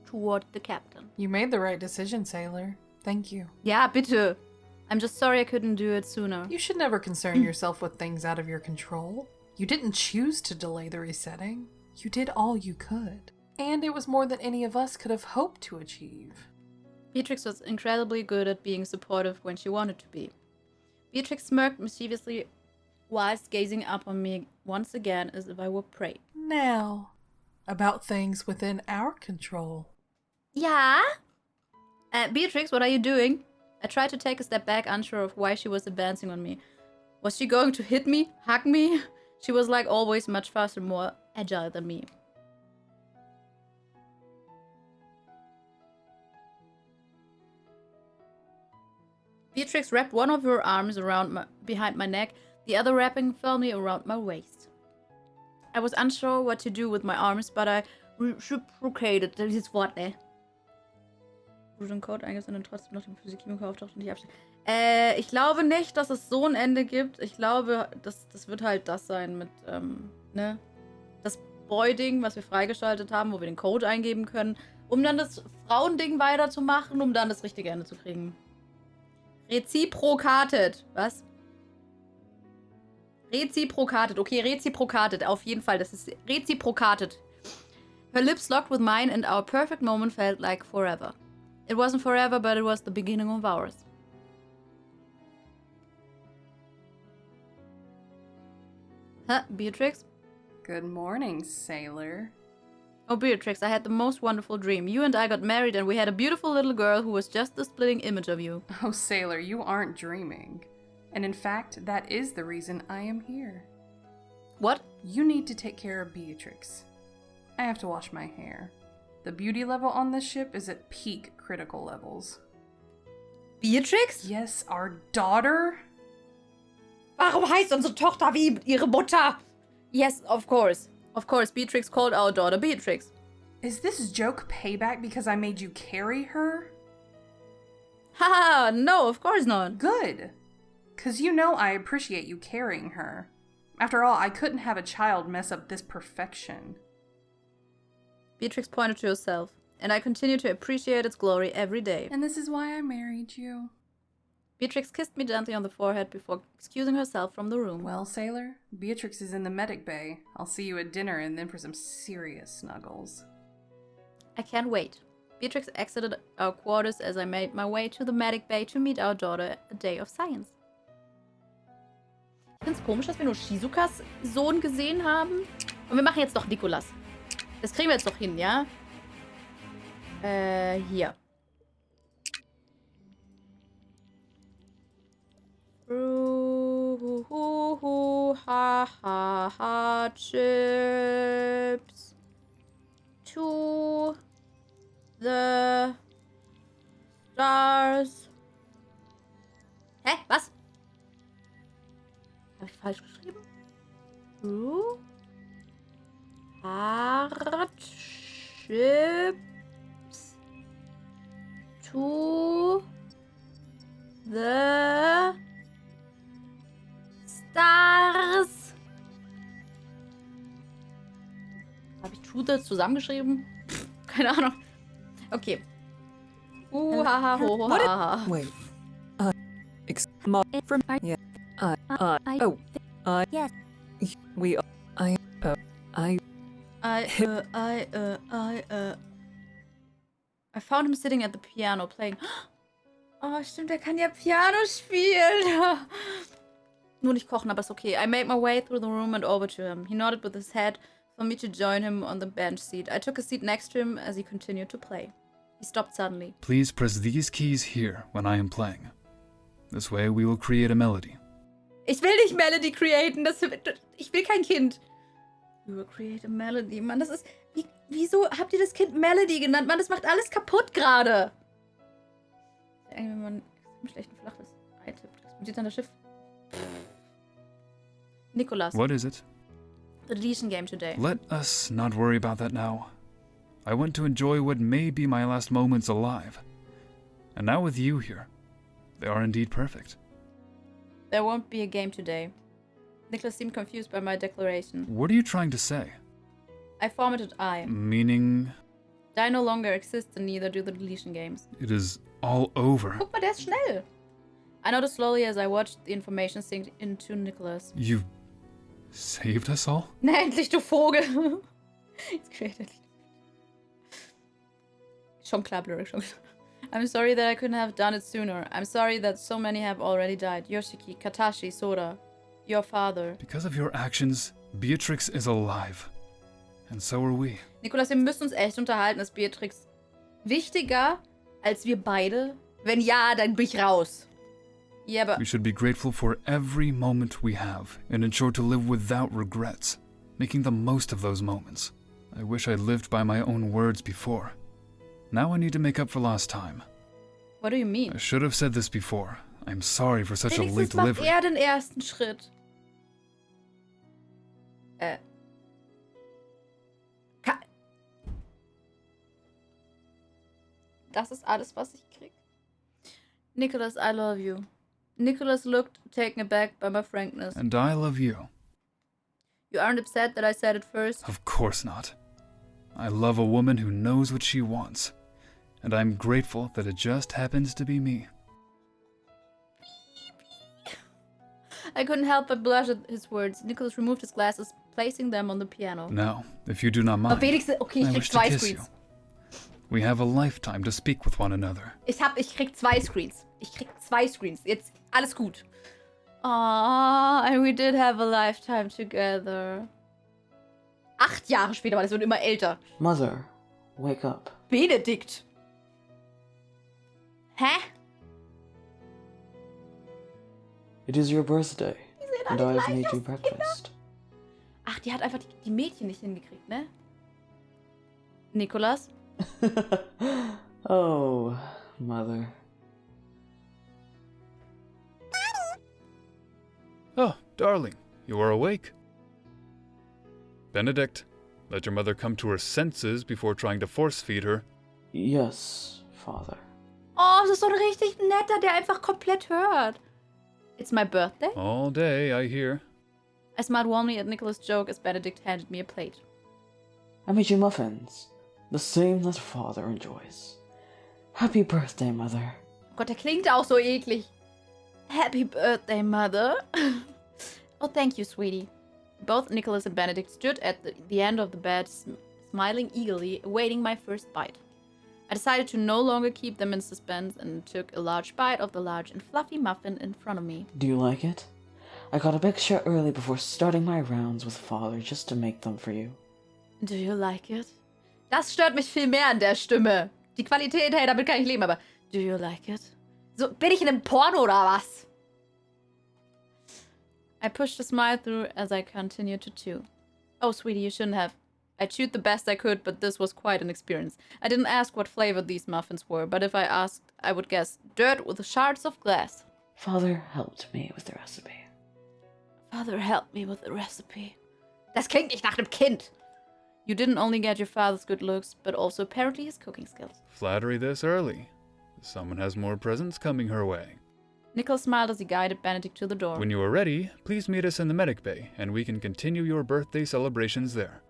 toward the captain. You made the right decision, sailor. Thank you. Ja, bitte. I'm just sorry I couldn't do it sooner. You should never concern yourself with things out of your control. You didn't choose to delay the resetting. You did all you could. And it was more than any of us could have hoped to achieve. Beatrix was incredibly good at being supportive when she wanted to be. Beatrix smirked mischievously whilst gazing up on me once again as if I were prey. Now, about things within our control. Ja? Beatrix, what are you doing? I tried to take a step back, unsure of why she was advancing on me. Was she going to hit me? Hug me? She was like always much faster, more agile than me. Beatrix wrapped one of her arms around behind my neck, the other wrapping firmly around my waist. I was unsure what to do with my arms, but I reciprocated. Dieses Wort, ne? Wurde ein Code eingesendet und trotzdem noch die Physikchemiker auftaucht und nicht abstehen. Ich glaube nicht, dass es so ein Ende gibt. Ich glaube, das wird halt das sein mit, ne? Das Boy-Ding, was wir freigeschaltet haben, wo wir den Code eingeben können, um dann das Frauending weiterzumachen, um dann das richtige Ende zu kriegen. Reziprokatet. Was? Reziprokatet. Okay, reziprokatet. Auf jeden Fall, das ist reziprokatet. Her lips locked with mine and our perfect moment felt like forever. It wasn't forever, but it was the beginning of ours. Huh, Beatrix? Good morning, sailor. Oh, Beatrix, I had the most wonderful dream. You and I got married and we had a beautiful little girl who was just the splitting image of you. Oh, sailor, you aren't dreaming. And in fact, that is the reason I am here. What? You need to take care of Beatrix. I have to wash my hair. The beauty level on this ship is at peak critical levels. Beatrix? Yes, our daughter? Warum heißt unsere Tochter wie ihre Mutter? Yes, of course. Of course, Beatrix called our daughter Beatrix. Is this joke payback because I made you carry her? Haha, no, of course not. Good. Because you know I appreciate you carrying her. After all, I couldn't have a child mess up this perfection. Beatrix pointed to herself, and I continue to appreciate its glory every day. And this is why I married you. Beatrix kissed me gently on the forehead before excusing herself from the room. Well, sailor, Beatrix is in the medic bay. I'll see you at dinner and then for some serious snuggles. I can't wait. Beatrix exited our quarters as I made my way to the medic bay to meet our daughter at a day of science. Ich find's komisch, dass wir nur Shizukas Sohn gesehen haben. Und wir machen jetzt doch Nikolas. Das kriegen wir jetzt doch hin, ja? Hier. Chips to the stars. Hä? Was? Habe ich falsch geschrieben? Hardships to the stars. Habe ich to the zusammengeschrieben? Keine Ahnung. Okay. Haha, ho, ho, ha. Wait. Yes. We. I found him sitting at the piano playing. Oh, stimmt, er kann ja Piano spielen. Nur nicht kochen, aber ist okay. I made my way through the room and over to him. He nodded with his head for me to join him on the bench seat. I took a seat next to him as he continued to play. He stopped suddenly. Please press these keys here when I am playing. This way we will create a melody. Ich will nicht Melody createn. Ich will kein Kind. We will create a melody. Mann, das ist... Wieso habt ihr das Kind Melody genannt? Mann, das macht alles kaputt gerade. Wenn man extrem schlechten Flachwitz eintippt, explodiert dann das Schiff. Nicholas. What is it? The deletion game today. Let us not worry about that now. I want to enjoy what may be my last moments alive. And now with you here, they are indeed perfect. There won't be a game today. Nicholas seemed confused by my declaration. What are you trying to say? I formatted I. Meaning? I no longer exists and neither do the deletion games. It is all over. Guck mal, der ist schnell. I noticed slowly as I watched the information sink into Nicholas. You saved us all? Na endlich, du Vogel. It's created. Schon klar, Blurry, schon klar. I'm sorry that I couldn't have done it sooner. I'm sorry that so many have already died. Yoshiki, Katashi, Sora, your father. Because of your actions, Beatrix is alive. And so are we. Nicholas, wir müssen uns echt unterhalten. Ist Beatrix wichtiger als wir beide? Wenn ja, dann bin ich raus. Yeah, but... We should be grateful for every moment we have and ensure to live without regrets, making the most of those moments. I wish I lived by my own words before. Now I need to make up for lost time. What do you mean? I should have said this before. I'm sorry for such a late Wenigstens macht delivery. den ersten Schritt. Das ist alles, was ich krieg. Nicholas, I love you. Nicholas looked taken aback by my frankness. And I love you. You aren't upset that I said it first? Of course not. I love a woman who knows what she wants. And I'm grateful that it just happens to be me. I couldn't help but blush at his words. Nicholas removed his glasses, placing them on the piano. Now, if you do not mind, Okay, ich I krieg wish to 2 kiss Screens. you. We have a lifetime to speak with one another. Ich krieg 2 Screens. Ich krieg 2 Screens. Jetzt alles gut. Aww, and we did have a lifetime together. 8 Jahre später, weil es wird immer älter. Mother, wake up. Benedikt. Hä? It is your birthday, and alle I have gleich made you aus, breakfast. Ach, die hat einfach die Mädchen nicht hingekriegt, ne? Nicholas? Oh, Mother. Oh, darling, you are awake. Benedict, let your mother come to her senses before trying to force-feed her. Yes, Father. Oh, das ist so ein richtig netter, der einfach komplett hört. It's my birthday? All day, I hear. I smiled warmly at Nicholas' joke as Benedict handed me a plate. I made you muffins, the same that Father enjoys. Happy birthday, Mother. Oh Gott, der klingt auch so eklig. Happy birthday, Mother. Oh, thank you, sweetie. Both Nicholas and Benedict stood at the end of the bed, smiling eagerly, awaiting my first bite. I decided to no longer keep them in suspense and took a large bite of the large and fluffy muffin in front of me. Do you like it? I got a big share early before starting my rounds with Father just to make them for you. Do you like it? Das stört mich viel mehr an der Stimme. Die Qualität, hey, damit kann ich leben, aber do you like it? So, bin ich in einem Porno oder was? I pushed a smile through as I continued to chew. Oh, sweetie, you shouldn't have. I chewed the best I could, but this was quite an experience. I didn't ask what flavor these muffins were, but if I asked, I would guess dirt with shards of glass. Father helped me with the recipe. Father helped me with the recipe. Das klingt nicht nach einem Kind. You didn't only get your father's good looks, but also apparently his cooking skills. Flattery this early. Someone has more presents coming her way. Nicholas smiled as he guided Benedict to the door. When you are ready, please meet us in the medic bay, and we can continue your birthday celebrations there.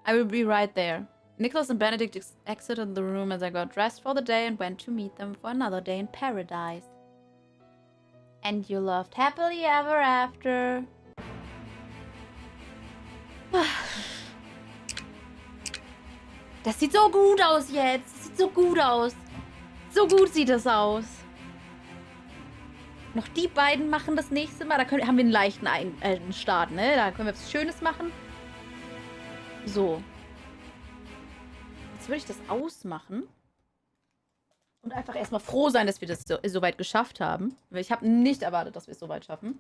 I will be right there. Nicholas and Benedict exited the room as I got dressed for the day and went to meet them for another day in paradise. And you loved happily ever after. Das sieht so gut aus jetzt. Das sieht so gut aus. So gut sieht das aus. Noch die beiden machen das nächste Mal. Da haben wir einen leichten Start, ne? Da können wir was Schönes machen. So. Jetzt würde ich das ausmachen. Und einfach erstmal froh sein, dass wir das so weit geschafft haben. Weil ich habe nicht erwartet, dass wir es so weit schaffen.